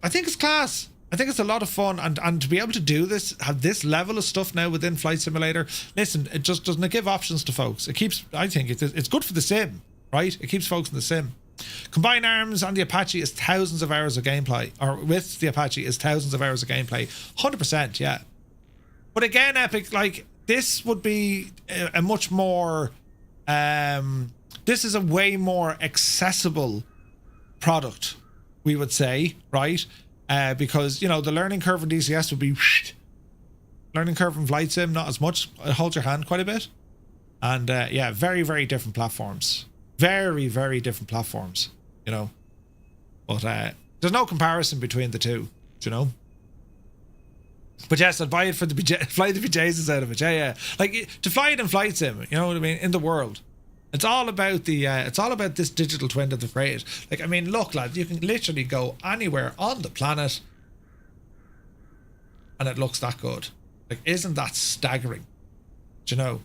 I think it's class. I think it's a lot of fun, and to be able to do this, have this level of stuff now within Flight Simulator, listen, it just doesn't give options to folks. It keeps, I think it's good for the sim, right? It keeps folks in the sim. Combined arms on the Apache is thousands of hours of gameplay, or with the Apache is thousands of hours of gameplay. 100%, yeah. But again, Epic, like, this would be a much more, this is a way more accessible product, we would say, right? Because, you know, the learning curve in DCS would be learning curve in Flight Sim, not as much. It holds your hand quite a bit. And yeah, very, very different platforms. Very, very different platforms, you know. But there's no comparison between the two, you know. But yes, I'd buy it for the fly the BJs out of it. Yeah. Like, to fly it in Flight Sim, you know what I mean, in the world. It's all about this digital twin that they've created. Like, I mean, look, lad, you can literally go anywhere on the planet and it looks that good. Like, isn't that staggering? Do you know?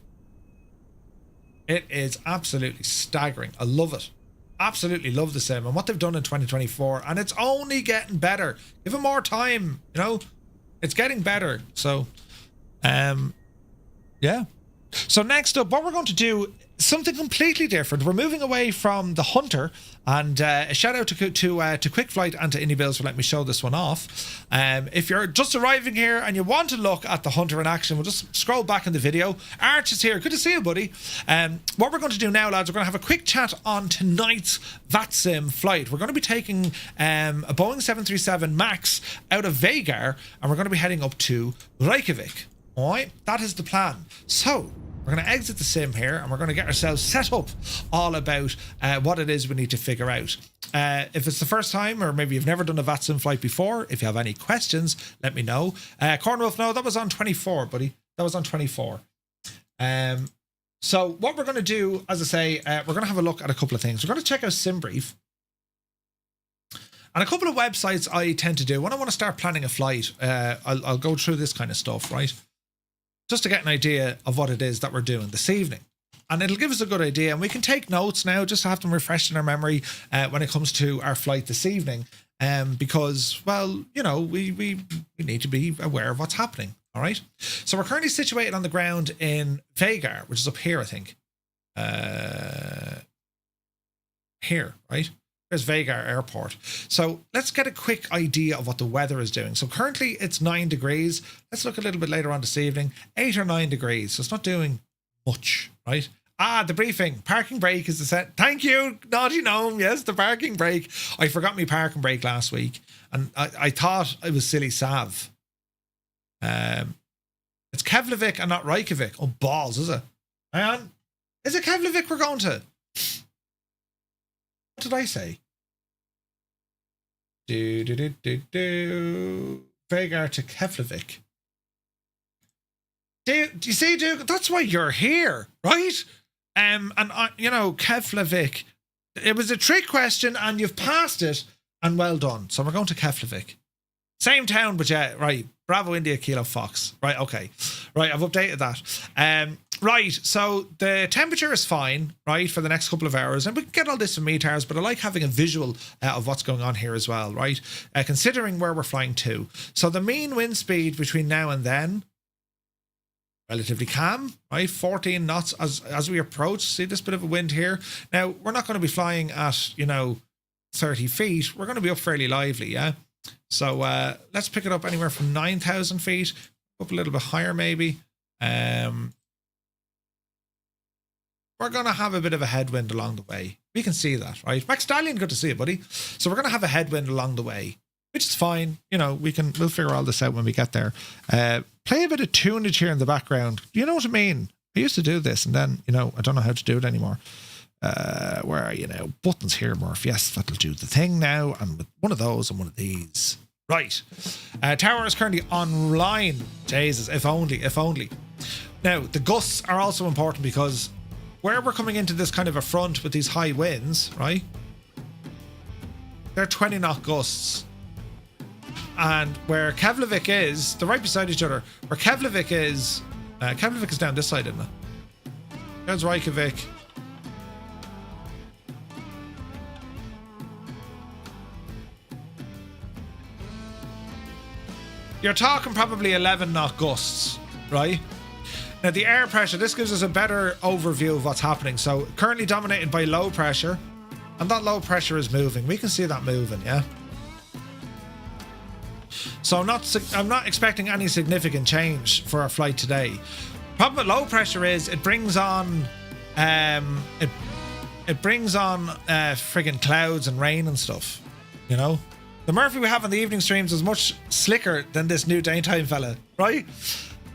It is absolutely staggering. I love it. Absolutely love the sim and what they've done in 2024, and it's only getting better. Give it more time, you know. It's getting better. So, yeah. So next up, what we're going to do, something completely different. We're moving away from the Hunter, and a shout out to KwikFlight and to iniBuilds for letting me show this one off. If you're just arriving here and you want to look at the Hunter in action, we'll just scroll back in the video. Arch is here. Good to see you, buddy. What we're going to do now, lads, we're going to have a quick chat on tonight's VATSIM flight. We're going to be taking a Boeing 737 MAX out of Vagar, and we're going to be heading up to Reykjavik. All right, that is the plan. So we're going to exit the sim here, and we're going to get ourselves set up all about what it is we need to figure out. If it's the first time, or maybe you've never done a VATSIM flight before, if you have any questions, let me know. Cornwolf, no, that was on 24, buddy. That was on 24. So what we're going to do, as I say, we're going to have a look at a couple of things. We're going to check out SimBrief. And a couple of websites I tend to do when I want to start planning a flight. I'll go through this kind of stuff, right? Just to get an idea of what it is that we're doing this evening. And it'll give us a good idea, and we can take notes now just to have them refreshed in our memory when it comes to our flight this evening. Because, well, you know, we need to be aware of what's happening, all right? So we're currently situated on the ground in Vagar, which is up here, I think. Here, right? There's Vagar Airport. So let's get a quick idea of what the weather is doing. So currently it's 9 degrees. Let's look a little bit later on this evening. 8 or 9 degrees. So it's not doing much, right? The briefing. Parking brake is the set. Thank you, Naughty Gnome. Yes, the parking brake. I forgot my parking brake last week, and I thought it was silly salve. It's Keflavik and not Reykjavik. Oh, balls, is it? Hang on. Is it Keflavik we're going to? What did I say? Vagar to Keflavik. Do you see, Duke? That's why you're here, right? And you know, Keflavik. It was a trick question, and you've passed it, and well done. So we're going to Keflavik. Same town, but yeah, right. Bravo India Kilo Fox. Right, okay. Right, I've updated that. Right, so the temperature is fine, right, for the next couple of hours. And we can get all this from meters, but I like having a visual of what's going on here as well, right? Considering where we're flying to. So the mean wind speed between now and then, relatively calm, right? 14 knots as we approach. See this bit of a wind here? Now, we're not going to be flying at, you know, 30 feet. We're going to be up fairly lively, yeah? So let's pick it up anywhere from 9,000 feet, up a little bit higher maybe. We're going to have a bit of a headwind along the way. We can see that, right? Max Stallion, good to see you, buddy. So we're going to have a headwind along the way, which is fine. You know, we'll figure all this out when we get there. Play a bit of tunage here in the background. You know what I mean? I used to do this, and then, you know, I don't know how to do it anymore. Where are you now? Buttons here, Murph. Yes, that'll do the thing now. And with one of those and one of these. Right. Tower is currently online. Jesus, if only. Now, the gusts are also important because where we're coming into this kind of a front with these high winds, right? They're 20 knot gusts. And where Keflavik is, they're right beside each other. Where Keflavik is down this side, isn't it? There's Reykjavik. You're talking probably 11 knot gusts, right? Now the air pressure, this gives us a better overview of what's happening. So currently dominated by low pressure, and that low pressure is moving. We can see that moving, yeah? So I'm not expecting any significant change for our flight today. Problem with low pressure is it brings on friggin' clouds and rain and stuff, you know? The Murphy we have on the evening streams is much slicker than this new daytime fella, right?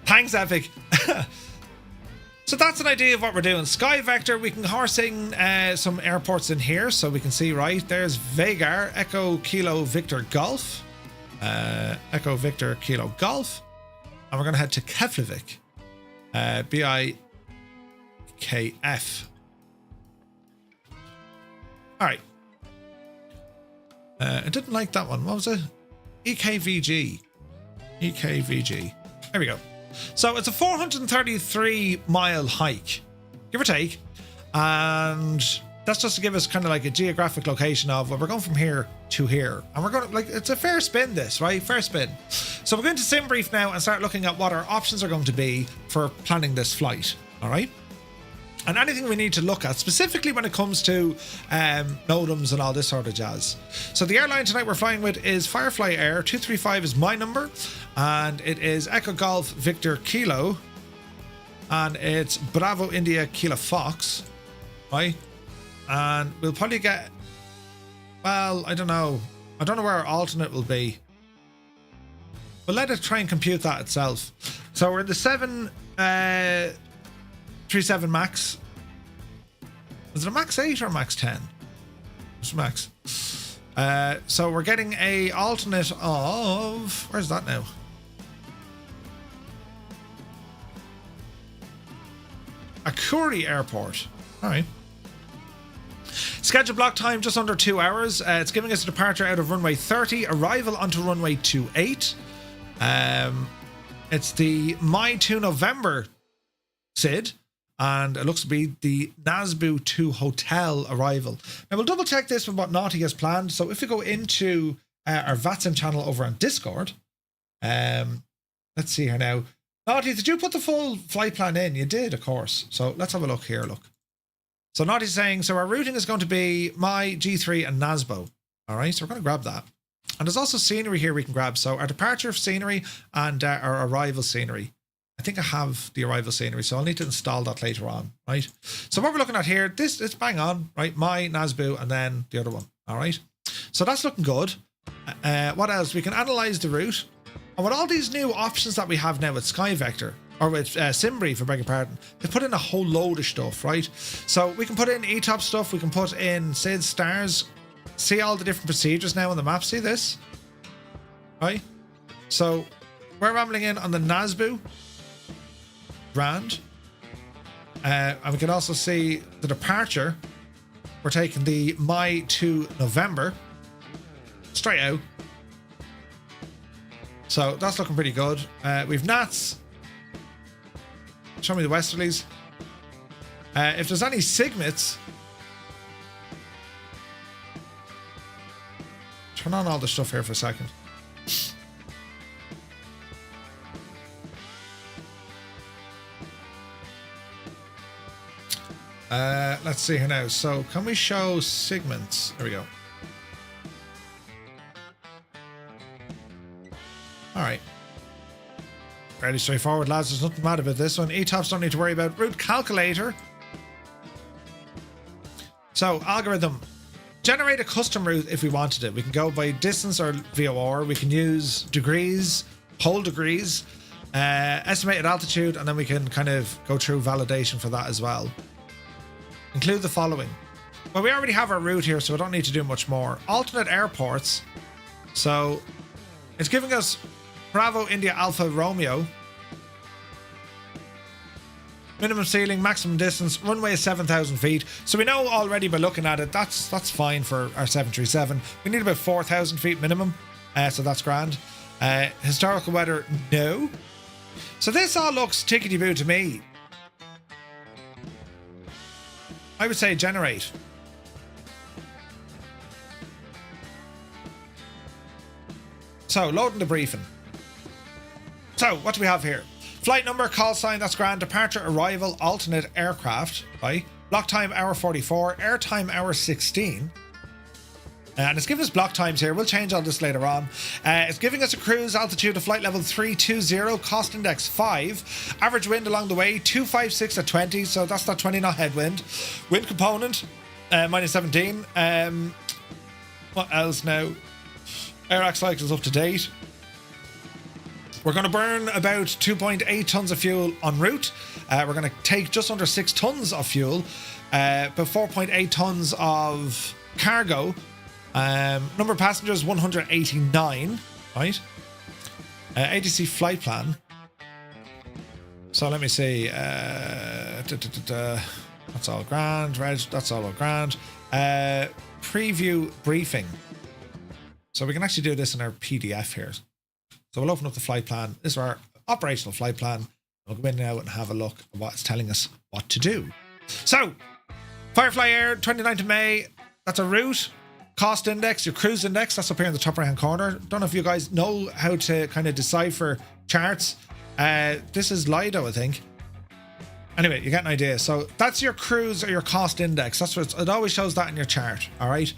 Thanks, Epic. So that's an idea of what we're doing. Sky Vector, we can horsing some airports in here so we can see, right? There's Vagar, Echo Kilo Victor Golf. Echo Victor Kilo Golf. And we're going to head to Keflavik. BIKF. Alright. I didn't like that one. What was it? EKVG. There we go. So it's a 433 mile hike, give or take. And that's just to give us kind of like a geographic location of, well, we're going from here to here. And we're going to, like, it's a fair spin this, right? Fair spin. So we're going to sim brief now and start looking at what our options are going to be for planning this flight. All right. And anything we need to look at, specifically when it comes to NOTAMs and all this sort of jazz. So the airline tonight we're flying with is Firefly Air. 235 is my number. And it is Echo Golf Victor Kilo. And it's Bravo India Kilo Fox. Right? And we'll probably get... Well, I don't know. I don't know where our alternate will be. But let it try and compute that itself. So we're in the 737 Max. Is it a Max 8 or a Max 10? It's Max. So we're getting a alternate of... Where's that now? Akuri Airport. All right. Scheduled block time just under 2 hours. It's giving us a departure out of runway 30, arrival onto runway 28. It's the May to November SID, and it looks to be the Nasbu to hotel arrival. Now we'll double check this with what Naughty has planned. So if we go into our VATSIM channel over on Discord, let's see here now. Naughty, did you put the full flight plan in? You did, of course. So let's have a look here. Look. So Naughty's saying, so our routing is going to be my G3 and Nasbo. All right, so we're going to grab that. And there's also scenery here we can grab. So our departure scenery and our arrival scenery. I think I have the arrival scenery, so I'll need to install that later on, right? So what we're looking at here, this is bang on, right? My, Nasbu, and then the other one, all right? So that's looking good. What else? We can analyze the route. And with all these new options that we have now with Sky Vector, or with SimBrief, I beg your pardon. They put in a whole load of stuff, right? So we can put in ETOP stuff, we can put in SID stars, see all the different procedures now on the map, see this? Right? So we're rambling in on the NASBU. Grand. And we can also see the departure. We're taking the May to November. Straight out. So that's looking pretty good. We've NATs. Show me the westerlies. If there's any Sigmets, turn on all the stuff here for a second. Let's see here now. So can we show segments? There we go. All right. Fairly straightforward, lads. There's nothing mad about this one. ETOPs don't need to worry about. Route calculator. So algorithm. Generate a custom route if we wanted it. We can go by distance or VOR. We can use degrees, whole degrees, estimated altitude, and then we can kind of go through validation for that as well. Include the following. Well, we already have our route here, so we don't need to do much more. Alternate airports. So it's giving us Bravo, India, Alpha, Romeo. Minimum ceiling, maximum distance, runway is 7,000 feet. So we know already by looking at it, that's fine for our 737. We need about 4,000 feet minimum, so that's grand. Historical weather, no. So this all looks tickety-boo to me. I would say generate. So, loading the briefing. So, what do we have here? Flight number, call sign, that's grand. Departure, arrival, alternate aircraft, right? Block time, hour 44. Air time, hour 16. And it's giving us block times here. We'll change all this later on. It's giving us a cruise altitude of flight level 320, cost index 5. Average wind along the way, 256 at 20. So that's that 20 knot headwind. Wind component, minus 17. What else now? Air cycle is up to date. We're going to burn about 2.8 tons of fuel en route. We're going to take just under 6 tons of fuel. About 4.8 tons of cargo. Number of passengers 189, right? ATC flight plan. So let me see. That's all grand. Reg, that's all grand. Preview briefing. So we can actually do this in our PDF here. So we'll open up the flight plan. This is our operational flight plan. We'll go in now and have a look at what it's telling us what to do. So, Firefly Air, 29th of May. That's a route. Cost index, your cruise index, that's up here in the top right hand corner. Don't know if you guys know how to kind of decipher charts. This is Lido, I think. Anyway, you get an idea. So that's your cruise or your cost index. That's what it always shows that in your chart. All right.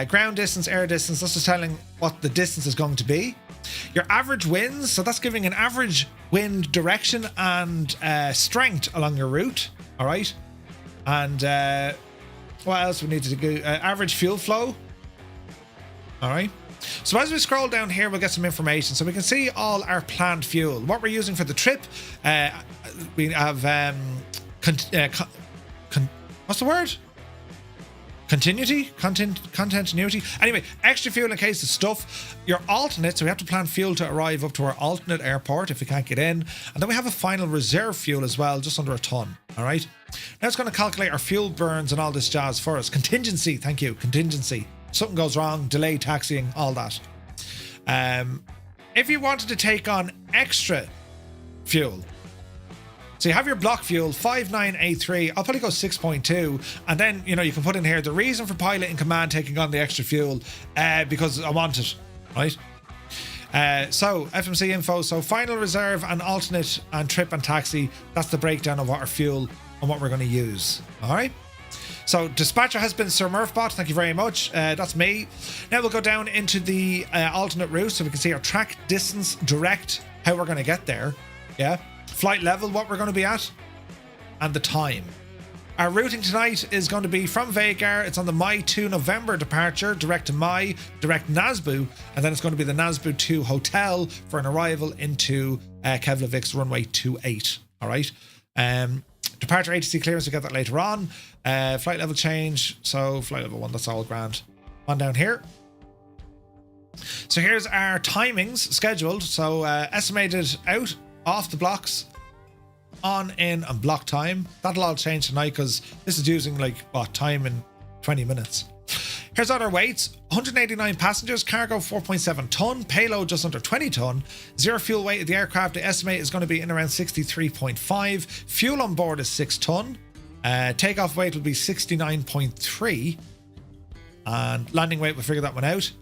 Ground distance, air distance. That's just telling what the distance is going to be. Your average winds. So that's giving an average wind direction and strength along your route. All right. And what else we need to do? Average fuel flow. All right. So as we scroll down here, we'll get some information. So we can see all our planned fuel. What we're using for the trip. We have what's the word? Continuity? Continuity. Anyway, extra fuel in case of stuff. Your alternate, so we have to plan fuel to arrive up to our alternate airport if we can't get in. And then we have a final reserve fuel as well, just under a ton. All right. Now it's going to calculate our fuel burns and all this jazz for us. Contingency. Thank you. Contingency. Something goes wrong, delay taxiing, all that. If you wanted to take on extra fuel, so you have your block fuel 5983. I'll probably go 6.2, and then you can put in here the reason for pilot in command taking on the extra fuel because I want it, right? So FMC info. So final reserve and alternate and trip and taxi. That's the breakdown of what our fuel and what we're going to use. All right. So dispatcher has been Sir Murphbot. Thank you very much. That's me. Now we'll go down into the alternate route so we can see our track distance, direct, how we're going to get there. Yeah. Flight level, what we're going to be at, and the time. Our routing tonight is going to be from Vagar. It's on the Mai to November departure, direct to Mai, direct Nasbu, and then it's going to be the Nasbu 2 hotel for an arrival into Keflavik's runway 28. All right. Departure ATC clearance, we'll get that later on. Flight level change. So flight level 1, that's all grand. On down here. So here's our timings scheduled. So estimated out, off the blocks, on, in, and block time. That'll all change tonight because this is using like what time in 20 minutes. Here's other weights: 189 passengers, cargo 4.7 ton, payload just under 20 ton, zero fuel weight of the aircraft. The estimate is going to be in around 63.5. Fuel on board is 6 ton. Takeoff weight will be 69.3, and landing weight, we'll figure that one out.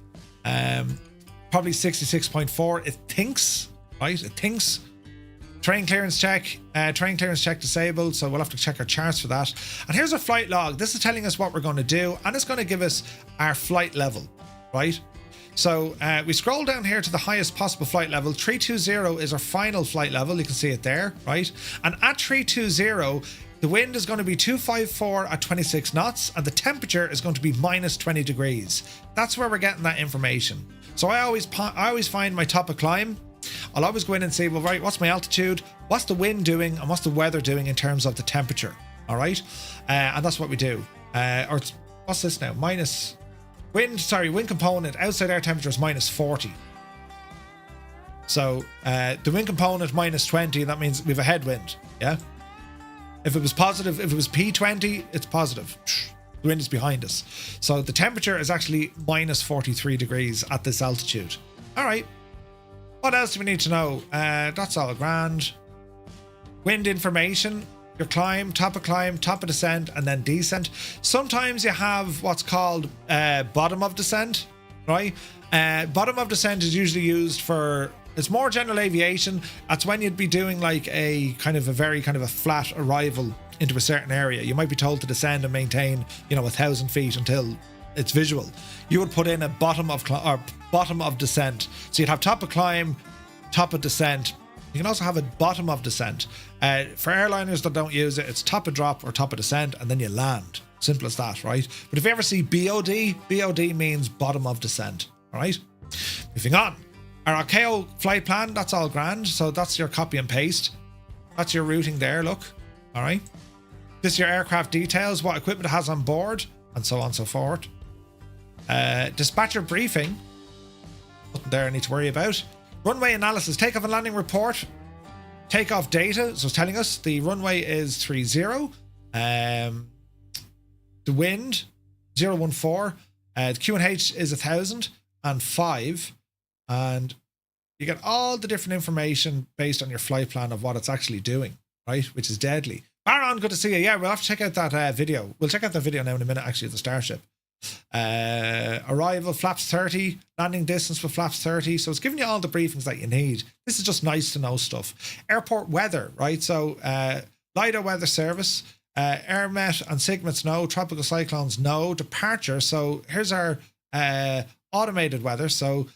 Probably 66.4. It thinks, right? It thinks. Train clearance check disabled, so we'll have to check our charts for that. And here's our flight log. This is telling us what we're going to do, and it's going to give us our flight level, right? So we scroll down here to the highest possible flight level. 320 is our final flight level. You can see it there, right? And at 320, the wind is going to be 254 at 26 knots, and the temperature is going to be minus 20 degrees. That's where we're getting that information. So I always find my top of climb. I'll always go in and say, well, right, what's my altitude? What's the wind doing? And what's the weather doing in terms of the temperature? All right. And that's what we do. Or what's this now? Wind component, outside air temperature is minus 40. So the wind component minus 20, that means we have a headwind. Yeah. If it was positive, if it was P20, it's positive. The wind is behind us. So the temperature is actually minus 43 degrees at this altitude. All right. What else do we need to know? That's all grand. Wind information, your climb, top of descent, and then descent. Sometimes you have what's called bottom of descent, right? Bottom of descent is usually used for, it's more general aviation. That's when you'd be doing like a very flat arrival into a certain area. You might be told to descend and maintain, 1,000 feet until it's visual. You would put in a bottom of descent. So you'd have top of climb, top of descent. You can also have a bottom of descent. For airliners that don't use it, it's top of drop or top of descent, and then you land. Simple as that, right? But if you ever see BOD means bottom of descent. All right. Moving on. Our KO flight plan, that's all grand. So that's your copy and paste. That's your routing there. Look. All right. This is your aircraft details, what equipment it has on board, and so on and so forth. Dispatcher briefing. Nothing there I need to worry about. Runway analysis, takeoff and landing report. Takeoff data, so it's telling us the runway is 30. The wind 014. The QNH is 1,005, and you get all the different information based on your flight plan of what it's actually doing, right? Which is deadly. Baron, good to see you. Yeah, we'll have to check out that video. We'll check out that video now in a minute, actually, of the Starship. Arrival, flaps 30, landing distance for flaps 30. So it's giving you all the briefings that you need. This is just nice to know stuff. Airport weather, right? So LIDAR weather service, AirMet and SIGMET no, tropical cyclones no, departure. So here's our automated weather. So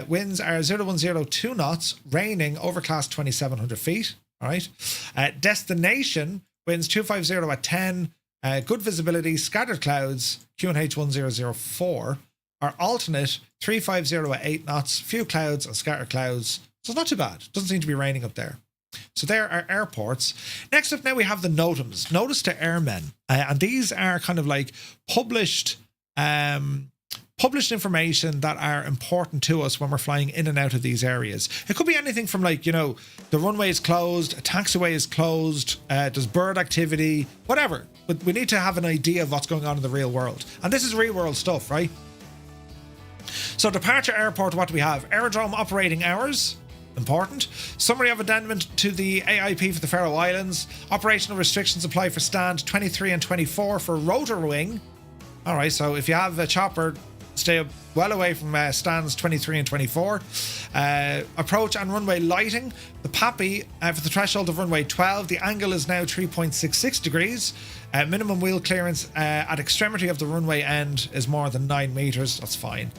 winds are 0102 knots, raining, overcast 2,700 feet. All right. Destination, winds 250 at 10, good visibility, scattered clouds, QNH 1004. Our alternate 350 at 8 knots, few clouds and scattered clouds. So it's not too bad. Doesn't seem to be raining up there. So there are airports. Next up now we have the NOTAMs, notice to airmen. And these are kind of like published information that are important to us when we're flying in and out of these areas. It could be anything from like, the runway is closed, a taxiway is closed, there's bird activity, whatever. But we need to have an idea of what's going on in the real world. And this is real world stuff, right? So departure airport, what do we have? Aerodrome operating hours, important. Summary of addendum to the AIP for the Faroe Islands. Operational restrictions apply for stand 23 and 24 for rotor wing. All right, so if you have a chopper, stay well away from stands 23 and 24. Approach and runway lighting. The PAPI for the threshold of runway 12. The angle is now 3.66 degrees. Minimum wheel clearance at extremity of the runway end is more than 9 meters. That's fine.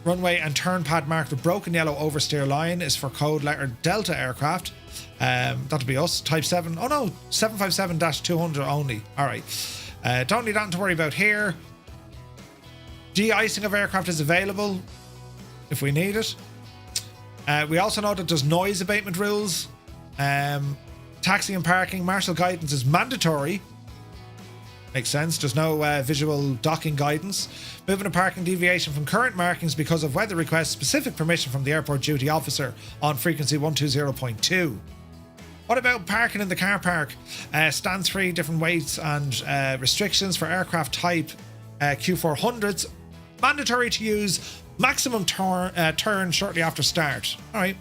runway and turn pad marked with broken yellow oversteer line is for code letter Delta aircraft. That'll be us. Type 7. Oh no, 757-200 only. All right. Don't need that to worry about here. De-icing of aircraft is available if we need it. We also know that there's noise abatement rules. Taxi and parking, marshal guidance is mandatory. Makes sense. There's no visual docking guidance. Moving and parking deviation from current markings because of weather requests, specific permission from the airport duty officer on frequency 120.2. What about parking in the car park? Stand 3, different weights and restrictions for aircraft type Q400s. Mandatory to use maximum turn shortly after start. All right.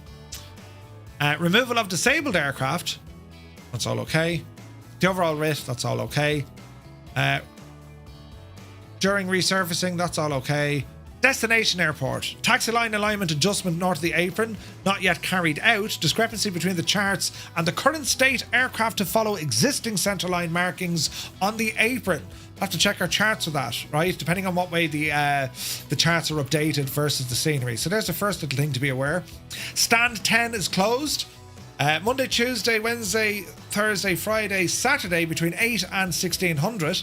Removal of disabled aircraft. That's all okay. The overall risk, that's all okay. During resurfacing, that's all okay. Destination airport. Taxi line alignment adjustment north of the apron, not yet carried out. Discrepancy between the charts and the current state aircraft to follow existing centerline markings on the apron. Have to check our charts for that, right? Depending on what way the charts are updated versus the scenery. So there's the first little thing to be aware. Stand 10 is closed. Monday, Tuesday, Wednesday, Thursday, Friday, Saturday between 8 and 1600.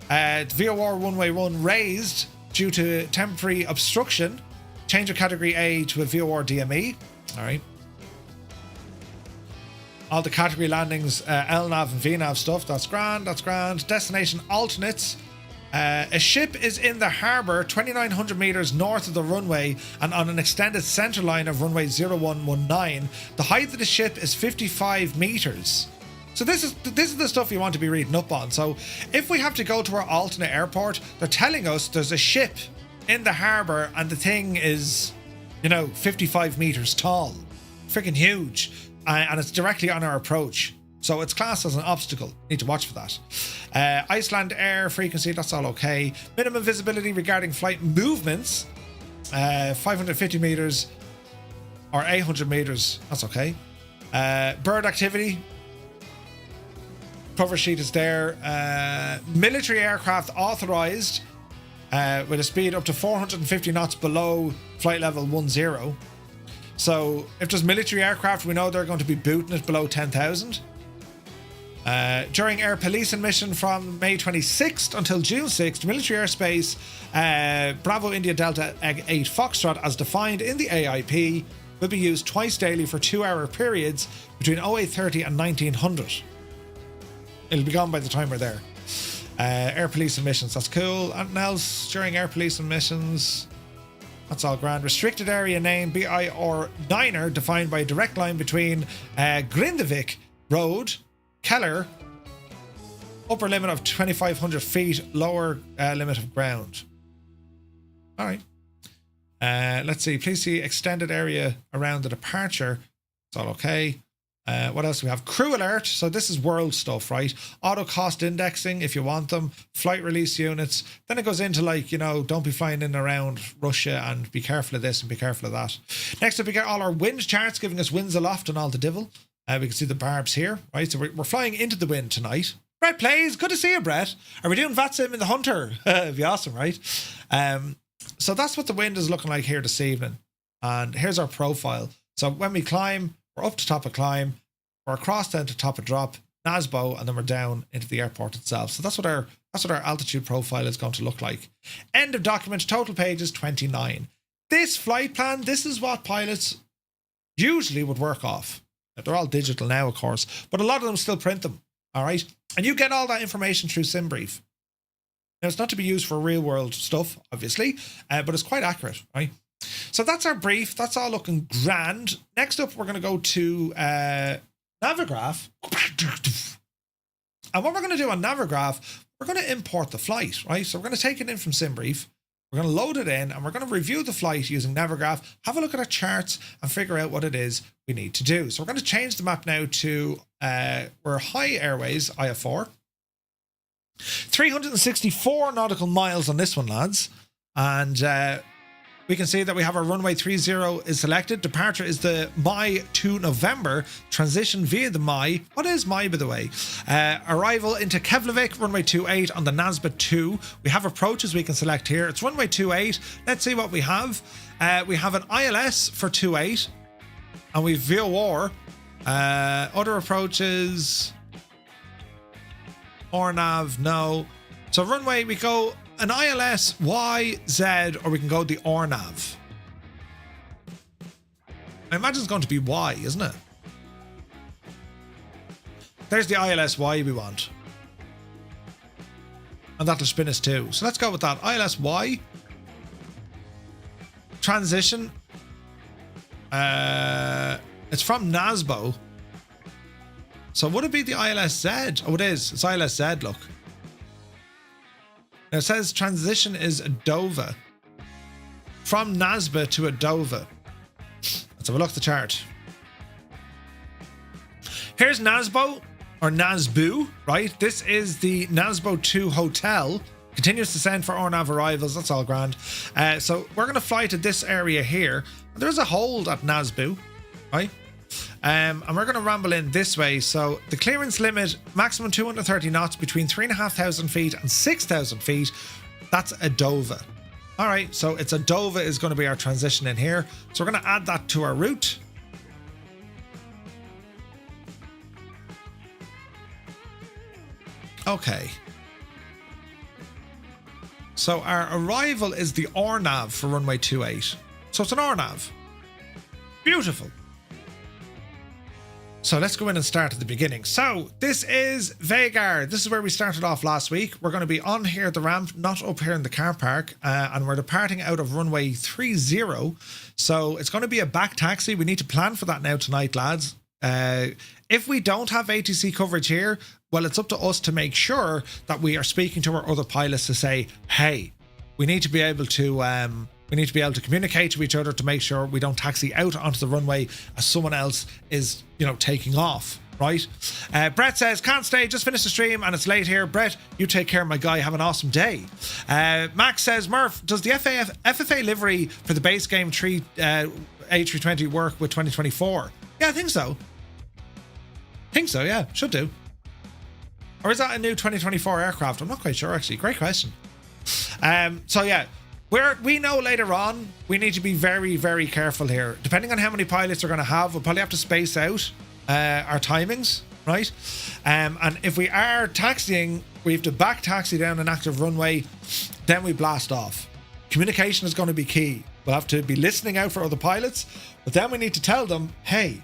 VOR one-way run raised due to temporary obstruction. Change of category A to a VOR DME. All right. All the category landings, LNAV and VNAV stuff. That's grand. That's grand. Destination alternates. A ship is in the harbour 2,900 metres north of the runway and on an extended centre line of runway 0119. The height of the ship is 55 metres. So this is the stuff you want to be reading up on. So if we have to go to our alternate airport, they're telling us there's a ship in the harbour and the thing is, 55 metres tall. Freaking huge. And it's directly on our approach. So it's classed as an obstacle. Need to watch for that. Iceland air frequency, that's all okay. Minimum visibility regarding flight movements, 550 metres or 800 metres, that's okay. Bird activity, cover sheet is there. Military aircraft authorised with a speed up to 450 knots below flight level 10. So if there's military aircraft, we know they're going to be booting it below 10,000. During air policing mission from May 26th until June 6th, military airspace, Bravo India Delta 8 Foxtrot as defined in the AIP will be used twice daily for 2-hour periods between 0830 and 1900. It'll be gone by the time we're there. Air policing missions, that's cool. Anything else during air policing missions? That's all grand. Restricted area name BI or Niner defined by a direct line between Grindavik Road, Keller, upper limit of 2,500 feet, lower limit of ground. All right. Let's see. Please see extended area around the departure. It's all okay. What else do we have? Crew alert. So this is world stuff, right? Auto cost indexing if you want them. Flight release units. Then it goes into don't be flying in and around Russia and be careful of this and be careful of that. Next up, we get all our wind charts giving us winds aloft and all the divil. We can see the barbs here, right? So we're flying into the wind tonight. Brett plays. Good to see you, Brett. Are we doing VATSIM in the Hunter? It'd be awesome, right? So that's what the wind is looking like here this evening. And here's our profile. So when we climb, we're up to top of climb, we're across down to top of drop, NASBO, and then we're down into the airport itself. So that's what our altitude profile is going to look like. End of document, total pages 29. This flight plan, this is what pilots usually would work off. They're all digital now, of course, but a lot of them still print them. All right. And you get all that information through SimBrief. Now, it's not to be used for real world stuff, obviously, but it's quite accurate, right? So that's our brief. That's all looking grand. Next up, we're going to go to Navigraph. And what we're going to do on Navigraph, we're going to import the flight, right? So we're going to take it in from SimBrief. We're going to load it in and we're going to review the flight using Navigraph, have a look at our charts and figure out what it is we need to do. So we're going to change the map now to we're High Airways, IF4. 364 nautical miles on this one, lads. And we can see that we have our runway 30 is selected. Departure is the Mai to November. Transition via the Mai. What is Mai, by the way? Arrival into Keflavik, runway 28 on the Nasba 2. We have approaches we can select here. It's runway 28. Let's see what we have. We have an ILS for 28. And we've VOR. Other approaches. ORNAV, no. So runway, we go an ILS, Y, Z, or we can go the ORNAV. I imagine it's going to be Y, isn't it? There's the ILS Y we want. And that'll spin us too. So let's go with that. ILS Y. Transition. It's from NASBO. So would it be the ILS Z? Oh, it is. It's ILS Z, look. Now it says transition is Adova. From Nasba to Adova. Let's have a look at the chart. Here's Nasbo, or Nasbu, right? This is the Nasbo 2 hotel. Continuous descent for ORNAV arrivals. That's all grand. So we're going to fly to this area here. There's a hold at Nasbu, right? And we're going to ramble in this way. So the clearance limit, maximum 230 knots between 3,500 feet and 6,000 feet. That's Adova. All right, so it's Adova is going to be our transition in here. So we're going to add that to our route. Okay. So our arrival is the ORNAV for runway 28. So it's an ORNAV. Beautiful. So let's go in and start at the beginning. So this is Vagar. This is where we started off last week. We're going to be on here at the ramp, not up here in the car park. And we're departing out of runway 30. So it's going to be a back taxi. We need to plan for that now tonight, lads. If we don't have ATC coverage here, well, it's up to us to make sure that we are speaking to our other pilots to say, hey, we need to be able to communicate to each other to make sure we don't taxi out onto the runway as someone else is, taking off, right? Brett says, can't stay, just finished the stream and it's late here. Brett, you take care, my guy. Have an awesome day. Max says, Murph, does the FFA livery for the base game A320 work with 2024? Yeah, I think so. Yeah, should do. Or is that a new 2024 aircraft? I'm not quite sure, actually. Great question. So yeah, we know later on we need to be very, very careful here. Depending on how many pilots we're going to have, we'll probably have to space out our timings, right? And if we are taxiing, we have to back taxi down an active runway, then we blast off. Communication is going to be key. We'll have to be listening out for other pilots, but then we need to tell them, hey,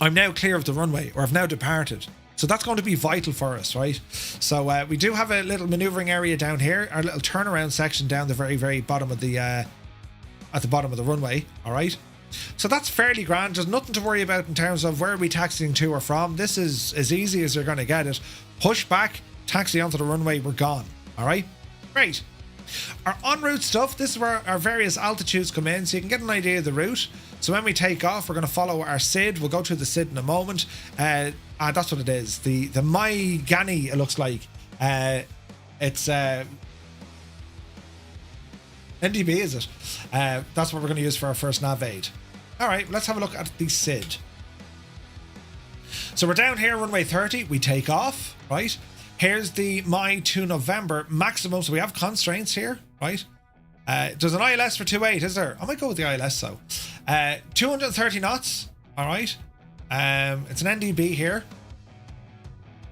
I'm now clear of the runway, or I've now departed. So that's going to be vital for us, right? So we do have a little maneuvering area down here, our little turnaround section down the very, very bottom of the at the bottom of the runway. All right. So that's fairly grand. There's nothing to worry about in terms of where are we taxiing to or from. This is as easy as you're going to get it. Push back, taxi onto the runway. We're gone. All right. Great. Our en route stuff. This is where our various altitudes come in, so you can get an idea of the route. So when we take off, we're going to follow our SID. We'll go through the SID in a moment. That's what it is. The Maiden, it looks like. It's NDB, is it? That's what we're going to use for our first nav aid. All right, let's have a look at the SID. So we're down here, runway 30. We take off, right? Here's the Mai to November maximum. So we have constraints here, right? There's an ILS for 28, is there? I might go with the ILS, though. 230 knots, all right. It's an NDB here.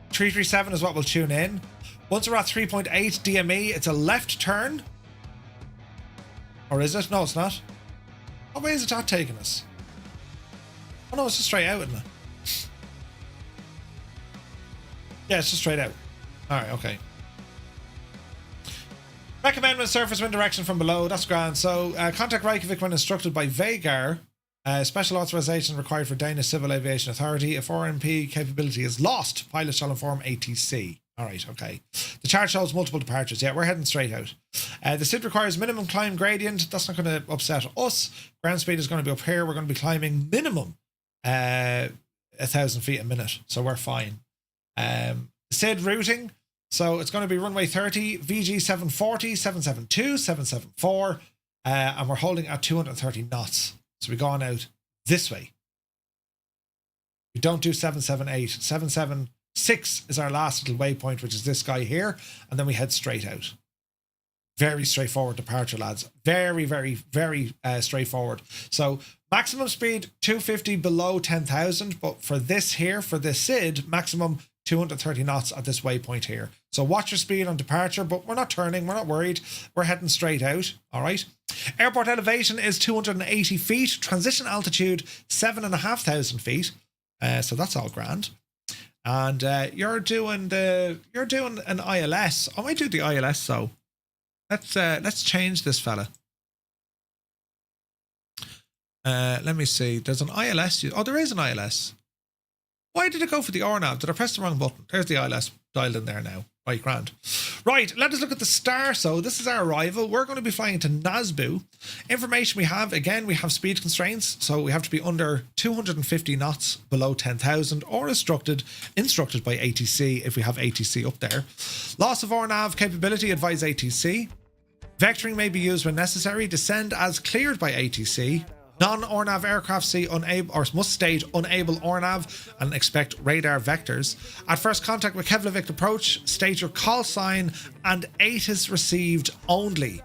337 is what we'll tune in. Once we're at 3.8 DME, it's a left turn. Or is it? No, it's not. What way is it not taking us? Oh no, it's just straight out, isn't it? Yeah, it's just straight out. Alright, okay. Recommend when surface wind direction from below. That's grand. So, contact Reykjavik when instructed by Vagar. Special authorization required for Danish Civil Aviation Authority. If RMP capability is lost, pilot shall inform ATC. Alright, okay. The chart shows multiple departures. Yeah, we're heading straight out. The SID requires minimum climb gradient. That's not going to upset us. Ground speed is going to be up here. We're going to be climbing minimum 1,000 feet a minute. So we're fine. SID routing. So it's going to be runway 30, VG 740, 772, 774, and we're holding at 230 knots. So we're going out this way. We don't do 778. 776 is our last little waypoint, which is this guy here, and then we head straight out. Very straightforward departure, lads. Very, very, very straightforward. So maximum speed 250 below 10,000, but for this here, for this SID, maximum 230 knots at this waypoint here. So watch your speed on departure, but we're not turning, we're not worried. We're heading straight out, all right? Airport elevation is 280 feet. Transition altitude, 7,500 feet. So that's all grand. And you're doing an ILS. I might do the ILS, so let's change this fella. Let me see. There's an ILS. Oh, there is an ILS. Why did it go for the RNAV? Did I press the wrong button? There's the ILS dialed in there now. Right, grand. Right, let us look at the star. So this is our arrival. We're going to be flying to Nasbu. Information we have, again, we have speed constraints. So we have to be under 250 knots below 10,000 or instructed by ATC if we have ATC up there. Loss of RNAV capability, advise ATC. Vectoring may be used when necessary. Descend as cleared by ATC. Non-ORNAV aircraft see unable or must state unable ORNAV and expect radar vectors. At first contact with Keflavik approach, state your call sign and ATIS received only.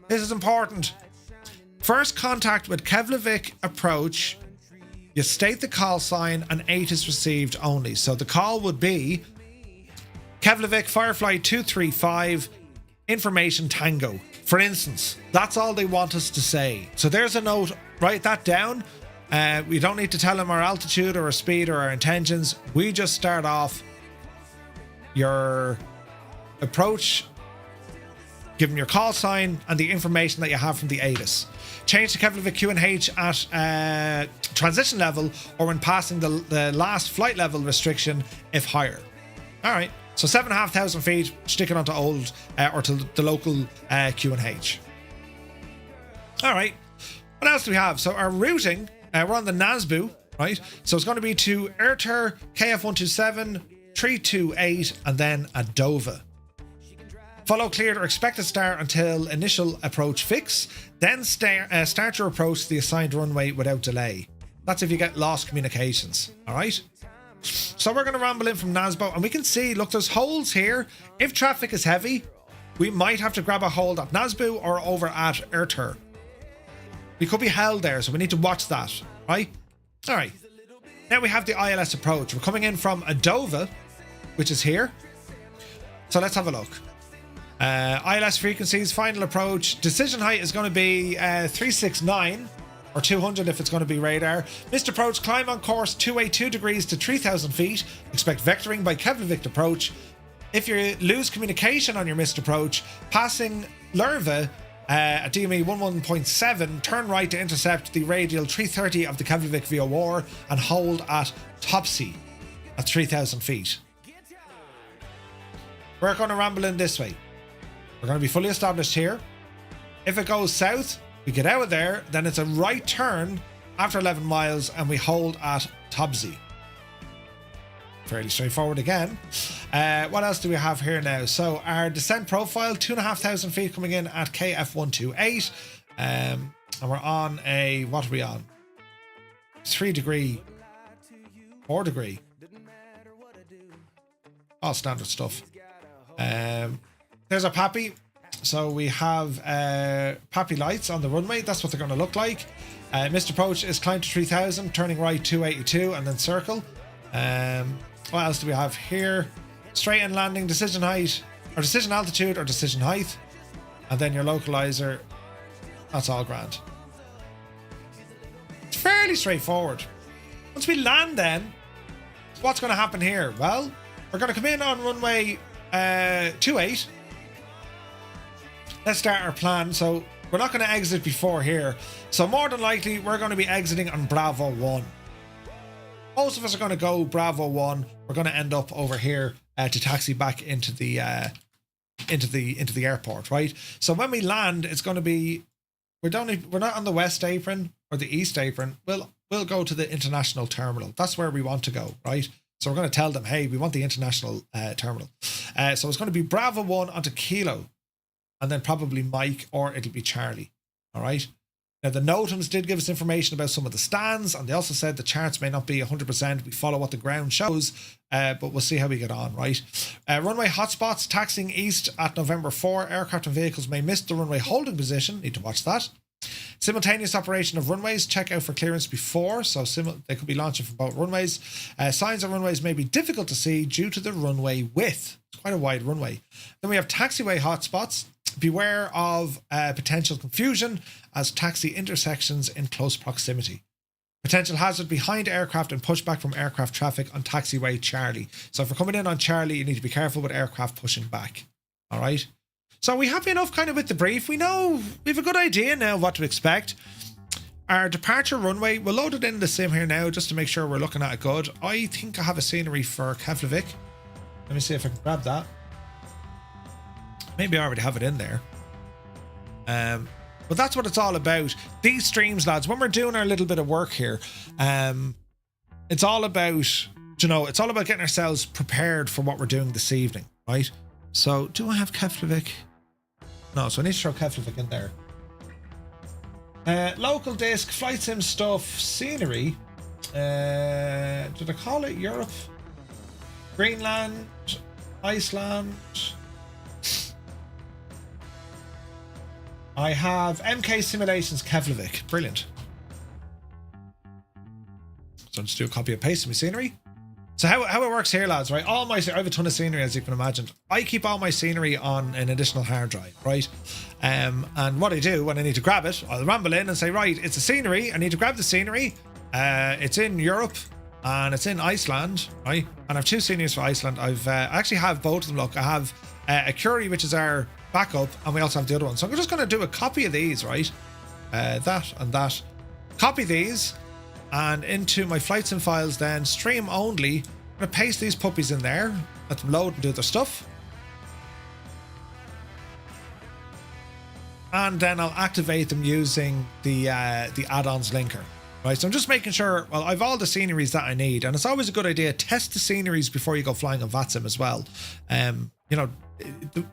This is important. First contact with Keflavik approach, you state the call sign and ATIS received only. So the call would be Keflavik Firefly 235 information tango. For instance, that's all they want us to say. So there's a note, write that down. We don't need to tell them our altitude or our speed or our intentions. We just start off your approach, give them your call sign and the information that you have from the ATIS. Change to Keflavik QNH at transition level or when passing the last flight level restriction if higher. All right. So 7,500 feet, sticking onto old or to the local QNH. All right. What else do we have? So our routing, we're on the Nasbu, right? So it's going to be to Ertur, KF127, 328, and then Adova. Follow cleared or expected start until initial approach fix. Then start your approach to the assigned runway without delay. That's if you get lost communications. All right. So we're going to ramble in from Nasbo and we can see, look, there's holes here. If traffic is heavy, we might have to grab a hold at Nasbu or over at Ertur. We could be held there, so we need to watch that, right? All right. Now we have the ILS approach. We're coming in from Adova, which is here. So let's have a look. ILS frequencies, final approach. Decision height is going to be 369. Or 200 if it's going to be radar. Missed approach, climb on course 282 degrees to 3,000 feet. Expect vectoring by Keflavik approach. If you lose communication on your missed approach, passing Lerva at DME 11.7, turn right to intercept the radial 330 of the Keflavik VOR and hold at Topsy at 3,000 feet. We're going to ramble in this way. We're going to be fully established here. If it goes south, we get out of there, then it's a right turn after 11 miles and we hold at Topsy. Fairly straightforward again. What else do we have here now? So our descent profile, 2,500 feet coming in at KF128. And we're on a, what are we on? 3 degree, 4 degree. All standard stuff. There's our Pappy. So we have Pappy lights on the runway. That's what they're going to look like. Missed approach is climb to 3,000, turning right 282 and then circle. What else do we have here? Straight in landing, decision height, or decision altitude or decision height. And then your localizer. That's all grand. It's fairly straightforward. Once we land then, what's going to happen here? Well, we're going to come in on runway 28. Let's start our plan. So we're not going to exit before here. So more than likely, we're going to be exiting on Bravo 1. Most of us are going to go Bravo 1. We're going to end up over here to taxi back into the airport, right? So when we land, it's going to be we're not on the west apron or the east apron. We'll go to the international terminal. That's where we want to go, right? So we're going to tell them, hey, we want the international terminal. So it's going to be Bravo 1 onto Kilo, and then probably Mike, or it'll be Charlie. All right. Now, the NOTAMs did give us information about some of the stands, and they also said the charts may not be 100%. We follow what the ground shows, but we'll see how we get on, right? Runway hotspots, taxiing east at November 4. Aircraft and vehicles may miss the runway holding position. Need to watch that. Simultaneous operation of runways. Check out for clearance before. So they could be launching from both runways. Signs of runways may be difficult to see due to the runway width. It's quite a wide runway. Then we have taxiway hotspots. Beware of potential confusion as taxi intersections in close proximity. Potential hazard behind aircraft and pushback from aircraft traffic on taxiway Charlie. So if we're coming in on Charlie, you need to be careful with aircraft pushing back. All right. So we happy enough kind of with the brief. We know, we have a good idea now what to expect. Our departure runway, we'll load it in the sim here now just to make sure we're looking at it good. I think I have a scenery for Keflavik. Let me see if I can grab that. Maybe I already have it in there. But that's what it's all about. These streams, lads, when we're doing our little bit of work here, it's all about, you know, it's all about getting ourselves prepared for what we're doing this evening, right? So, do I have Keflavik? No, so I need to throw Keflavik in there. Local disc, flight sim stuff, scenery. Did I call it Europe? Greenland, Iceland. I have MK Simulations Keflavik. Brilliant. So I'll just do a copy and paste of my scenery. So how it works here, lads, right? I have a ton of scenery, as you can imagine. I keep all my scenery on an additional hard drive, right? And what I do when I need to grab it, I'll ramble in and say, right, it's a scenery. I need to grab the scenery. It's in Europe and it's in Iceland, right? And I have two sceneries for Iceland. I actually have both of them. Look, I have a Curie, which is our backup, and we also have the other one. So I'm just going to do a copy of these, right? That and that. Copy these and into my flight sim files, then stream only. I'm going to paste these puppies in there, let them load and do their stuff. And then I'll activate them using the add-ons linker. Right, so I'm just making sure, well, I've all the sceneries that I need, and it's always a good idea, test the sceneries before you go flying on VATSIM as well. You know,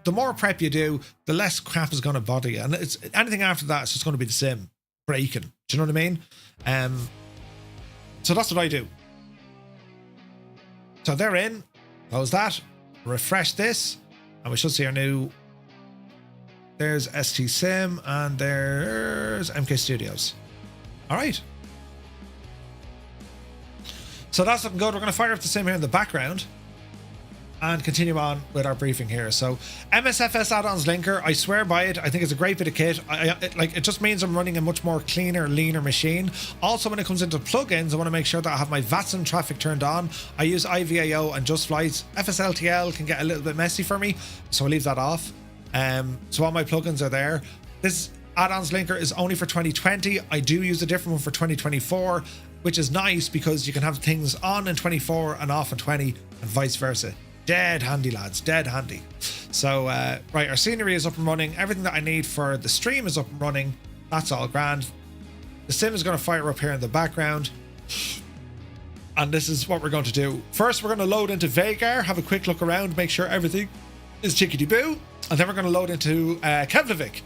the more prep you do, the less crap is going to bother you, and it's anything after that, it's just going to be the sim breaking. Do you know what I mean? So that's what I do. So they're in, close that, refresh this, and we should see our new, there's ST Sim, and there's MK Studios. All right. So that's looking good. We're going to fire up the sim here in the background and continue on with our briefing here. So MSFS add-ons linker, I swear by it. I think it's a great bit of kit. It just means I'm running a much more cleaner, leaner machine. Also, when it comes into plugins, I want to make sure that I have my VATSIM traffic turned on. I use IVAO and Just Flights. FSLTL can get a little bit messy for me, so I leave that off. So all my plugins are there. This add-ons linker is only for 2020. I do use a different one for 2024, which is nice because you can have things on in 24 and off in 20 and vice versa. Dead handy, lads, dead handy. So right, our scenery is up and running. Everything that I need for the stream is up and running. That's all grand. The sim is going to fire up here in the background, and this is what we're going to do. First, we're going to load into Vagar, have a quick look around, make sure everything is chickadee boo, and then we're going to load into Keflavik.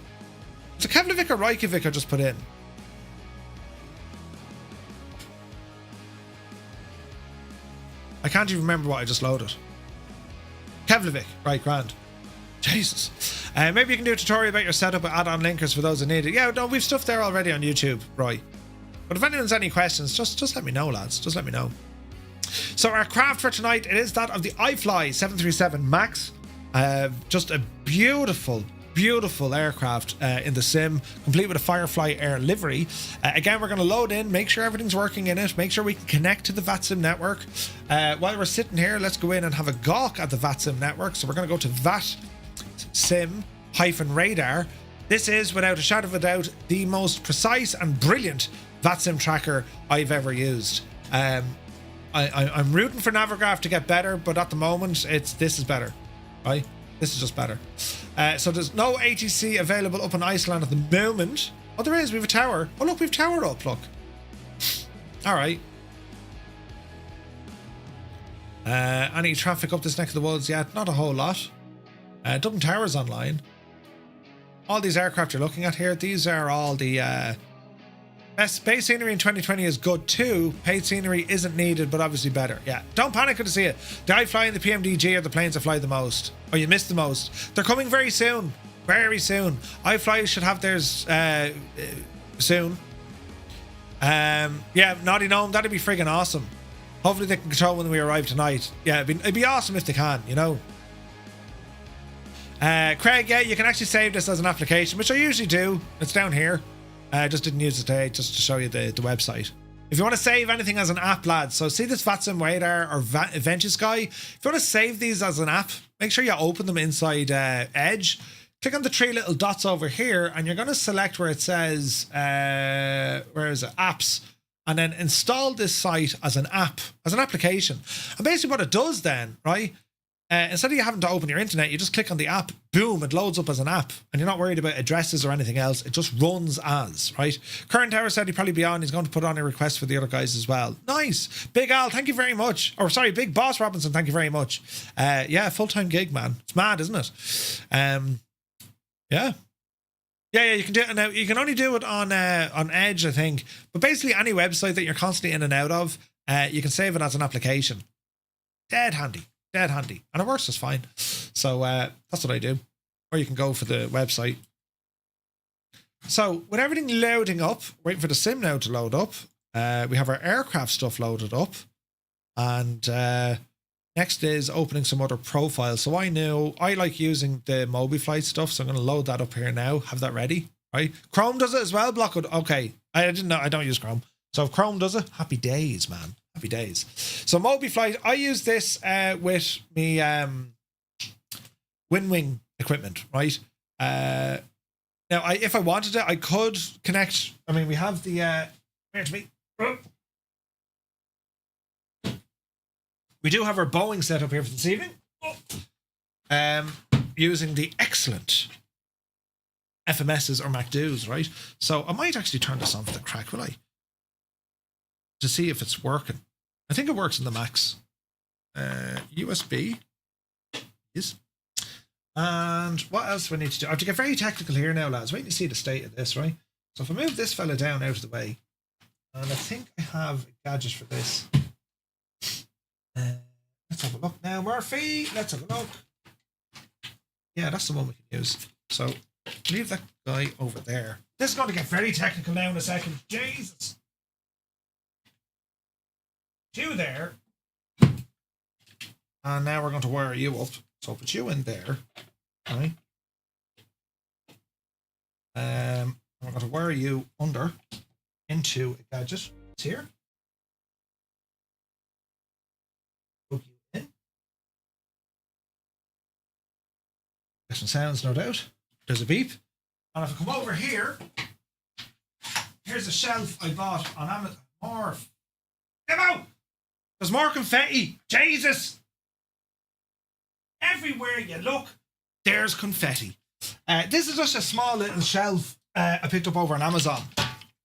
So Keflavik or Reykjavik I just put in. I can't even remember what I just loaded. Keflavik, right, grand. Jesus. Maybe you can do a tutorial about your setup with add-on linkers for those that need it. Yeah, no, we've stuff there already on YouTube, right. But if anyone's any questions, just let me know, lads. Just let me know. So our craft for tonight, it is that of the iFly 737 MAX. Just a beautiful aircraft in the sim, complete with a Firefly Air livery. Again, we're going to load in, make sure everything's working in it, make sure we can connect to the VATSIM network. While we're sitting here, let's go in and have a gawk at the VATSIM network. So we're going to go to VATSIM-radar. This is, without a shadow of a doubt, the most precise and brilliant VATSIM tracker I've ever used. I'm rooting for Navigraph to get better, but at the moment, this is better, right? This is just better. So there's no ATC available up in Iceland at the moment. Oh, there is. We have a tower. Oh, look, we have tower up. Look. All right. Any traffic up this neck of the woods yet? Not a whole lot. Dublin Tower's online. All these aircraft you're looking at here, these are all the best. Base scenery in 2020 is good too. Paid scenery isn't needed, but obviously better. Yeah, don't panic when you see it. The I fly in the PMDG are the planes that fly the most, or you miss the most. They're coming very soon. Very soon. I fly should have theirs soon. Yeah, Naughty Gnome, that'd be friggin' awesome. Hopefully they can control when we arrive tonight. Yeah, it'd be awesome if they can, you know. Craig, yeah, you can actually save this as an application, which I usually do. It's down here. I just didn't use it today, just to show you the website. If you want to save anything as an app, lads, so see this VATSIM Radar or Adventure Sky. If you want to save these as an app, make sure you open them inside Edge. Click on the three little dots over here, and you're going to select where it says, where is it? Apps. And then install this site as an app, as an application. And basically what it does then, right? Instead of you having to open your internet, you just click on the app, boom, it loads up as an app. And you're not worried about addresses or anything else. It just runs as, right? Current Tower said he'd probably be on. He's going to put on a request for the other guys as well. Nice. Big Al, thank you very much. Or sorry, Big Boss Robinson, thank you very much. Yeah, full-time gig, man. It's mad, isn't it? Yeah. Yeah, you can do it now. You can only do it on Edge, I think. But basically, any website that you're constantly in and out of, you can save it as an application. Dead handy, and it works just fine. So that's what I do. Or you can go for the website. So with everything loading up, waiting for the sim now to load up. We have our aircraft stuff loaded up, and next is opening some other profiles. So I like using the MobiFlight stuff, so I'm going to load that up here now. Have that ready, right? Chrome does it as well, Blockwood. Okay, I didn't know. I don't use Chrome. So if Chrome does it, happy days, man. Happy days. So MobiFlight, I use this with me WinWing equipment, right? Now, if I wanted it, I could connect. I mean, we have the where's me? We do have our Boeing set up here for this evening. Using the excellent FMSs or MacDoos, right? So I might actually turn this on for the crack, will I? To see if it's working. I think it works in the Macs. USB. Yes. And what else do I need to do? I have to get very technical here now, lads. Wait to see the state of this, right? So if I move this fella down out of the way, and I think I have a gadget for this. Let's have a look now, Murphy. Let's have a look. Yeah, that's the one we can use. So leave that guy over there. This is going to get very technical now in a second. Jesus. You there. And now we're going to wire you up. So put you in there. Right. We're going to wire you under into a gadget. It's here. Plug you in. Get some sounds, no doubt. There's a beep. And if I come over here, here's a shelf I bought on Amazon. More. Get out! There's more confetti. Jesus! Everywhere you look, there's confetti. This is just a small little shelf I picked up over on Amazon.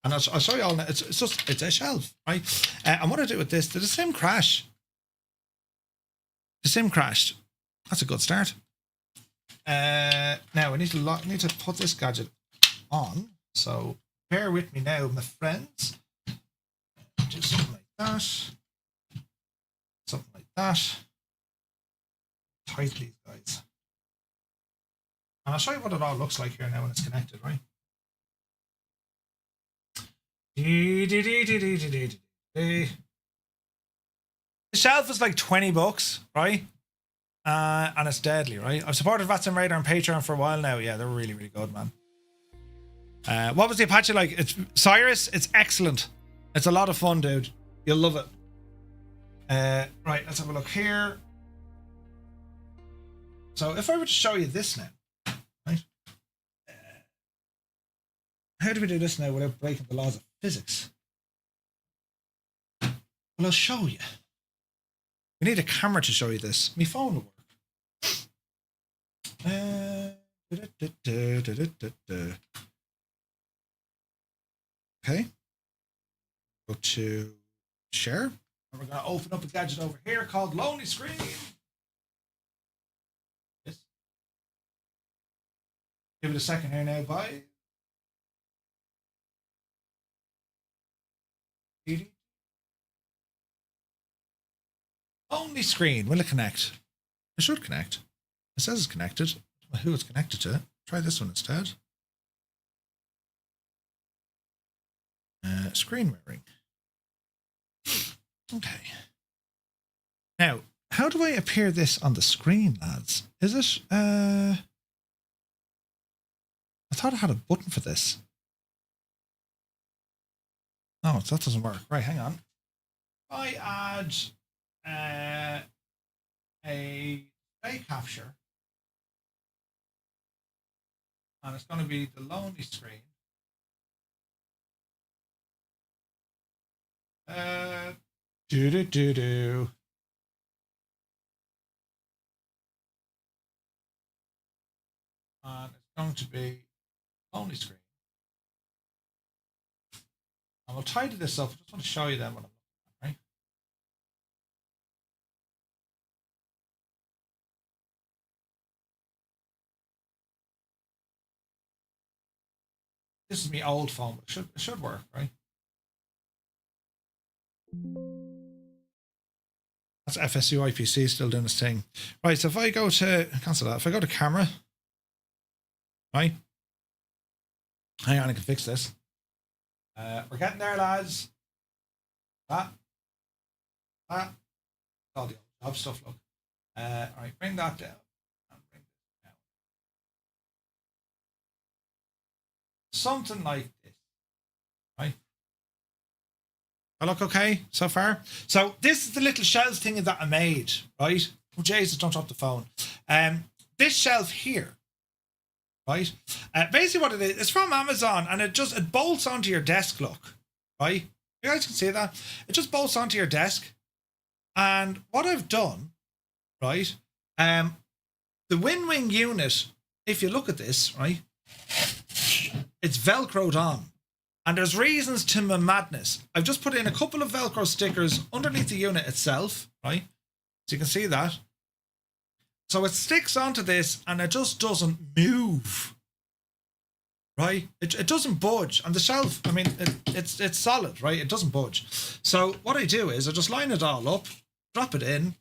And I'll show you all now. It's a shelf, right? And what I do with this, did the sim crash? The sim crashed. That's a good start. Now, I need to put this gadget on. So bear with me now, my friends. Do something like that. Something like that. Tight, please, guys. And I'll show you what it all looks like here now when it's connected, right? The shelf is like $20, right? And it's deadly, right? I've supported VATSIM Radar on Patreon for a while now. Yeah, they're really, really good, man. What was the Apache like? It's Cyrus. It's excellent. It's a lot of fun, dude. You'll love it. Right, let's have a look here. So if I were to show you this now, right? How do we do this now without breaking the laws of physics? Well, I'll show you. We need a camera to show you this. My phone will work. Okay. Go to share. And we're going to open up a gadget over here called Lonely Screen. Yes. Give it a second here now, bye. Lonely Screen. Will it connect? It should connect. It says it's connected. Who it's connected to? Try this one instead. Screen mirroring. Okay. Now, how do I appear this on the screen, lads? Is it? I thought I had a button for this. No, that doesn't work. Right, hang on. I add a display capture, and it's going to be the lonely screen. Do. And it's going to be lonely screen. And we'll tidy this up. I just want to show you them what I'm looking at, right? This is my old phone, but it should work, right? That's FSU IPC still doing this thing. Right, so if I go to, cancel that. If I go to camera, right? Hang on, I can fix this. We're getting there, lads. All the job stuff, look. All right, bring that down. And bring this down. Something like this, right? I look okay so far? So this is the little shelves thing that I made, right? Oh, Jesus, don't drop the phone. This shelf here, right? Basically what it is, it's from Amazon, and it bolts onto your desk, look, right? You guys can see that? It just bolts onto your desk. And what I've done, right? The WinWing unit, if you look at this, right? It's Velcroed on. And there's reasons to my madness. I've just put in a couple of Velcro stickers underneath the unit itself, right? So you can see that. So it sticks onto this and it just doesn't move, right? It doesn't budge. And the shelf, I mean, it's solid, right? It doesn't budge. So what I do is I just line it all up, drop it in,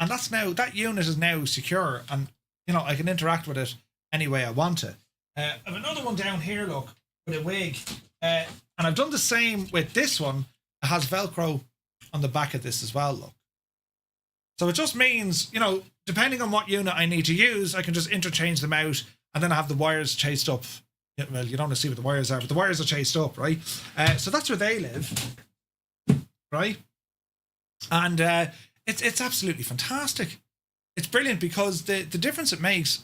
and that unit is now secure, and you know I can interact with it any way I want to. I have another one down here, look, with a wig. And I've done the same with this one. It has Velcro on the back of this as well, look. So it just means, you know, depending on what unit I need to use, I can just interchange them out, and then I have the wires chased up. Well, you don't want to see what the wires are, but the wires are chased up, right? So that's where they live, right? And it's absolutely fantastic. It's brilliant because the difference it makes,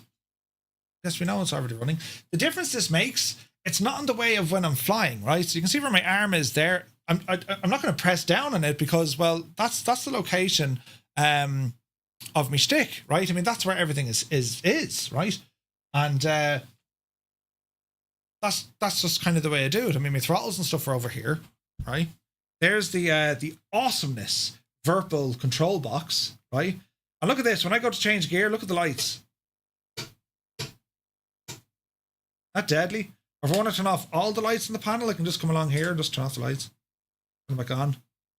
yes, we know it's already running. The difference this makes, it's not in the way of when I'm flying, right? So you can see where my arm is there. I'm not going to press down on it because, well, that's the location of my stick, right? I mean, that's where everything is, right? And that's just kind of the way I do it. I mean, my throttles and stuff are over here, right? There's the awesomeness Virtual control box, right? And look at this. When I go to change gear, look at the lights. That deadly. Or if I want to turn off all the lights in the panel, I can just come along here and just turn off the lights. Turn them back on.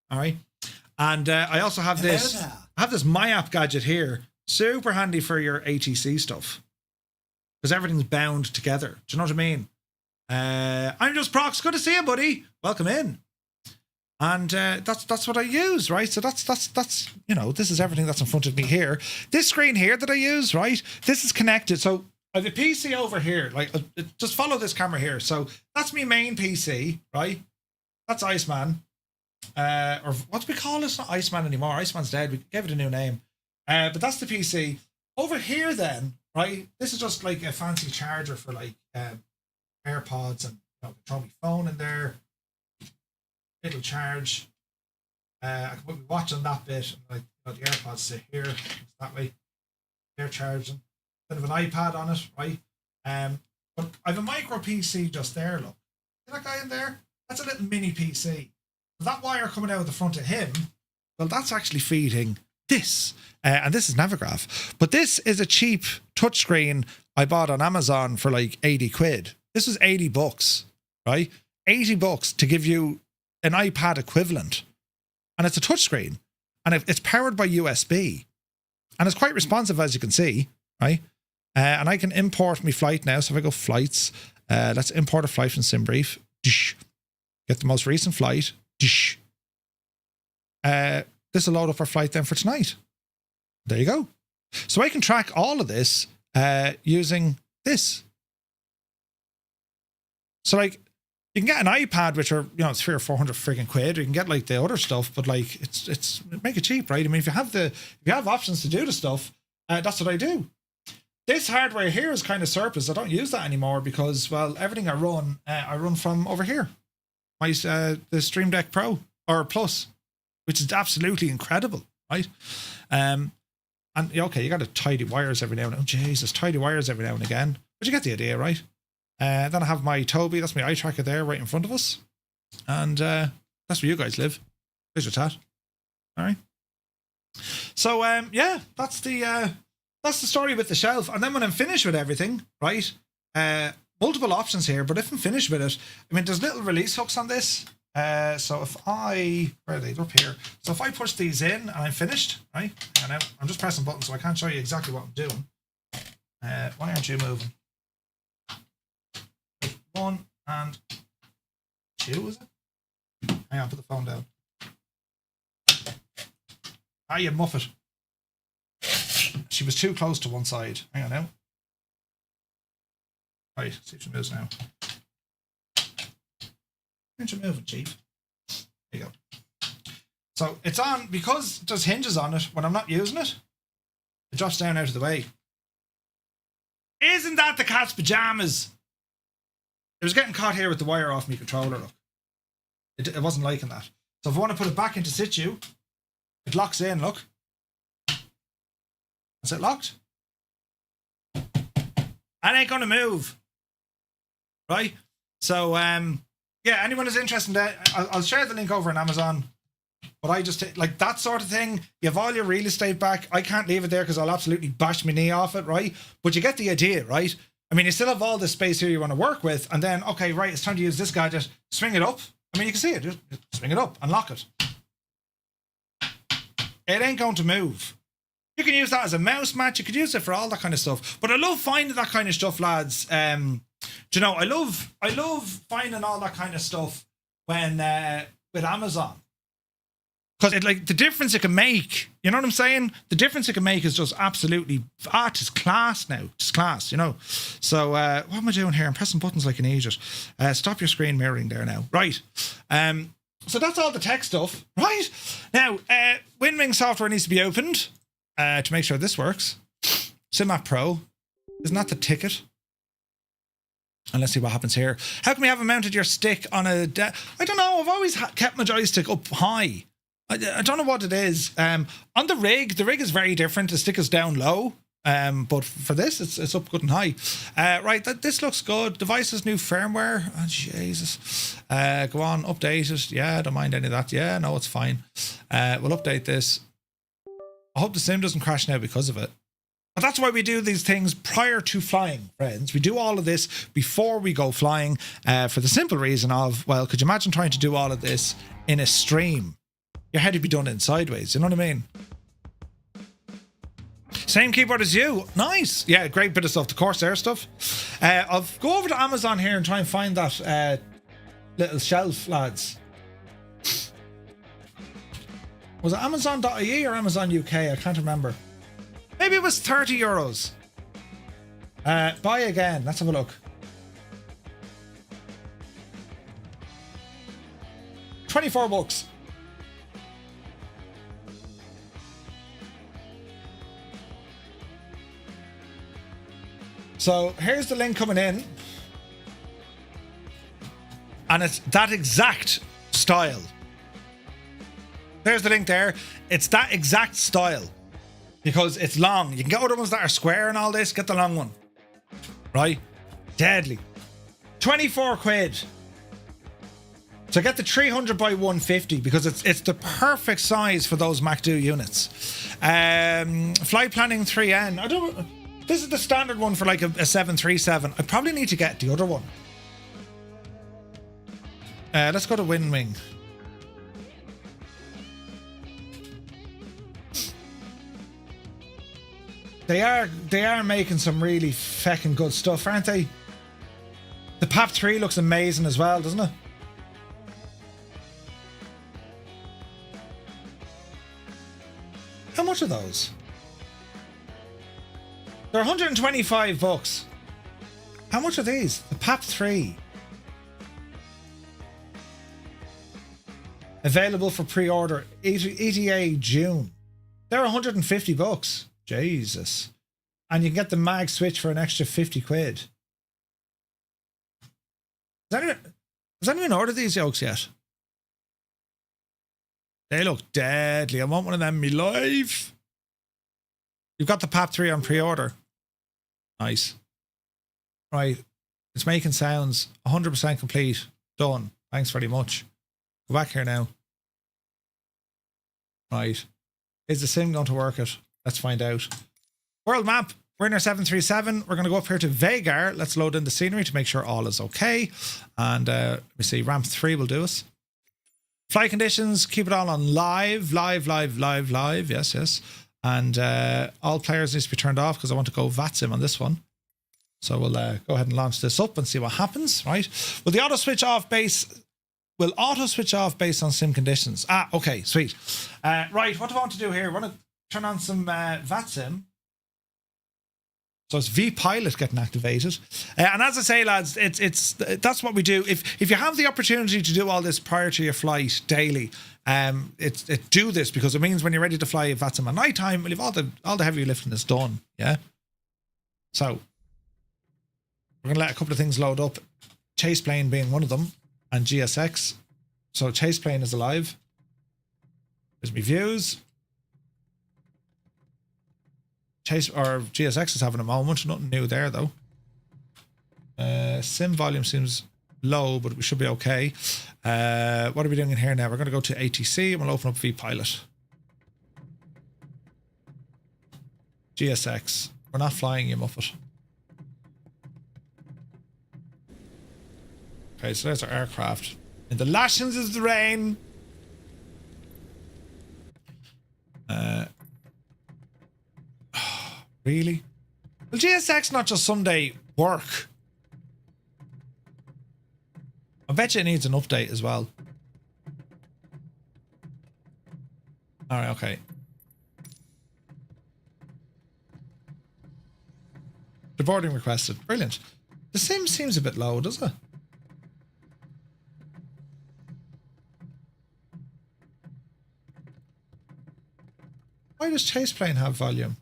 All right. And I also have this. I have this MyApp gadget here. Super handy for your ATC stuff, because everything's bound together. Do you know what I mean? I'm just Prox. Good to see you, buddy. Welcome in. And that's what I use, right? So that's you know, this is everything that's in front of me here. This screen here that I use, right? This is connected. So I have a PC over here. Like, just follow this camera here. So that's my main PC, right? That's Iceman. Or what do we call it? It's not Iceman anymore. Iceman's dead. We gave it a new name. But that's the PC. Over here then, right? This is just like a fancy charger for like AirPods, and you know, throw my phone in there. It'll charge. I can put my watch on that bit, and like, you know, the AirPods sit here. It's that way. They're charging. Bit of an iPad on it, right? But I have a micro PC just there, look. See that guy in there? That's a little mini PC. So that wire coming out of the front of him well, that's actually feeding this. And this is Navigraph. But this is a cheap touchscreen I bought on Amazon for like 80 quid. This was 80 bucks, right? 80 bucks to give you an iPad equivalent. And it's a touchscreen. And it's powered by USB. And it's quite responsive, as you can see, right? And I can import my flight now. So if I go flights, let's import a flight from SimBrief. Get the most recent flight. This will load up our flight then for tonight. There you go. So I can track all of this using this. So like, you can get an iPad, which are, you know, it's 300 or 400 frigging quid. You can get like the other stuff, but like it's make it cheap, right? I mean, if you have options to do the stuff, that's what I do. This hardware here is kind of surplus. I don't use that anymore because, well, everything I run from over here. My the Stream Deck Pro or Plus, which is absolutely incredible, right? And okay, you got to tidy wires every now and then. Oh, Jesus, tidy wires every now and again. But you get the idea, right? Then I have my Toby, that's my eye tracker there right in front of us. And that's where you guys live. There's your tat. All right. So, yeah, that's the story with the shelf. And then when I'm finished with everything, right, multiple options here, but if I'm finished with it, I mean, there's little release hooks on this. So if where are they? They're up here. So if I push these in and I'm finished, right? And I'm just pressing buttons, so I can't show you exactly what I'm doing. Why aren't you moving? 1 and 2, is it? Hang on, put the phone down. Ah, you muffet. She was too close to one side. Hang on now. Right, see if she moves now. Aren't you moving, Chief? There you go. So it's on, because there's hinges on it, when I'm not using it, it drops down out of the way. Isn't that the cat's pajamas? It was getting caught here with the wire off my controller, look. It wasn't liking that. So if I want to put it back into situ, it locks in, look. Is it locked? It ain't going to move. Right? So, yeah, anyone is interested in that, I'll share the link over on Amazon. But I just, like that sort of thing, you have all your real estate back. I can't leave it there because I'll absolutely bash my knee off it, right? But you get the idea, right? I mean, you still have all this space here you want to work with, and then, okay, right, it's time to use this gadget. Swing it up. I mean, you can see it. Just swing it up and lock it. It ain't going to move. You can use that as a mouse mat. You could use it for all that kind of stuff. But I love finding that kind of stuff, lads. Do you know, I love finding all that kind of stuff when with Amazon. Because like the difference it can make, you know what I'm saying? The difference it can make is just absolutely, it's class now. It's class, you know. So what am I doing here? I'm pressing buttons like an idiot. Stop your screen mirroring there now. Right. So that's all the tech stuff. Right. Now, WinWing software needs to be opened to make sure this works. SimApp Pro. Isn't that the ticket? And let's see what happens here. How can we have mounted your stick on a... I don't know. I've always kept my joystick up high. I don't know what it is. On the rig is very different. The stick is down low. But for this, it's up good and high. Right, this looks good. Device's new firmware. Oh, Jesus. Go on, update it. Yeah, don't mind any of that. Yeah, no, it's fine. We'll update this. I hope the sim doesn't crash now because of it. But that's why we do these things prior to flying, friends. We do all of this before we go flying for the simple reason of, well, could you imagine trying to do all of this in a stream? Your head would be done in sideways, you know what I mean? Same keyboard as you. Nice. Yeah, great bit of stuff. The Corsair stuff. I'll go over to Amazon here and try and find that little shelf, lads. Was it Amazon.ie or Amazon UK? I can't remember. Maybe it was 30 euros. Buy again. Let's have a look. 24 bucks. So here's the link coming in. And it's that exact style. There's the link there. It's that exact style. Because it's long. You can get other ones that are square and all this. Get the long one. Right? Deadly. 24 quid. So get the 300 by 150 because it's the perfect size for those MacDo units. Flight planning 3N. This is the standard one for like a 737. I probably need to get the other one. Let's go to Wing. They are making some really feckin' good stuff, aren't they? The PAP 3 looks amazing as well, doesn't it? How much are those? They're $125. How much are these? The PAP 3. Available for pre-order ETA June. They're $150. Jesus. And you can get the mag switch for an extra 50 quid. Has anyone ordered these yokes yet? They look deadly. I want one of them in my life. You've got the PAP 3 on pre-order. Nice. Right. It's making sounds. 100% complete. Done. Thanks very much. Go back here now. Right. Is the sim going to work it? Let's find out. World map. We're in our 737. We're going to go up here to Vagar. Let's load in the scenery to make sure all is okay. And let me see. Ramp 3 will do us. Flight conditions. Keep it all on live. Live. Yes. And all players needs to be turned off because I want to go VATSIM on this one. So we'll go ahead and launch this up and see what happens, right? Will the auto switch off based on sim conditions? Ah, okay, sweet. Right, what do I want to do here? I want to turn on some VATSIM. So it's VPilot getting activated. And as I say, lads, that's what we do. If you have the opportunity to do all this prior to your flight daily, do this because it means when you're ready to fly VATSIM at night time, well, all the heavy lifting is done. Yeah. So we're going to let a couple of things load up. Chase plane being one of them, and GSX. So chase plane is alive. There's my views. Chase or GSX is having a moment. Nothing new there though. Sim volume seems low, but we should be okay. What are we doing in here now? We're going to go to ATC and we'll open up VPilot. GSX. We're not flying, you muffet. Okay, so there's our aircraft. In the lashings is the rain. Really? Will GSX not just someday work? I bet you it needs an update as well. Alright, okay. Deboarding requested. Brilliant. The sim seems a bit low, does it? Why does chase plane have volume?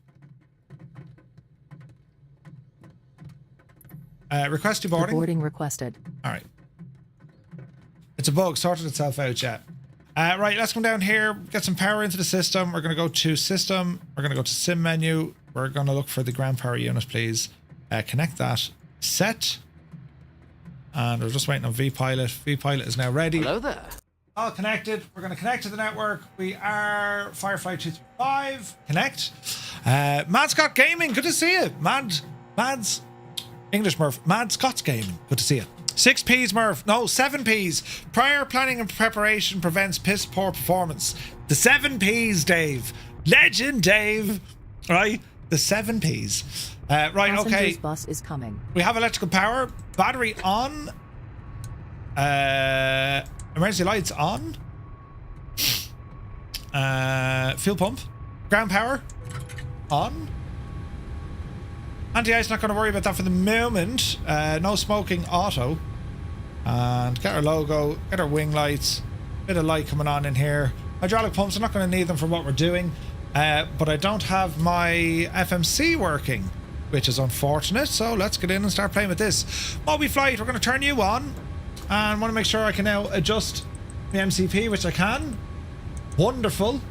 Request deboarding. Deboarding requested. All right. It's a bug. Sorted itself out yet. Right, let's come down here. Get some power into the system. We're going to go to system. We're going to go to sim menu. We're going to look for the ground power unit, please. Connect that. Set. And we're just waiting on VPilot. VPilot is now ready. Hello there. All connected. We're going to connect to the network. We are Firefly 235. Connect. Mad Scott Gaming. Good to see you. Mads. English Murph. Mad Scott's Gaming. Good to see you. 6 Ps, Murph. No, 7 Ps. Prior planning and preparation prevents piss poor performance. The 7 Ps, Dave. Legend, Dave. Right? The 7 Ps. Right, Passenger's okay. bus is coming. We have electrical power. Battery on. Emergency lights on. Fuel pump. Ground power on. Anti-ice, not going to worry about that for the moment. No smoking, auto. And get our logo, get our wing lights. Bit of light coming on in here. Hydraulic pumps, I'm not going to need them for what we're doing. But I don't have my FMC working, which is unfortunate. So let's get in and start playing with this. While we flight, we're going to turn you on. And want to make sure I can now adjust the MCP, which I can. Wonderful.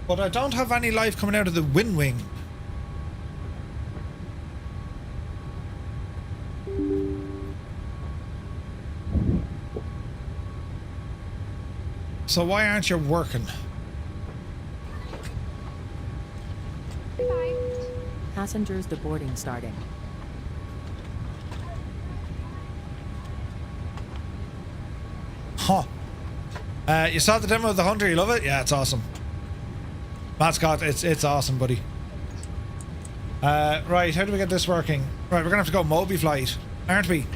But I don't have any life coming out of the wing. So why aren't you working? Passengers deboarding starting. Huh. You saw the demo of the Hunter, you love it? Yeah, it's awesome. Matt Scott, it's awesome, buddy. Right, how do we get this working? Right, we're gonna have to go Moby flight, aren't we?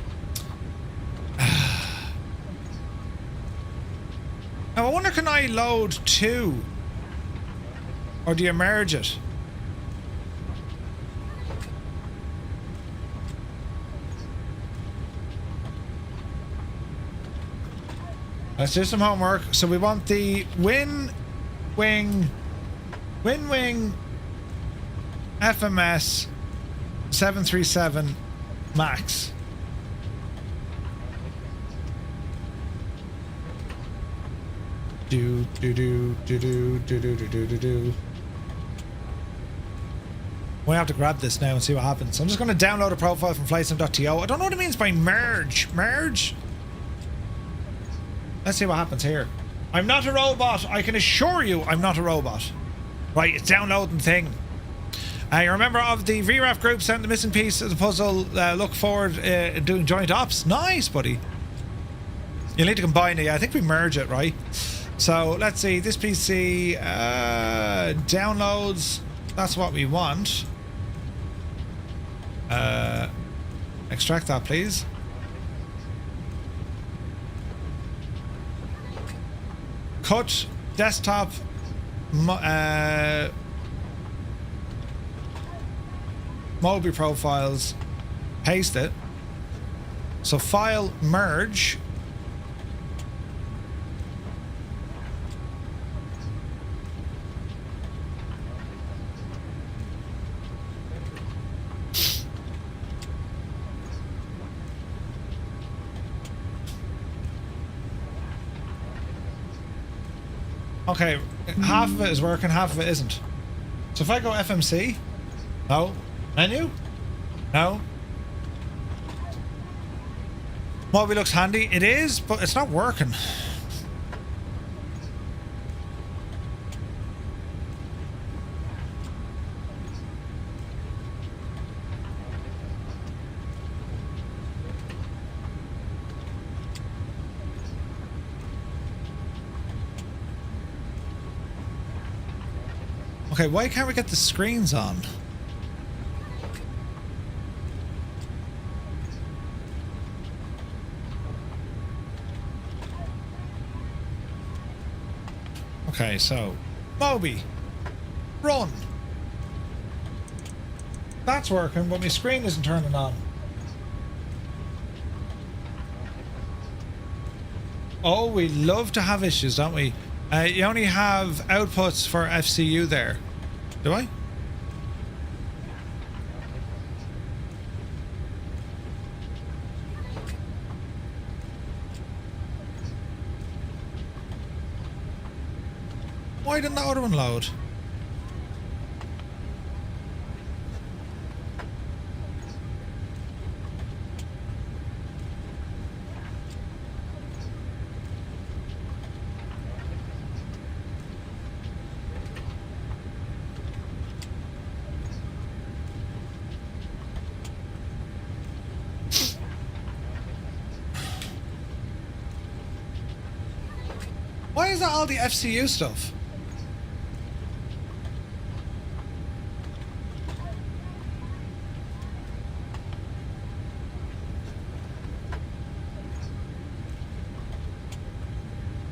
Now I wonder, can I load two? Or do you merge it? Let's do some homework. So we want the Wing FMS 737 Max. Do. We have to grab this now and see what happens. I'm just going to download a profile from flightsim.to. I don't know what it means by merge. Merge? Let's see what happens here. I'm not a robot. I can assure you I'm not a robot. Right, it's downloading thing. You're a member of the VRAF group, sent the missing piece of the puzzle. Look forward doing joint ops. Nice, buddy. You'll need to combine it. Yeah, I think we merge it, right? So let's see. This PC downloads. That's what we want. Extract that, please. Cut desktop Moby profiles, paste it. So file merge. Okay, half of it is working, half of it isn't. So if I go FMC, no. Menu, no. Moby looks handy. It is, but it's not working. Okay, why can't we get the screens on? Okay, so Moby, run. That's working, but my screen isn't turning on. Oh, we love to have issues, don't we? You only have outputs for FCU there. Do I? Why didn't the other one load? Why is that all the FCU stuff?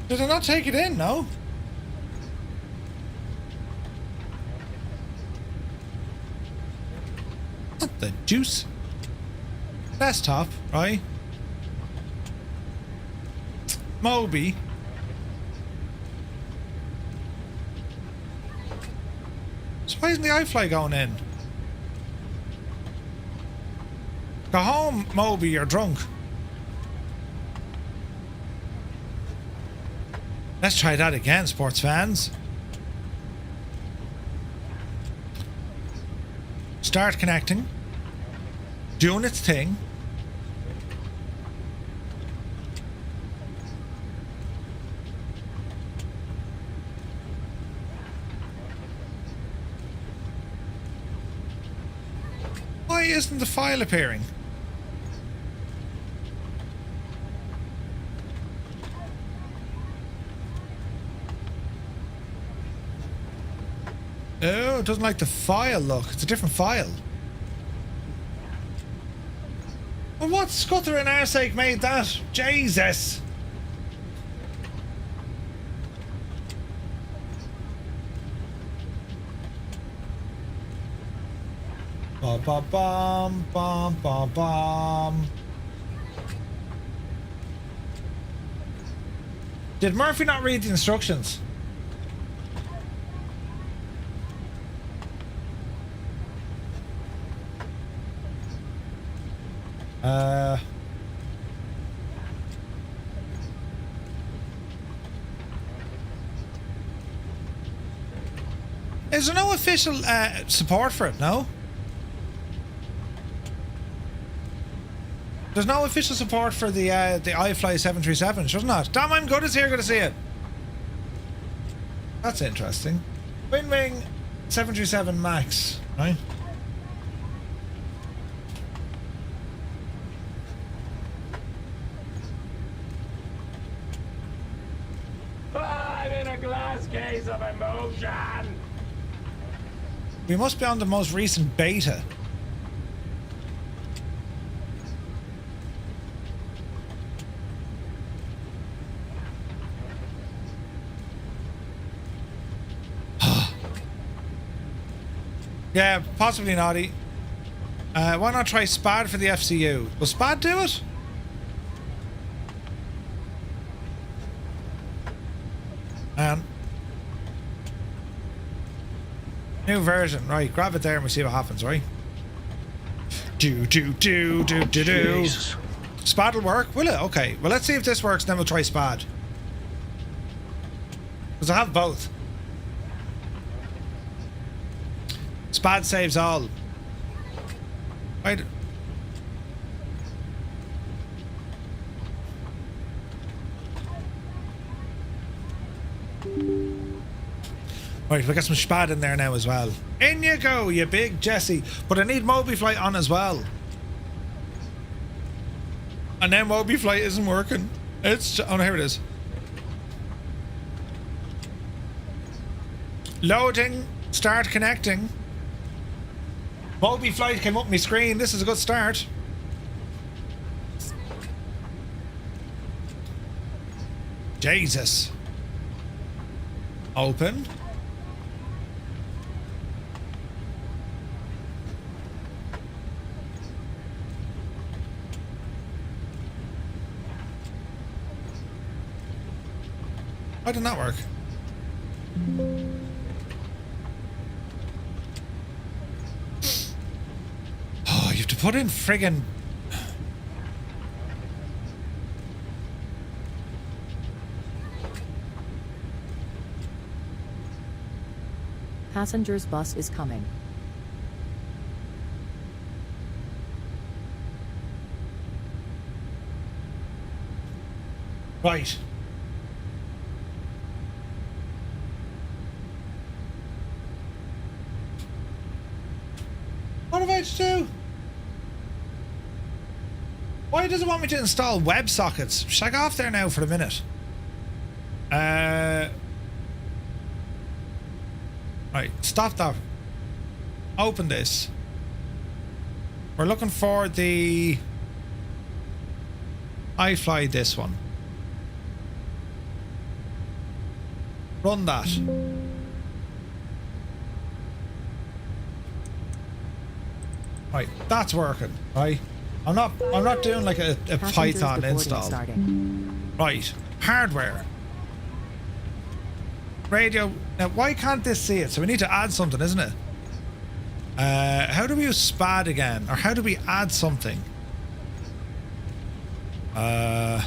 Did I not take it in? No. What the juice? Desktop, right? Moby. So why isn't the iFly going in? Go home, Moby, you're drunk. Let's try that again, sports fans. Start connecting. Doing its thing. Why isn't the file appearing? Oh, it doesn't like the file, look. It's a different file. Well, what scutter and arsake made that? Jesus! Bum, bum, bum, bum, bum, bum. Did Murphy not read the instructions? Is there no official support for it? No? There's no official support for the iFly 737, isn't it? Damn, I'm good as here, good to see it. That's interesting. Wing 737 Max, right? I'm in a glass case of emotion. We must be on the most recent beta. Yeah, possibly naughty. Why not try SPAD for the FCU? Will SPAD do it? New version, right? Grab it there and we see what happens, right? Do. SPAD will work, will it? Okay. Well, let's see if this works, then we'll try SPAD. Because I have both. SPAD saves all. Right. Right, we got some SPAD in there now as well. In you go, you big Jesse. But I need MobiFlight on as well. And then MobiFlight isn't working. It's... oh, no, here it is. Loading. Start connecting. MobiFlight came up my screen. This is a good start. Jesus. Open. Why didn't that work? Oh, you have to put in friggin'... Passengers bus is coming. Right. What have I to do? Why does it want me to install WebSockets? Should I go off there now for a minute? Right, stop that. Open this. We're looking for the iFly, this one. Run that. Right, that's working, right? I'm not doing like a Python install. Starting. Right, hardware. Radio. Now, why can't this see it? So we need to add something, isn't it? How do we use SPAD again? Or how do we add something? Yeah,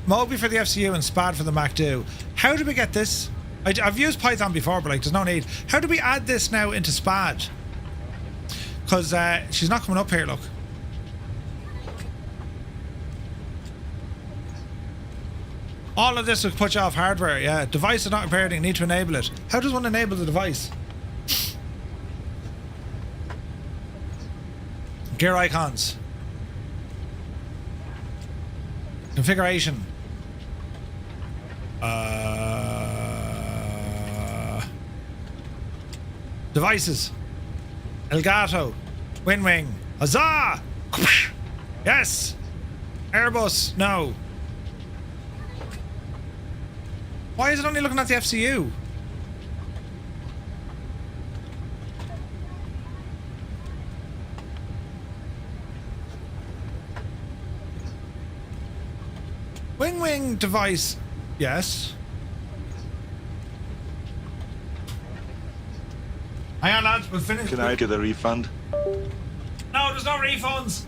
Mobi for the FCU and SPAD for the Mac do. How do we get this? I've used Python before, but like, there's no need. How do we add this now into SPAD? Because she's not coming up here, look. All of this will put you off hardware, yeah. Device is not appearing, need to enable it. How does one enable the device? Gear icons. Configuration. Devices. Elgato. Winwing. Huzzah! Yes! Airbus. No. Why is it only looking at the FCU? Wing device. Yes. Hang on, lads. We'll finish. Can I get a refund? No, there's no refunds.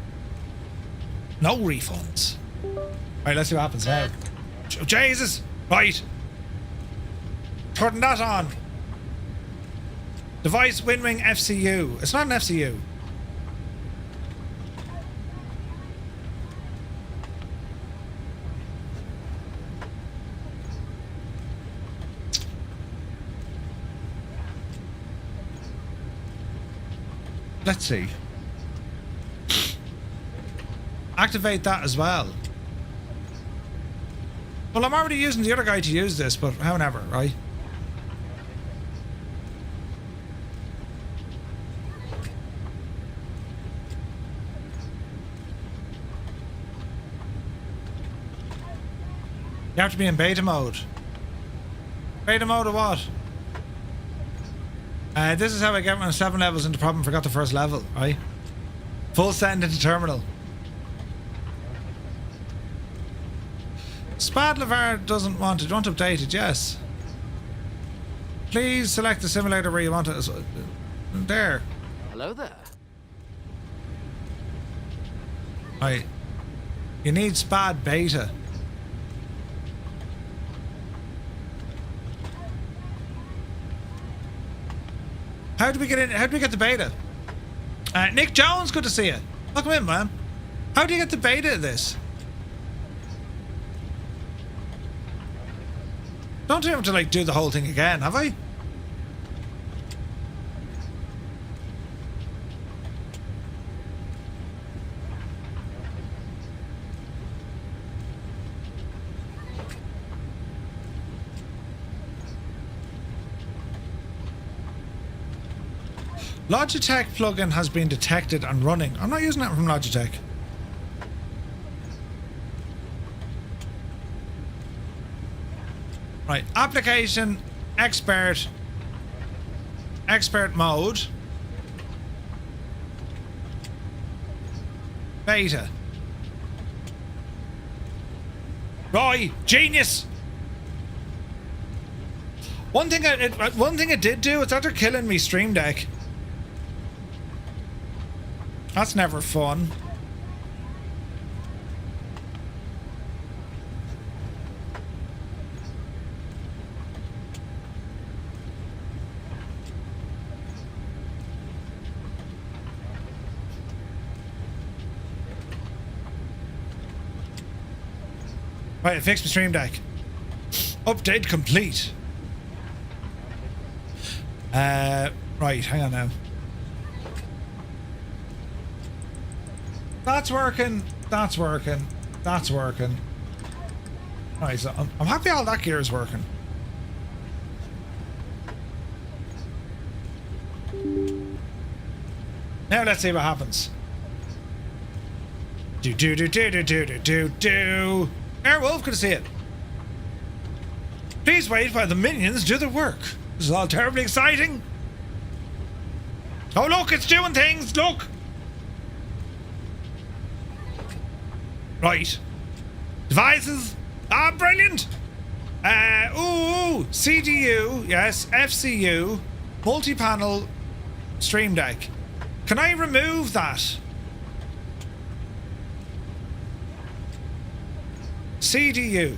No refunds. Right, let's see what happens now. Jesus! Right. Turn that on. Device Winwing FCU. It's not an FCU. Let's see. Activate that as well. Well, I'm already using the other guy to use this, but however, right? You have to be in beta mode. Beta mode of what? This is how I get when 7 levels into problem, forgot the first level, right? Full send into terminal. Spad Lavar doesn't want it. Want updated, yes. Please select the simulator where you want it. There. Hello there. Right. You need Spad Beta. How do we get in? How do we get the beta? Nick Jones, good to see you. Welcome in, man. How do you get the beta of this? Don't you have to like do the whole thing again, have I? Logitech plugin has been detected and running. I'm not using that from Logitech. Right, application, expert mode, beta. Roy, genius. One thing it did do is after killing me Stream Deck. That's never fun. Right, I fixed my Stream Deck. Update complete. Right, hang on now. That's working. That's working. That's working. Right, so I'm happy all that gear is working. Now let's see what happens. Do. Airwolf, good to see it. Please wait while the minions do the work. This is all terribly exciting. Oh look, it's doing things. Look. Right. Devices. Ah, brilliant. CDU. Yes. FCU. Multi-panel Stream Deck. Can I remove that? CDU.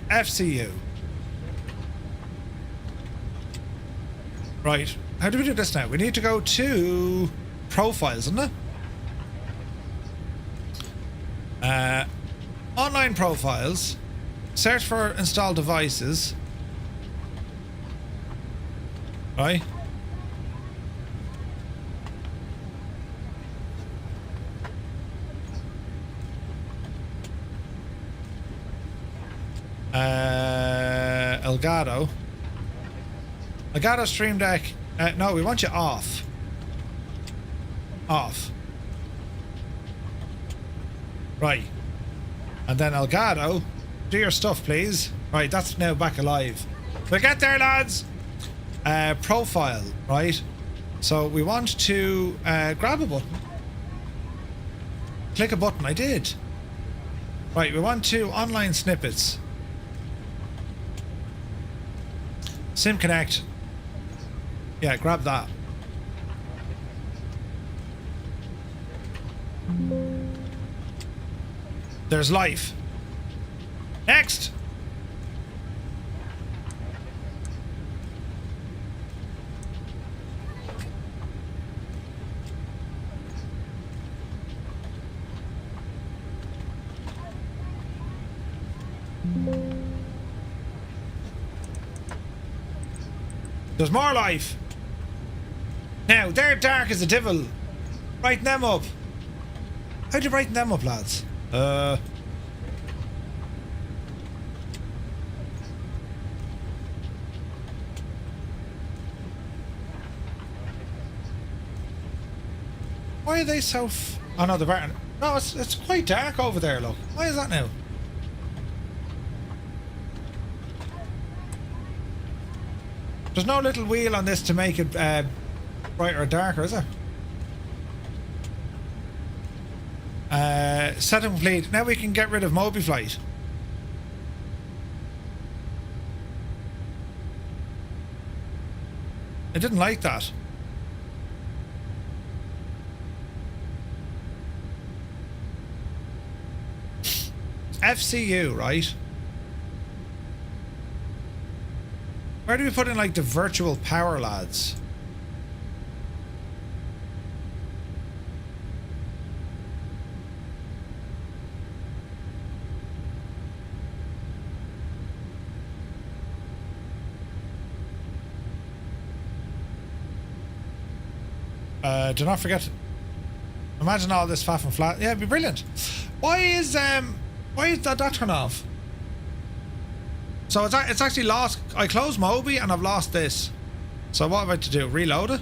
FCU. Right. How do we do this now? We need to go to profiles, isn't it? Online profiles. Search for install devices. Right. Elgato. Elgato Stream Deck. No, we want you off. Off. Right. And then Elgato, do your stuff, please. Right, that's now back alive. We'll get there, lads. Profile, right? So we want to grab a button. Click a button. I did. Right, we want to online snippets. Sim Connect. Yeah, grab that. There's life. Next. There's more life. Now, they're dark as a devil. Brighten them up. How do you brighten them up, lads? Why are they so oh no, the bar. No, it's quite dark over there, look. Why is that now? There's no little wheel on this to make it brighter or darker, is there? Setting complete. Now we can get rid of MobiFlight. I didn't like that. FCU, right? Where do we put in like the virtual power, lads? Do not forget. Imagine all this faff and flat. Yeah, it'd be brilliant. Why is that turn off? So it's actually lost. I closed Moby and I've lost this. So what have I to do? Reload it?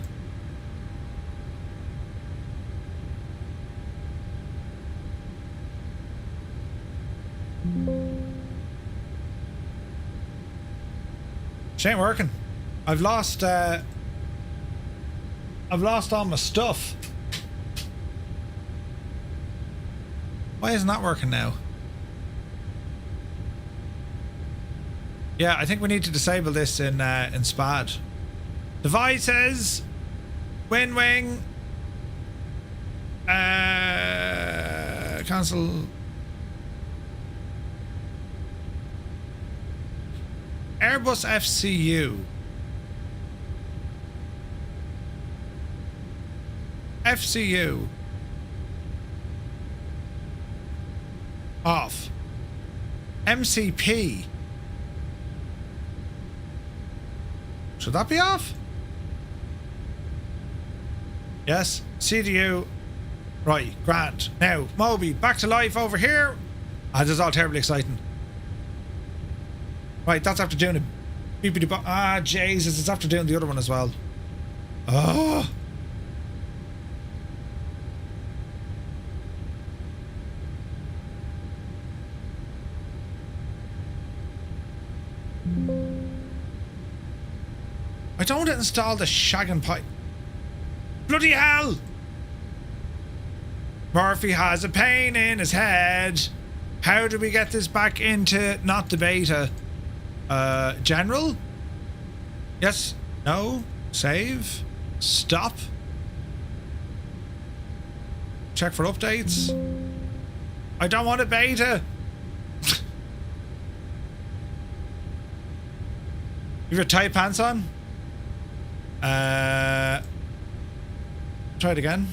She ain't working. I've lost all my stuff. Why isn't that working now? Yeah, I think we need to disable this in SPAD. Devices, wing, cancel. Airbus FCU. FCU. Off. MCP. Should that be off? Yes. CDU. Right, grand. Now, Moby, back to life over here. Ah, this is all terribly exciting. Right, that's after doing a beepity bop. Ah, Jesus, it's after doing the other one as well. Oh. I don't want to install the shagging pipe. Bloody hell! Murphy has a pain in his head. How do we get this back into not the beta? General? Yes. No. Save. Stop. Check for updates. I don't want a beta. You have your tight pants on? Try it again.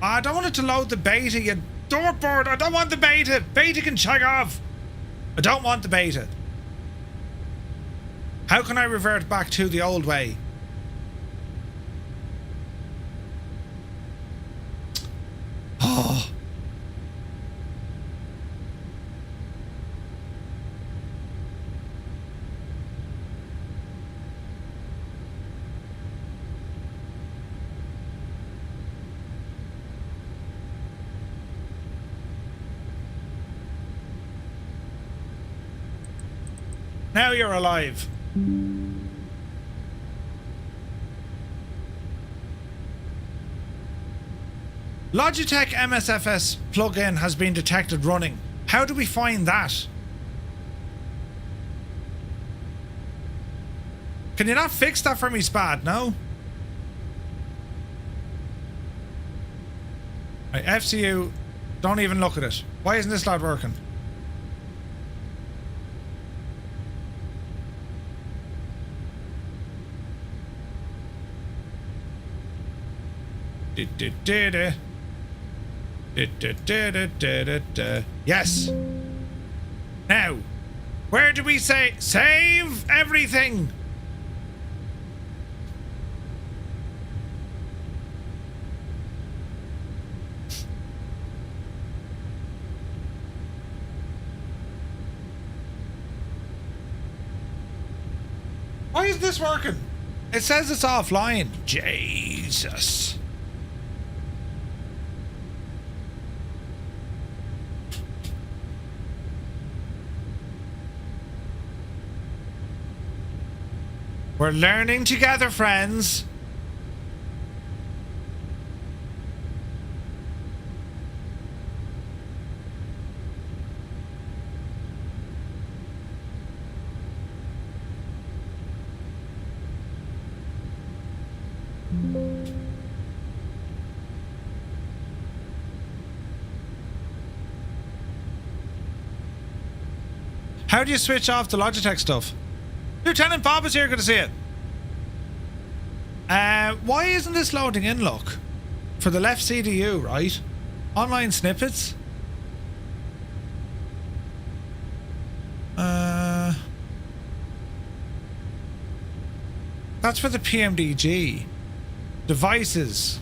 I don't want it to load the beta, you dorkboard. I don't want the beta. Beta can check off. I don't want the beta. How can I revert back to the old way? Oh. Now you're alive. Logitech MSFS plugin has been detected running. How do we find that? Can you not fix that for me, Spad? No? Right, FCU, don't even look at it. Why isn't this not working? Yes. Now, where do we say save everything? Why is this working? It says it's offline. Jesus. We're learning together, friends. How do you switch off the Logitech stuff? Lieutenant Bob is here, good to see you. Why isn't this loading in, look? For the left CDU, right? Online snippets? That's for the PMDG. Devices.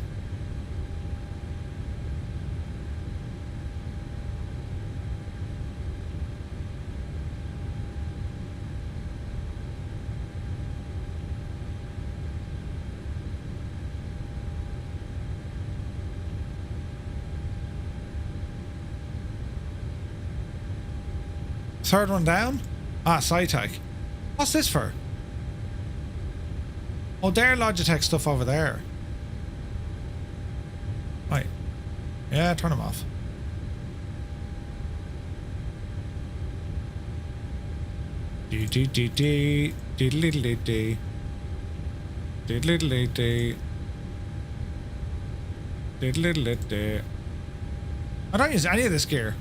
Third one down? Ah, SciTech. What's this for? Oh, their Logitech stuff over there. Right. Yeah, turn them off. I don't use any of this gear.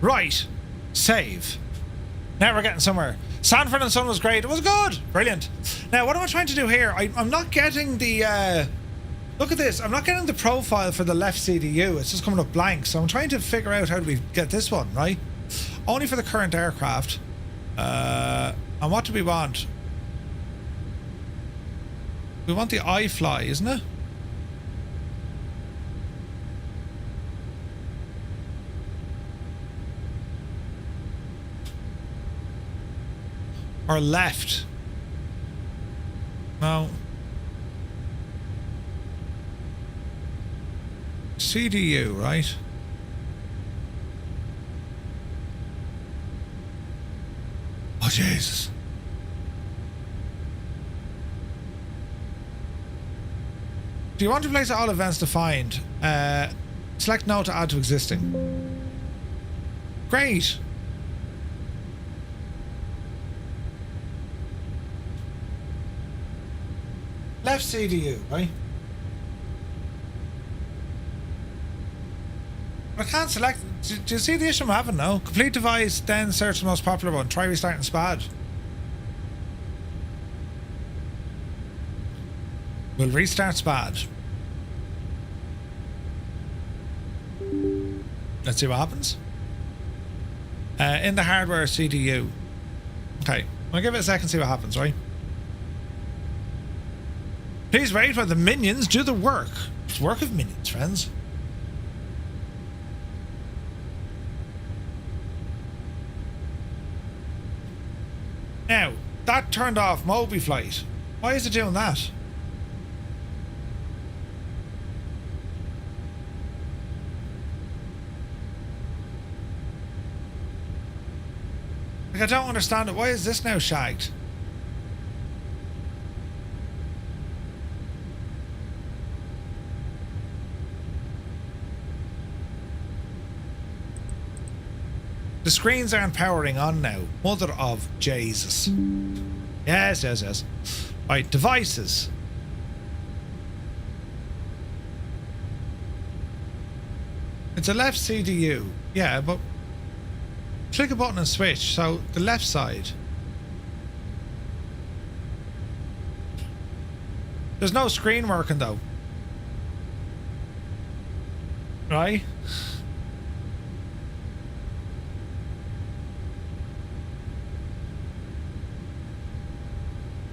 Right. Save. Now we're getting somewhere. Sanford and Son was great. It was good. Brilliant. Now, what am I trying to do here? I'm not getting the... look at this. I'm not getting the profile for the left CDU. It's just coming up blank. So I'm trying to figure out how do we get this one, right? Only for the current aircraft. And what do we want? We want the iFly, isn't it? Or left? No. CDU, right? Oh, Jesus. Do you want to place all events defined? Select no to add to existing. Great. Left CDU, right? I can't select. Do you see the issue I'm having now? Complete device, then search the most popular one. Try restarting SPAD. We'll restart SPAD. Let's see what happens. In the hardware CDU. Okay, I'll give it a second, see what happens, right? Please wait while the minions do the work. It's work of minions, friends. Now, that turned off MobiFlight. Why is it doing that? Like, I don't understand it. Why is this now shagged? The screens aren't powering on now. Mother of Jesus. Yes, yes, yes. Right, devices. It's a left CDU. Yeah, but click a button and switch. So the left side. There's no screen working though. Right?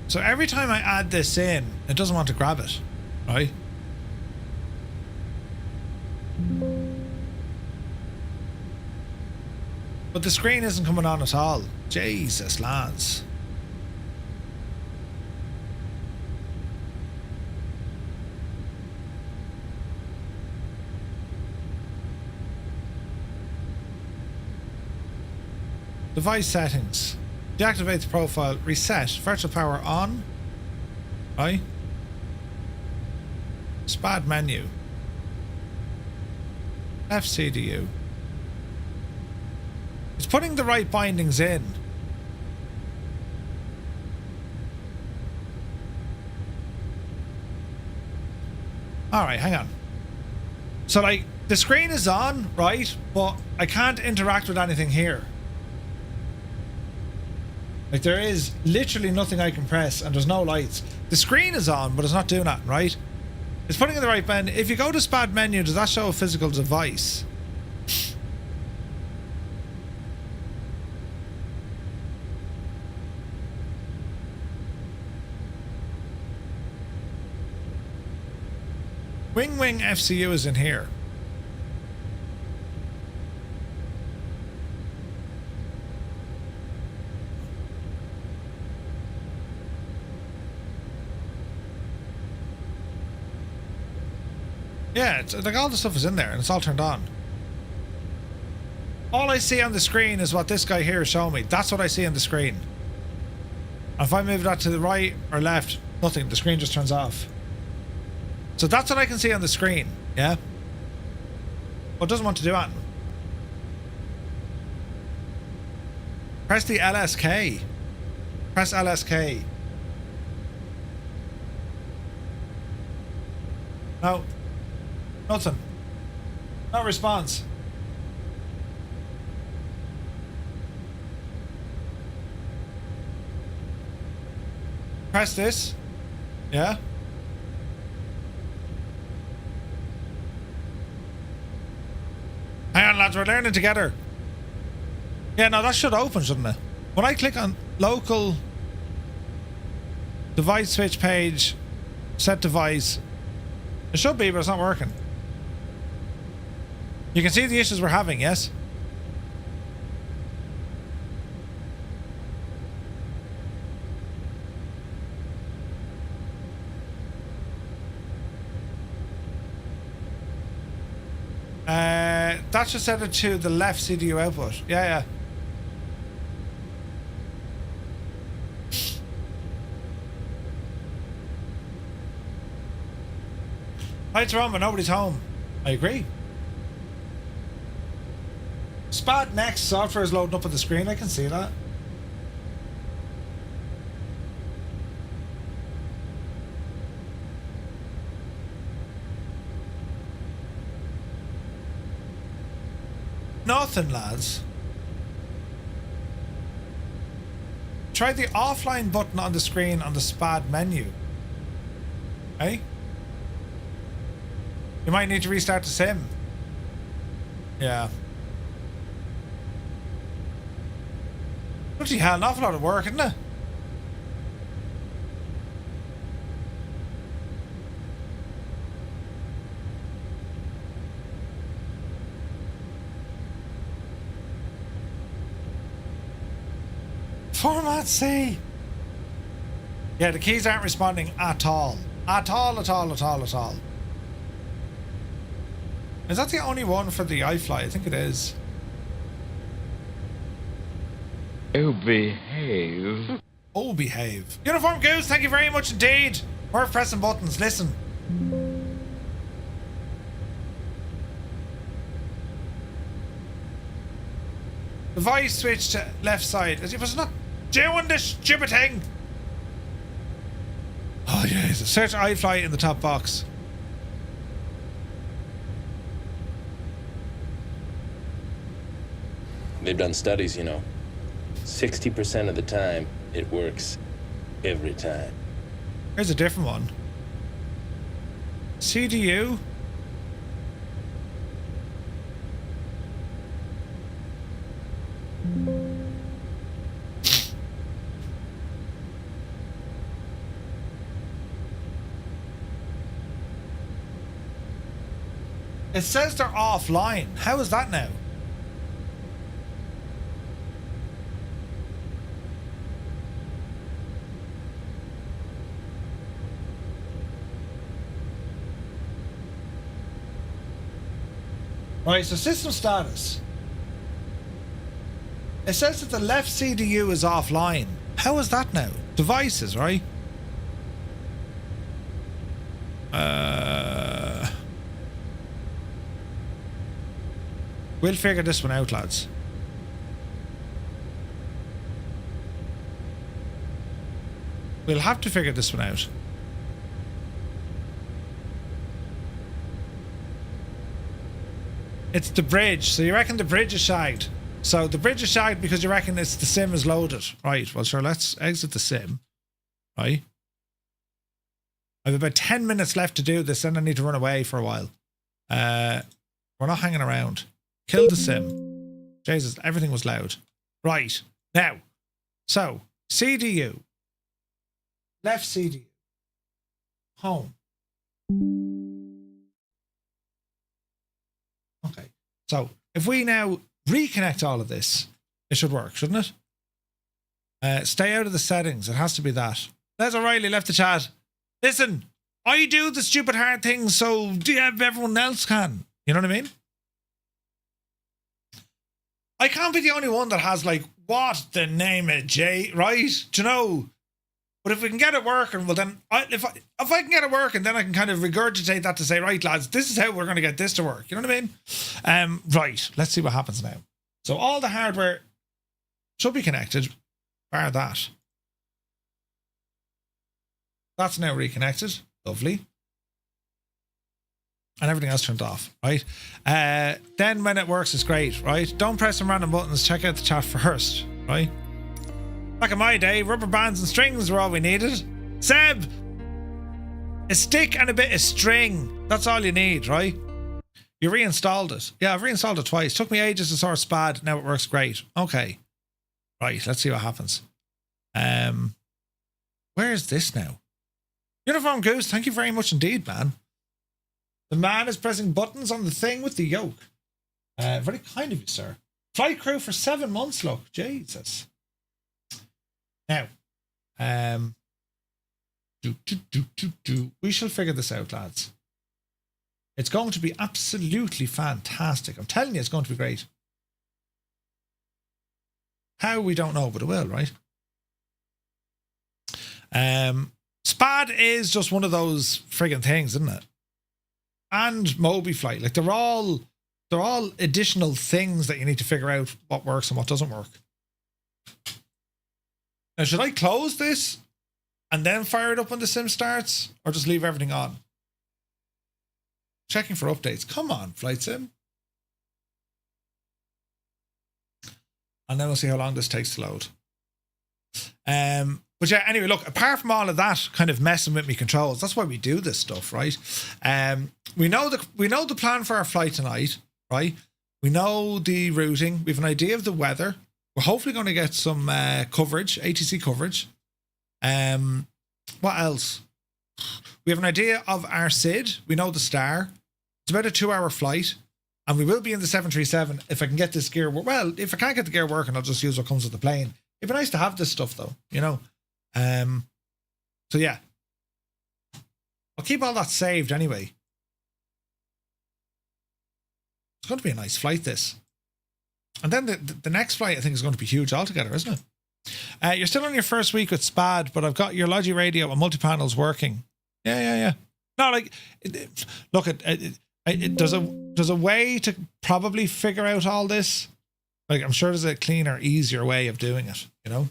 So every time I add this in, it doesn't want to grab it, right? But the screen isn't coming on at all. Jesus, lads. Device settings. Deactivate the profile. Reset. Virtual power on. Right. SPAD menu. FCDU. It's putting the right bindings in. Alright, hang on. So, like, the screen is on, right? But I can't interact with anything here. Like, there is literally nothing I can press, and there's no lights. The screen is on, but it's not doing that, right? It's putting in the right bend. If you go to SPAD menu, does that show a physical device? Wing FCU is in here. Yeah, it's like all the stuff is in there and it's all turned on. All I see on the screen is what this guy here is showing me. That's what I see on the screen. And if I move that to the right or left, nothing. The screen just turns off. So that's what I can see on the screen, yeah? But it doesn't want to do anything. Press the LSK. Press LSK. No. Nothing. No response. Press this. Yeah. Hang on, lads, we're learning together. Yeah, no, that should open, shouldn't it? When I click on local device switch page, set device, it should be, but it's not working. You can see the issues we're having, yes? That should set it to the left CDU output. Yeah, yeah. Lights are on, but nobody's home. I agree. SPAD next software is loading up on the screen. I can see that. Nothing, lads. Try the offline button on the screen on the SPAD menu. Hey? You might need to restart the sim. Yeah. Bloody hell, an awful lot of work, isn't it? Format C. Yeah, the keys aren't responding at all. At all. Is that the only one for the iFly? I think it is. Oh, behave. Oh, behave. Uniform Goose, thank you very much indeed. We're pressing buttons. Listen. The voice switch to left side. As if it's not doing this stupid thing. Oh, yes. Search iFly in the top box. They've done studies, you know. 60% of the time, it works every time. Here's a different one. CDU. It says they're offline. How is that now? Right, so system status. It says that the left CDU is offline. How is that now? Devices, right? We'll figure this one out, lads. We'll have to figure this one out. It's the bridge. So you reckon the bridge is shagged. So the bridge is shagged because you reckon it's the sim is loaded. Right, well sure, let's exit the sim. Right. I have about 10 minutes left to do this, then I need to run away for a while. We're not hanging around. Kill the sim. Jesus, everything was loud. Right, now. So, CDU. Left CDU. Home. Okay, so if we now reconnect all of this, it should work, shouldn't it? Stay out of the settings. It has to be that. Les O'Reilly left the chat. Listen, I do the stupid hard things so everyone else can. You know what I mean? I can't be the only one that has like, what the name of J, right? Do you know? But if we can get it working, well then, if I can get it working, then I can kind of regurgitate that to say, right lads, this is how we're going to get this to work. You know what I mean? Right, let's see what happens now. So all the hardware should be connected, bar that. That's now reconnected. Lovely. And everything else turned off, right? Then when it works, it's great, right? Don't press some random buttons. Check out the chat first, right? Back in my day, rubber bands and strings were all we needed. Seb! A stick and a bit of string. That's all you need, right? You reinstalled it. Yeah, I've reinstalled it twice. Took me ages to sort SPAD. Now it works great. Okay. Right, let's see what happens. Where is this now? Uniform Goose, thank you very much indeed, man. The man is pressing buttons on the thing with the yoke. Very kind of you, sir. Flight crew for 7 months, look. Jesus. Now, we shall figure this out, lads. It's going to be absolutely fantastic. I'm telling you, it's going to be great. How, we don't know, but it will, right? SPAD is just one of those friggin' things, isn't it? And MobiFlight, like they're all additional things that you need to figure out what works and what doesn't work. Now, should I close this and then fire it up when the sim starts, or just leave everything on? Checking for updates. Come on, Flight Sim. And then we'll see how long this takes to load. But yeah, anyway, look, apart from all of that kind of messing with me controls, that's why we do this stuff, right? We know the plan for our flight tonight, right? We know the routing. We have an idea of the weather. We're hopefully going to get some coverage, ATC coverage. What else? We have an idea of our SID. We know the star. It's about a 2-hour flight. And we will be in the 737 if I can get this gear. Well, if I can't get the gear working, I'll just use what comes with the plane. It'd be nice to have this stuff, though, you know. So yeah, I'll keep all that saved anyway. It's going to be a nice flight, this. And then the next flight, I think, is going to be huge altogether, isn't it? You're still on your first week with SPAD, but I've got your Logi radio and multi-panels working. Yeah. No, like, look, there's a way to probably figure out all this. Like, I'm sure there's a cleaner, easier way of doing it, you know?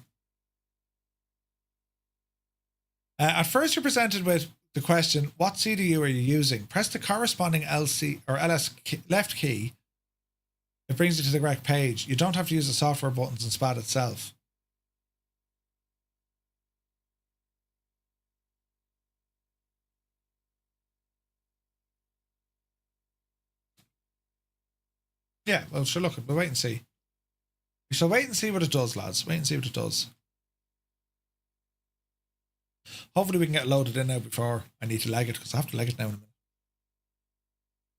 At first, you're presented with the question, what CDU are you using? Press the corresponding LC or LS left key. It brings you to the correct page. You don't have to use the software buttons in SPAD itself. Yeah, well, sure, look, we'll wait and see. We shall wait and see what it does, lads. Wait and see what it does. Hopefully we can get loaded in now before I need to leg it, because I have to leg it now in a minute.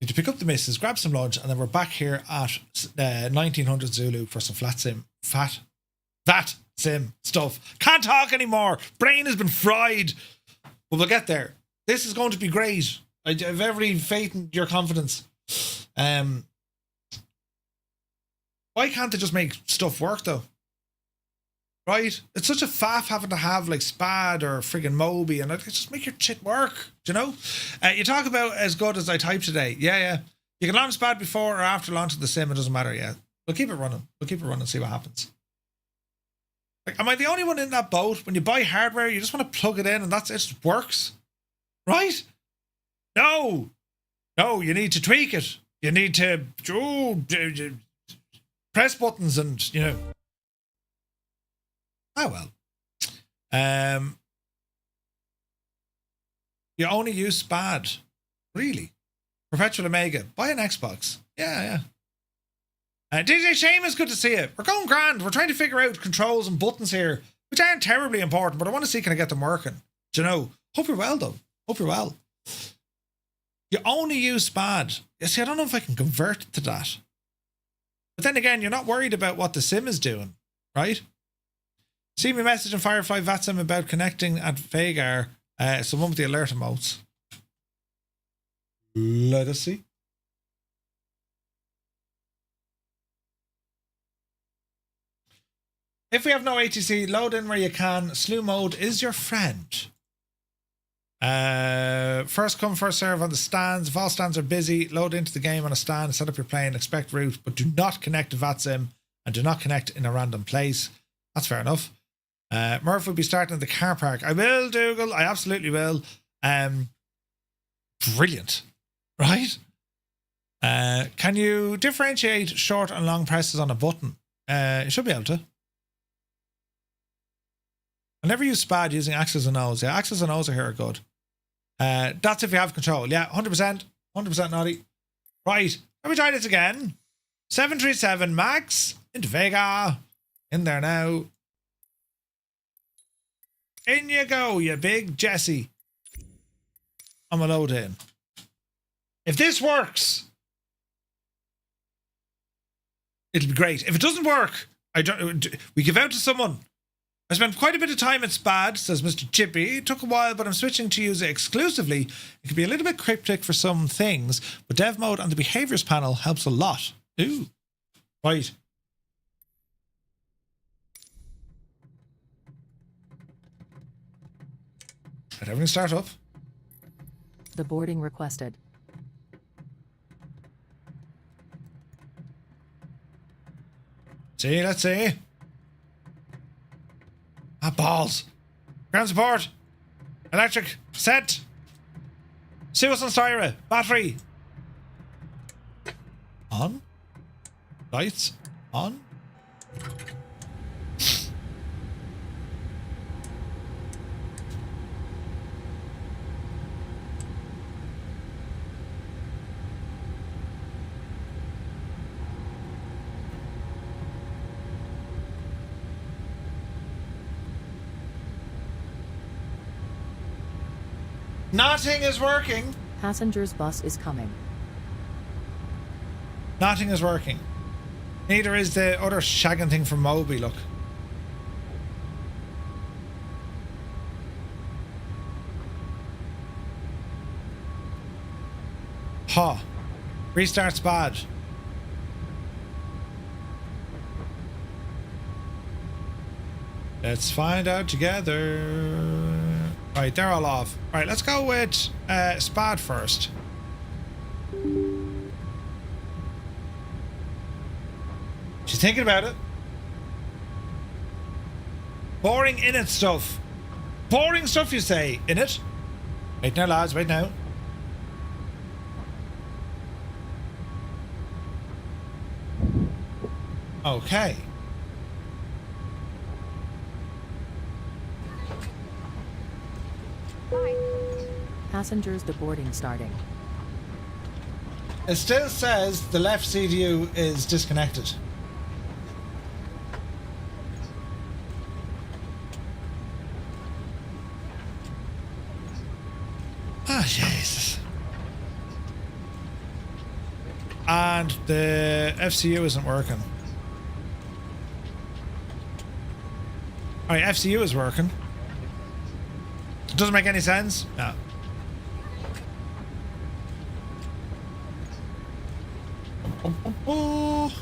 Need to pick up the missus, grab some lunch, and then we're back here at 1900 Zulu for some VATSIM stuff. Can't talk anymore. Brain has been fried. But we'll get there. This is going to be great. I have every faith in your confidence. Why can't they just make stuff work though? Right? It's such a faff having to have like SPAD or friggin' Moby and just make your shit work. Do you know? You talk about as good as I type today. Yeah. You can launch SPAD before or after launching the sim. It doesn't matter yet. We'll keep it running. And see what happens. Like, am I the only one in that boat? When you buy hardware, you just want to plug it in and that's it. It just works. Right? No, you need to tweak it. You need to press buttons and, you know. Oh, well. You only use SPAD. Really? Perpetual Omega. Buy an Xbox. Yeah. DJ Seamus, good to see you. We're going grand. We're trying to figure out controls and buttons here, which aren't terribly important, but I want to see, can I get them working? Do you know? Hope you're well, though. Hope you're well. You only use SPAD. You see, I don't know if I can convert to that. But then again, you're not worried about what the sim is doing, right? See me message in Firefly VATSIM about connecting at Vagar. Someone with the alert emotes. Let us see. If we have no ATC, load in where you can. Slew mode is your friend. First come, first serve on the stands. If all stands are busy, load into the game on a stand, set up your plane, expect route, but do not connect to VATSIM and do not connect in a random place. That's fair enough. Murph will be starting at the car park. I will, Dougal. I absolutely will. Brilliant. Right? Can you differentiate short and long presses on a button? You should be able to. I never use SPAD using axes and O's. Yeah, axes and O's are here are good. That's if you have control. Yeah, 100%. 100% naughty. Right. Let me try this again. 737 Max into Vega. In there now. In you go, you big Jesse. I'm gonna load in. If this works, it'll be great. If it doesn't work, we give out to someone. I spent quite a bit of time at SPAD, says Mr. Chippy. It took a while, but I'm switching to use it exclusively. It can be a little bit cryptic for some things, but dev mode on the behaviors panel helps a lot. Ooh. Right. Let everything start up. The boarding requested. See, let's see. Ah, balls. Ground support. Electric. Set. Suicide Styra. Battery. On. Lights. On. Nothing is working. Passenger's bus is coming. Nothing is working. Neither is the other shagging thing from Moby, look. Ha. Restart's bad. Let's find out together. Right, they're all off. Right, let's go with Spad first. She's thinking about it. Boring in it stuff. Boring stuff, you say, in it? Wait now, lads, wait now. Okay. Passengers deboarding starting. It still says the left CDU is disconnected. Ah, Jesus. And the FCU isn't working. Alright, FCU is working. It doesn't make any sense? No. Come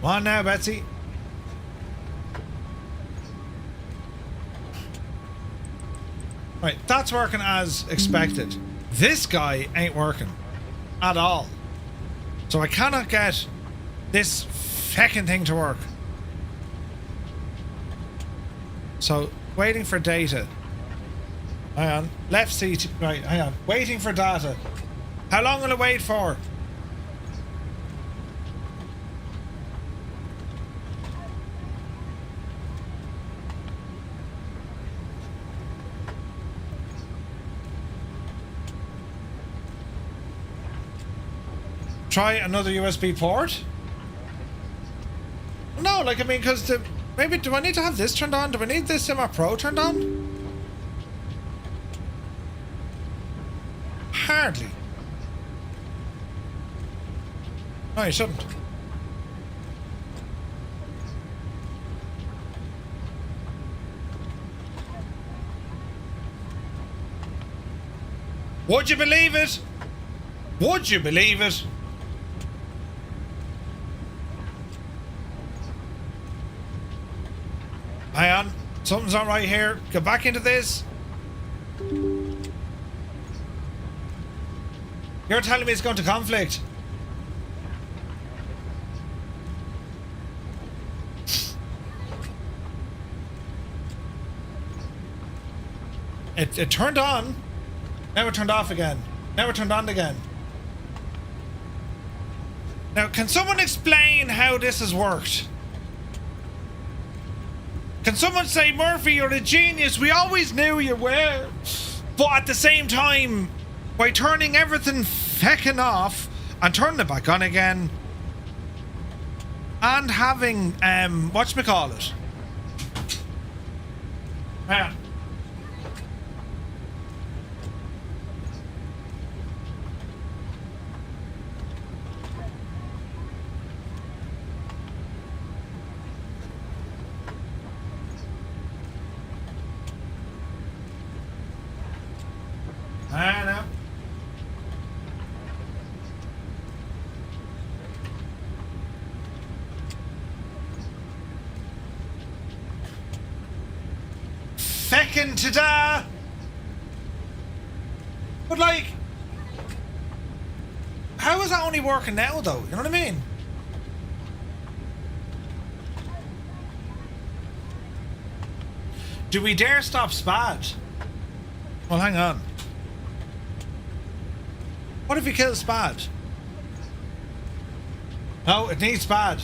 on now, Betsy. Right, that's working as expected. This guy ain't working at all. So I cannot get this feckin' thing to work. So, waiting for data. Hang on. Left seat. Right, hang on. Waiting for data. How long will it wait for? Try another USB port? No, like, I mean, because the... Maybe, do I need to have this turned on? Do I need this Simmer Pro turned on? Hardly. No, you shouldn't. Would you believe it? Would you believe it? Hang on. Something's not right here. Get back into this. You're telling me it's going to conflict? It turned on. Now it turned off again. Now it turned on again. Now, can someone explain how this has worked? Can someone say, Murphy, you're a genius. We always knew you were. But at the same time, by turning everything feckin' off and turning it back on again and having, whatchamacallit? Yeah. I know. Feckin' ta-da! But like, how is that only working now though? You know what I mean? Do we dare stop Spad? Well, hang on. What if you kill Spad? No, it needs Spad.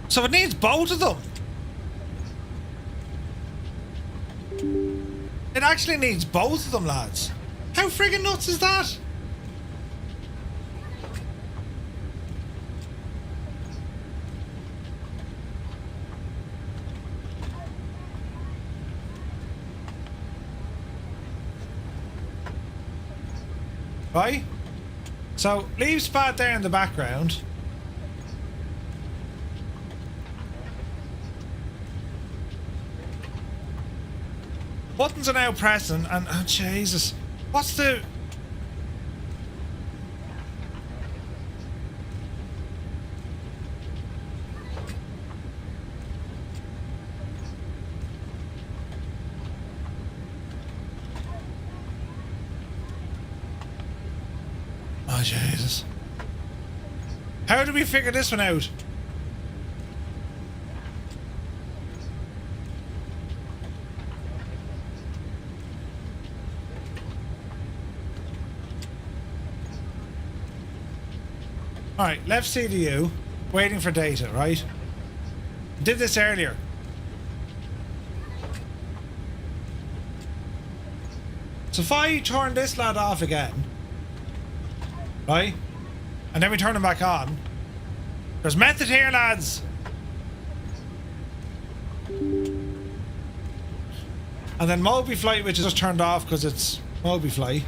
So it needs both of them. It actually needs both of them, lads. How friggin' nuts is that? Right? So, leave Spad there in the background. Buttons are now pressing and... Oh, Jesus. What's the... Oh, Jesus. How do we figure this one out? Alright, left CDU, waiting for data, right? Did this earlier. So if I turn this lad off again, right? And then we turn him back on. There's method here, lads. And then Moby Flight, which is just turned off because it's Moby Flight.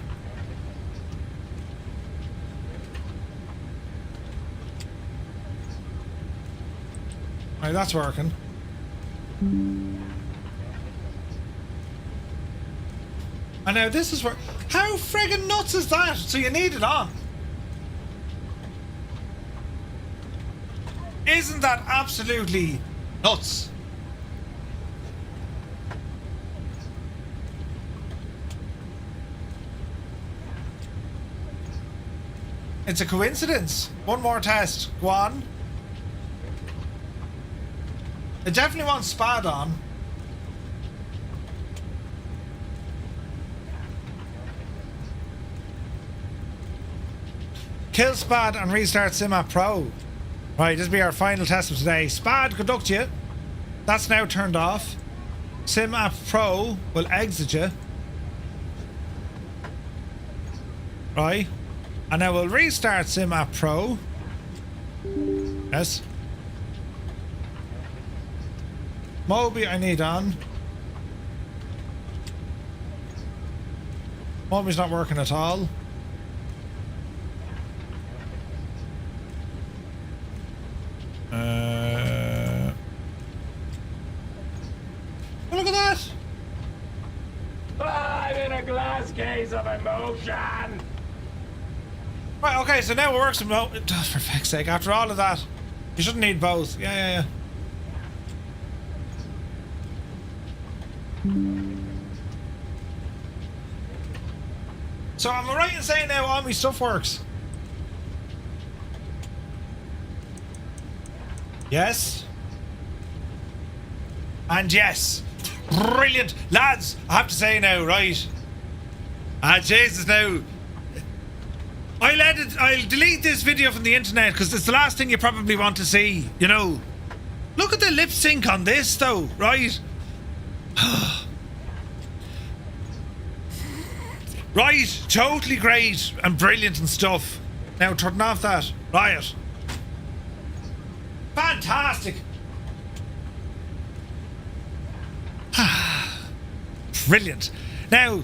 Right, that's working. And now this is where... How friggin' nuts is that? So you need it on. Isn't that absolutely nuts? It's a coincidence. One more test. Go on. It definitely wants SPAD on. Kill SPAD and restart SimApp Pro. Right, this will be our final test of today. SPAD, conduct you. That's now turned off. SimApp Pro will exit you. Right. And now we'll restart SimApp Pro. Yes. Moby, I need on. Moby's not working at all. Look at that! I'm in a glass case of emotion! Right, okay, so now it works. For fuck's sake, after all of that, you shouldn't need both. Yeah. So am I right in saying now all my stuff works? Yes. And yes. Brilliant. Lads, I have to say now, right? Jesus, now. I'll delete this video from the internet because it's the last thing you probably want to see, you know. Look at the lip sync on this though, right? Right, totally great and brilliant and stuff. Now turn off that riot. Fantastic. Brilliant. Now,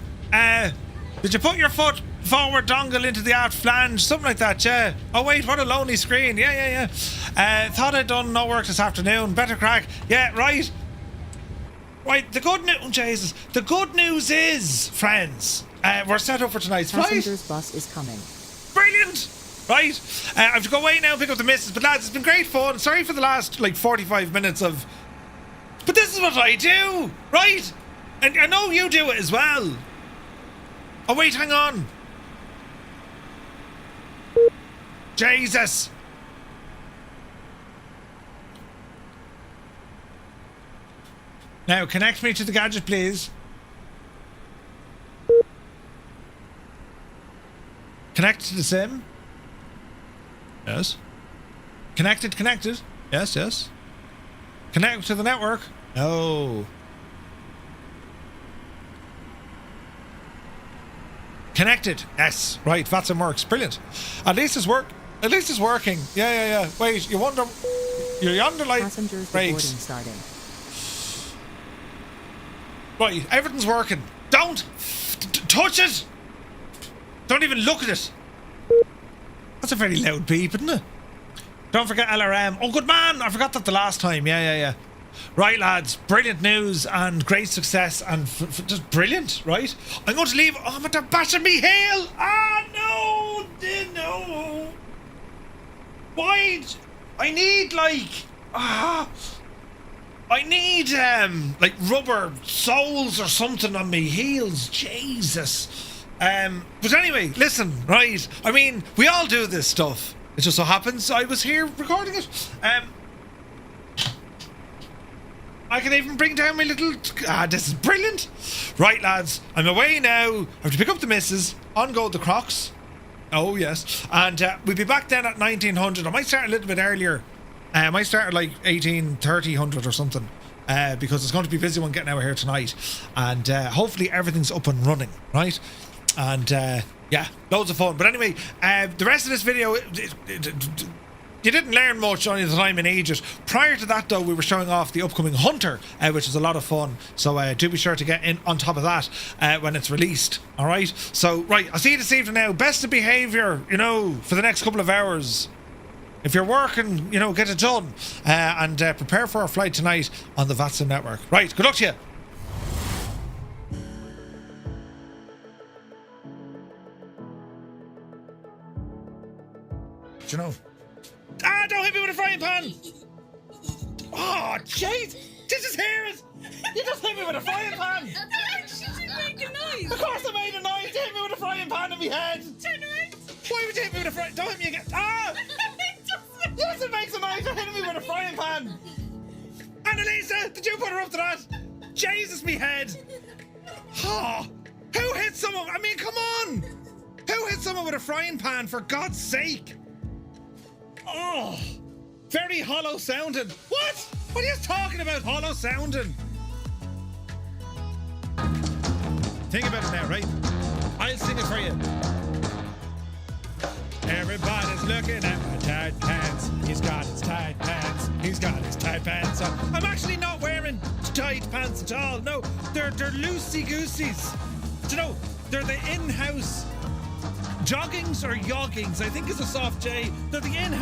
did you put your foot forward dongle into the aft flange? Something like that, yeah. Oh wait, what a lonely screen. Yeah. Thought I'd done no work this afternoon. Better crack. Yeah, right. Right, the good news, Jesus. The good news is, friends, we're set up for tonight's flight. Passenger's bus is coming. Brilliant. Right, I have to go away now and pick up the missus. But lads, it's been great fun. Sorry for the last, 45 minutes of... But this is what I do, right? And I know you do it as well. Oh, wait, hang on. Jesus. Now, connect me to the gadget, please. Connect to the sim. Yes. Connected. Yes. Connect to the network. No. Connected. Yes. Right. VATSIM works. Brilliant. At least it's working. Yeah. Wait. You wonder. You're yonder like Passengers brakes. Starting. Right. Everything's working. Don't touch it. Don't even look at it. That's a very loud beep, isn't it? Don't forget LRM. Oh, good man. I forgot that the last time. Yeah. Right, lads. Brilliant news and great success and just brilliant, right? I'm going to leave. Oh, but they're bashing me heel. No. Why? I need, I need, rubber soles or something on me heels. Jesus. But anyway, listen, right? I mean, we all do this stuff. It just so happens I was here recording it. I can even bring down my little... this is brilliant. Right, lads, I'm away now. I have to pick up the missus. On go the Crocs. Oh, yes. And we'll be back then at 1900. I might start a little bit earlier. I might start at like 1800 or something. Because it's going to be a busy one getting out of here tonight. And hopefully everything's up and running, right? And yeah, loads of fun. But anyway, the rest of this video... You didn't learn much on the time in Aegis. Prior to that, though, we were showing off the upcoming Hunter, which is a lot of fun. So do be sure to get in on top of that when it's released. All right? So, right, I'll see you this evening now. Best of behaviour, you know, for the next couple of hours. If you're working, you know, get it done. And prepare for our flight tonight on the VATSIM network. Right, good luck to you. Do you know? Don't hit me with a frying pan! Oh, jeez! This is Harris! You just hit me with a frying pan! She didn't make a noise! Of course I made a noise! You hit me with a frying pan in my head! Turn around! Why would you hit me with a frying... Don't hit me again! Ah! Yes, it makes a noise! You're hitting me with a frying pan! Annalisa! Did you put her up to that? Jesus, me head! Oh, who hit someone? I mean, come on! Who hit someone with a frying pan, for God's sake? Oh, very hollow sounding. What? What are you talking about, hollow sounding? Think about it now, right? I'll sing it for you. Everybody's looking at my tight pants. He's got his tight pants. He's got his tight pants on. I'm actually not wearing tight pants at all. No, they're loosey-gooseys. Do you know, they're the in-house joggings or yoggings, I think is a soft J. They're the in-house